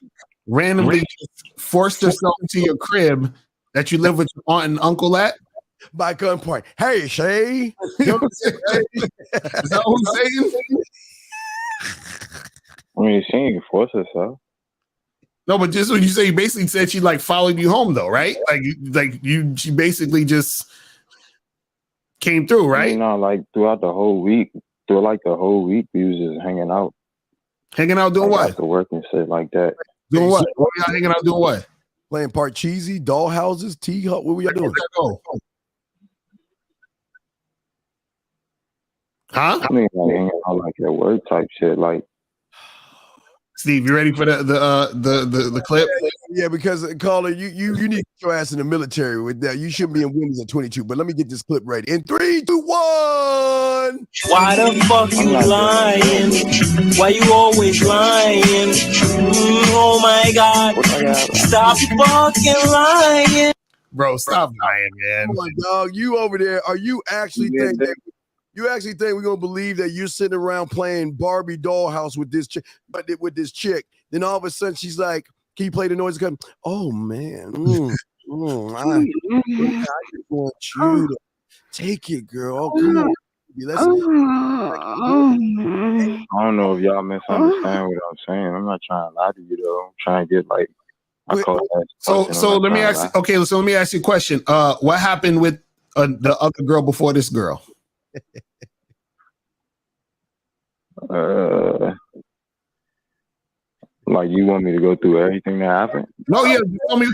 randomly just forced herself into your crib that you live with your aunt and uncle at? By gunpoint. Hey, Shay. Is that what I'm saying? I mean, she ain't force herself. No, but just when you say, you basically said she like followed you home though, right? She basically just came through, right? I mean, no, like throughout the whole week, we was just hanging out. Hanging out doing what? After work and shit like that. Doing what? What were y'all hanging out doing what? Playing part cheesy, doll houses, tea hut. What were y'all doing? Huh? I mean, like hanging out like at work type shit. Like, Steve, you ready for the clip? Yeah, because caller, you need to get your ass in the military with that. You shouldn't be in Wendy's at 22. But let me get this clip ready. In 3, 2, 1. Why the fuck you lying? Why you always lying? Oh my God! Stop fucking lying. Bro, stop lying, man. Come on, dog. You over there? Are you actually think that? You actually think we're gonna believe that you're sitting around playing Barbie dollhouse with this chick, but with this chick? Then all of a sudden she's like, "Can you play the noise?" Come, oh man, I just want you to take it, girl. Oh, come on, let's. I don't know if y'all misunderstand what I'm saying. I'm not trying to lie to you though. I'm trying to get like. So let me ask. Okay, so let me ask you a question. What happened with the other girl before this girl? Like you want me to go through everything that happened? No, yeah. Tell me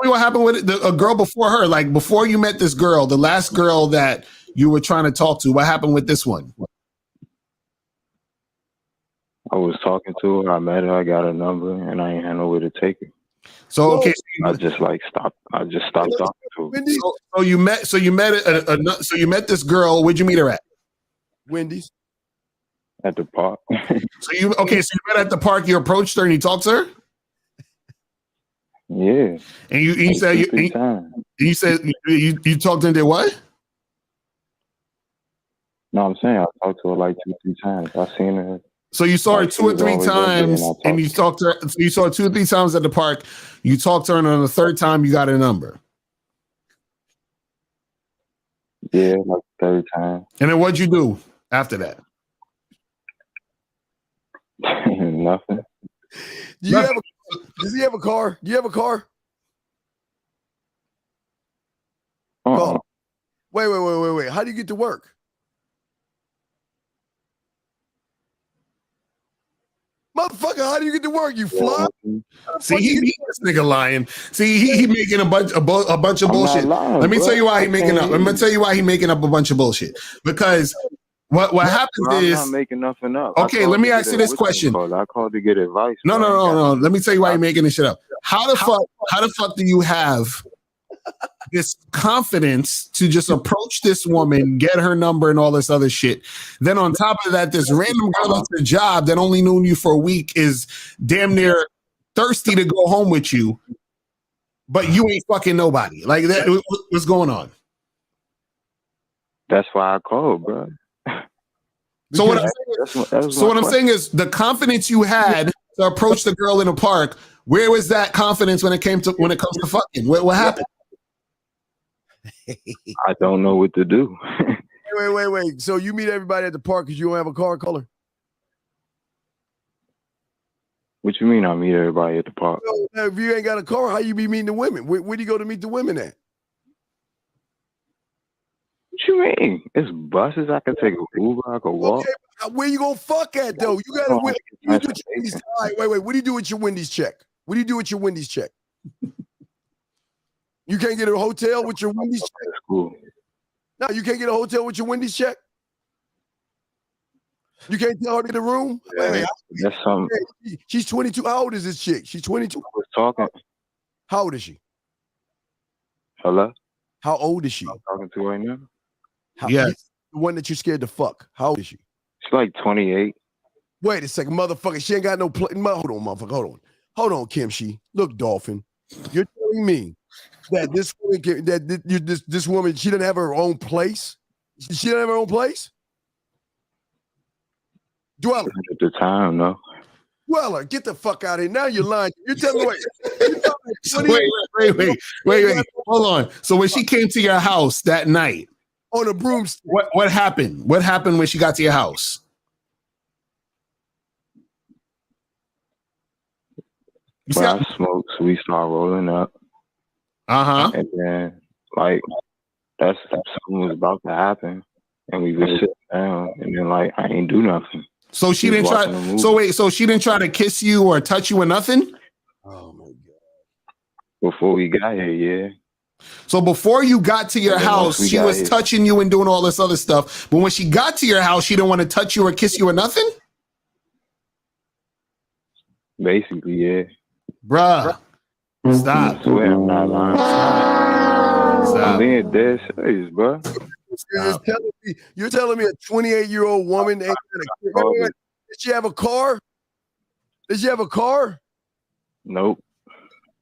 what happened with a girl before her. Like before you met this girl, the last girl that you were trying to talk to. What happened with this one? I was talking to her. I met her. I got her number, and I ain't had nowhere to take her. So okay, I just stopped. I just stopped talking to her. So you met this girl. Where'd you meet her at? Wendy's. At the park. So you met at the park. You approached her and you talked to her. Yeah. And you said you talked to her and did what? No, I'm saying I talked to her like 2-3 times. I seen her. So you saw her 2 or 3 times, and you talked to her. So you saw her 2 or 3 times at the park. You talked to her, and on the 3rd time, you got her number. Yeah, like the 3rd time. And then what'd you do after that? Nothing. Does he have a car? Do you have a car? Wait. How do you get to work? Motherfucker, how do you get to work? You fly? See, this nigga lying. See, he making a bunch of bullshit. Let me tell you why he making up. I'm gonna tell you why he making up a bunch of bullshit. Because what happens is I'm not making nothing up. Okay, let me ask you this question. I called to get advice. No. Let me tell you why you're making this shit up. How the fuck do you have this confidence to just approach this woman, get her number, and all this other shit? Then on top of that, this random girl at the job that only knew you for a week is damn near thirsty to go home with you, but you ain't fucking nobody. Like that. What's going on? That's why I called, bro. So what I'm saying is the confidence you had to approach the girl in the park. Where was that confidence when it comes to fucking? What happened? I don't know what to do. Wait. So you meet everybody at the park because you don't have a car color? What you mean I meet everybody at the park? So if you ain't got a car, how you be meeting the women? Where do you go to meet the women at? What you mean? It's buses. I can take an Uber. I can walk. Okay, where you gonna fuck at though? You gotta. Wait. What do you do with your Wendy's check? What do you do with your Wendy's check? You can't get a hotel with your Wendy's check. Cool. No, you can't get a hotel with your Wendy's check. You can't tell her to get a room. Yeah, that's something. She's 22. How old is this chick? She's 22. I was talking. How old is she? Hello. How old is she? I'm talking to her right now. Yes. The one that you're scared to fuck. How old is she? She's like 28. Wait a second, motherfucker. She ain't got no play. Hold on, motherfucker. Hold on, Kim. Look, Dolphin. You're telling me that this woman, she doesn't have her own place? She doesn't have her own place? Dweller. At the time, no. Dweller, get the fuck out of here. Now you're lying. You're telling me Wait. Hold on. So when she came to your house that night on a broomstick, what happened? What happened when she got to your house? I smoked, so we start rolling up. And then, like, that's something was about to happen, and we just sit down, and then, like, I ain't do nothing. So she didn't try. So she didn't try to kiss you or touch you or nothing. Oh my god! Before we got here, yeah. So before you got to your house, she was touching you and doing all this other stuff. But when she got to your house, she didn't want to touch you or kiss you or nothing. Basically, yeah. Bruh. Stop. I swear I'm not lying. Stop. I'm being dead serious, bro. You're telling me a 28-year-old woman ain't gonna. Did she have a car? Did she have a car? Nope.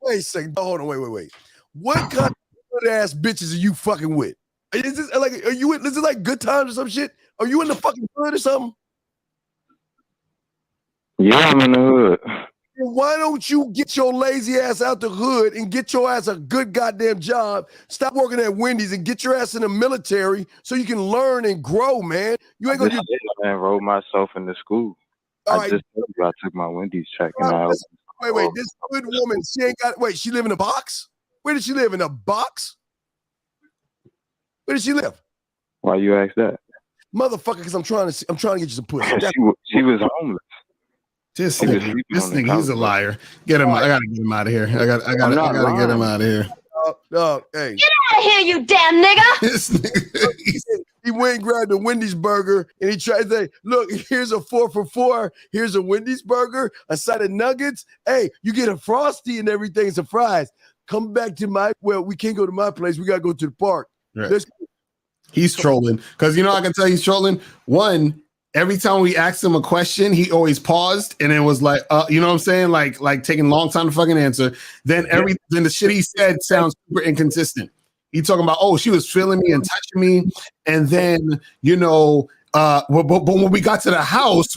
Wait a second. Hold on. Wait. What kind good ass bitches are you fucking with? Is this like, is it like Good Times or some shit? Are you in the fucking hood or something? Yeah, I'm in the hood. Why don't you get your lazy ass out the hood and get your ass a good goddamn job? Stop working at Wendy's and get your ass in the military so you can learn and grow, man. You ain't gonna do. I enrolled myself into school. I just told you I took my Wendy's check and I. Wait, this good woman, she ain't got. Wait, she live in a box? Where did she live? In a box? Where did she live? Why you ask that? Motherfucker, because I'm trying to get you some pussy. She was homeless. This nigga, he's a liar. Get him! I gotta get him out of here. I gotta get him out of here. No, hey. Get out of here, you damn nigga! He went and grabbed a Wendy's burger and he tried to say, look, here's a 4 for $4. Here's a Wendy's burger, a side of nuggets. Hey, you get a Frosty and everything. It's a fries. Come back to we can't go to my place. We got to go to the park. Right. He's trolling. Because I can tell he's trolling. One, every time we asked him a question, he always paused and it was like, you know what I'm saying? Like taking a long time to fucking answer. Then the shit he said sounds super inconsistent. He talking about, oh, she was feeling me and touching me. And then, but when we got to the house,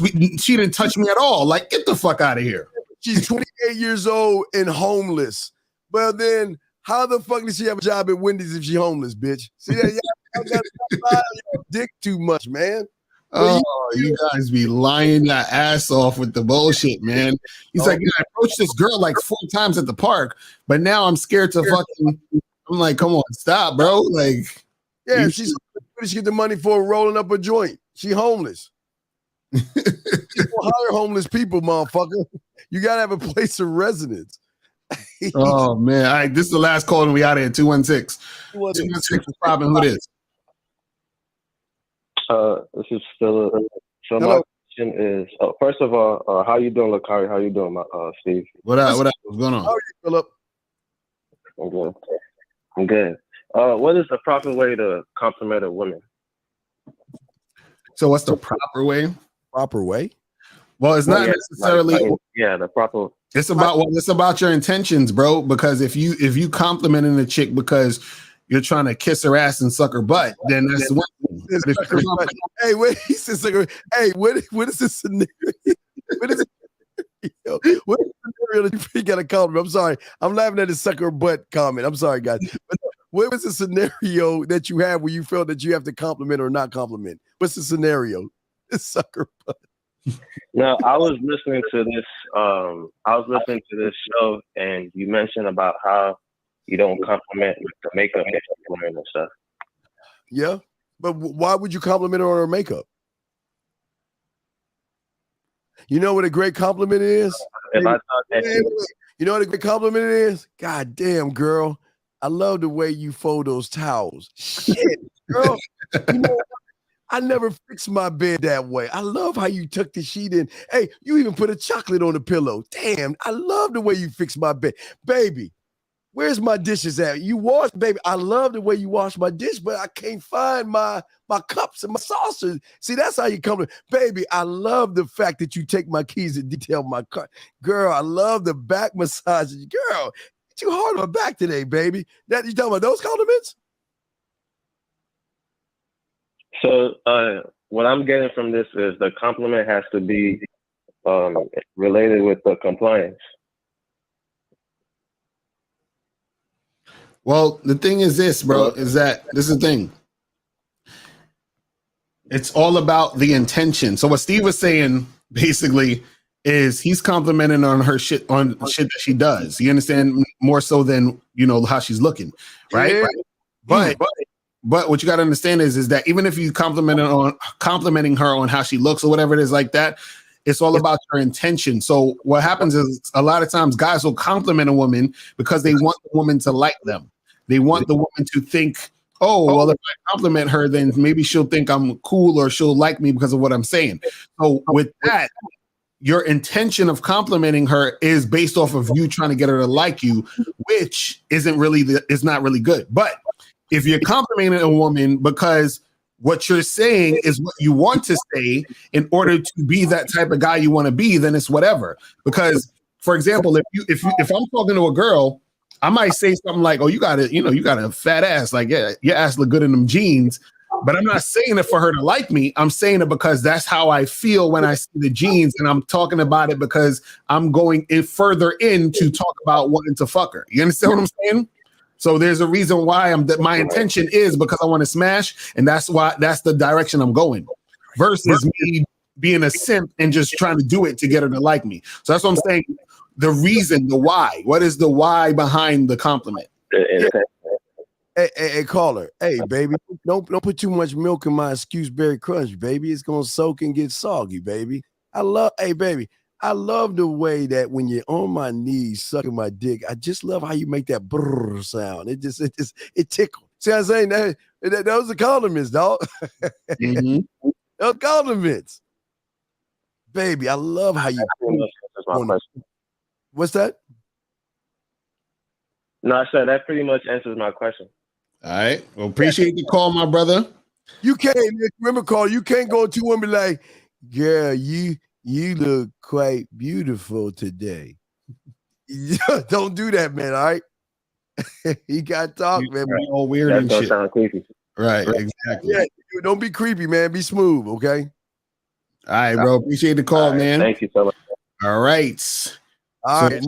she didn't touch me at all. Like, get the fuck out of here. She's 28 years old and homeless. Well, then how the fuck does she have a job at Wendy's if she homeless, bitch? See that? Y'all got to lie your dick too much, man. Oh, you guys be lying your ass off with the bullshit, man. He's like, I approached this girl like 4 times at the park, but now I'm scared to fucking. I'm like, come on, stop, bro. Like, yeah, she get the money for rolling up a joint. She homeless. People hire homeless people, motherfucker. You gotta have a place of residence. Oh man, all right, this is the last call and we out of here. 216. 216 is popping. Who this? This is Philip. So my question is, first of all, how you doing, Locario? How you doing, Steve? What up? What's going on? How are you, Philip? I'm good. What is the proper way to compliment a woman? So what's the proper way? Proper way? Well, it's not necessarily. The proper. It's about your intentions, bro. Because if you complimenting a chick because you're trying to kiss her ass and suck her butt, then that's one thing. Hey, wait, he says, hey, what is this scenario? What is it? What is the scenario that you got a compliment? I'm sorry. I'm laughing at the sucker butt comment. I'm sorry, guys. But what was the scenario that you have where you felt that you have to compliment or not compliment? What's the scenario? This sucker butt. No, I was listening to this show, and you mentioned about how you don't compliment the makeup that you're wearing and stuff. Yeah, but why would you compliment her on her makeup? You know what a great compliment is? If I thought that you know what a great compliment is? God damn, girl. I love the way you fold those towels. Shit, girl. You know what? I never fixed my bed that way. I love how you tuck the sheet in. Hey, you even put a chocolate on the pillow. Damn, I love the way you fix my bed. Baby, where's my dishes at? You wash, baby. I love the way you wash my dish, but I can't find my cups and my saucers. See, that's how you come. Baby, I love the fact that you take my keys and detail my car. Girl, I love the back massages. Girl, you hard on my back today, baby. That you talking about those compliments? So what I'm getting from this is the compliment has to be related with the compliance. Well, the thing is this, bro, is that this is the thing. It's all about the intention. So what Steve was saying basically is he's complimenting on her shit, on shit that she does. You understand? More so than, how she's looking, right? Yeah. Right. But what you got to understand is that even if you complimenting her on how she looks or whatever it is like that, it's all about your intention. So what happens is a lot of times guys will compliment a woman because they want the woman to like them. They want the woman to think, oh, well, if I compliment her, then maybe she'll think I'm cool or she'll like me because of what I'm saying. So with that, your intention of complimenting her is based off of you trying to get her to like you, which is not really good. But if you're complimenting a woman because what you're saying is what you want to say in order to be that type of guy you want to be, then it's whatever. Because, for example, if I'm talking to a girl, I might say something like, "Oh, you got a fat ass. Like, yeah, your ass look good in them jeans." But I'm not saying it for her to like me. I'm saying it because that's how I feel when I see the jeans, and I'm talking about it because I'm going further in to talk about wanting to fuck her. You understand what I'm saying? So there's a reason why my intention is because I want to smash, and that's the direction I'm going. Versus me being a simp and just trying to do it to get her to like me. So that's what I'm saying. The reason, the why. What is the why behind the compliment? Hey, caller. Hey, baby, don't put too much milk in my Excuse-Berry Crunch, baby. It's gonna soak and get soggy, baby. Hey, baby, I love the way that when you're on my knees sucking my dick, I just love how you make that brrr sound. It tickles. See what I'm saying? Those are compliments, dog. Mm-hmm. Those compliments. Baby, I love how you. What's that? No, I said that pretty much answers my question. All right. Well, appreciate the call, my brother. You can't remember, Carl. You can't go to him and be like, "Girl, you look quite beautiful today." Don't do that, man. All right. He got talk, man. All weird and shit. Sound creepy. Right. Exactly. Yeah. Don't be creepy, man. Be smooth, okay? All right, bro. Appreciate the call, man. Thank you so much. All right. All right.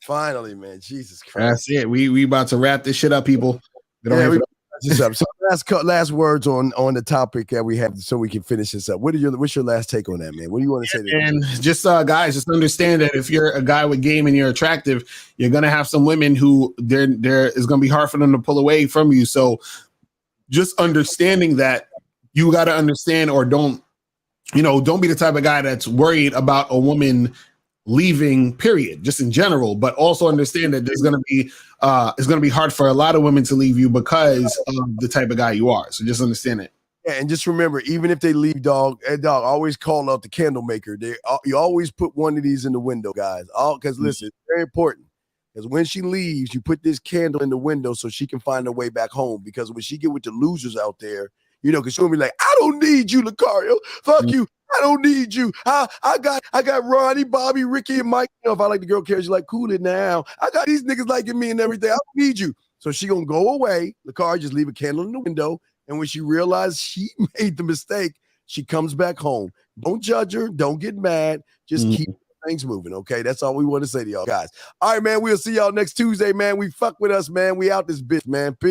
Finally, man. Jesus Christ. That's it. We about to wrap this shit up, people. So last words on the topic that we have, so we can finish this up. What's your last take on that, man? What do you want to say? And just guys, just understand that if you're a guy with game and you're attractive, you're gonna have some women who there is gonna be hard for them to pull away from you. So just understanding that, you got to understand, or don't be the type of guy that's worried about a woman leaving, period, just in general, but also understand that there's going to be it's going to be hard for a lot of women to leave you because of the type of guy you are. So just understand it. Yeah, and just remember, even if they leave, dog, always call out the candle maker. You always put one of these in the window, guys. Because listen, it's very important. Because when she leaves, you put this candle in the window so she can find her way back home. Because when she get with the losers out there, because she'll be like, "I don't need you, Locario. Fuck you. I don't need you. I got Ronnie, Bobby, Ricky, and Mike. If I like the girl cares, you like, cool it now. I got these niggas liking me and everything. I don't need you." So she gonna go away. Locario just leave a candle in the window. And when she realized she made the mistake, she comes back home. Don't judge her. Don't get mad. Just keep things moving, okay? That's all we want to say to y'all guys. All right, man. We'll see y'all next Tuesday, man. We fuck with us, man. We out this bitch, man. Peace.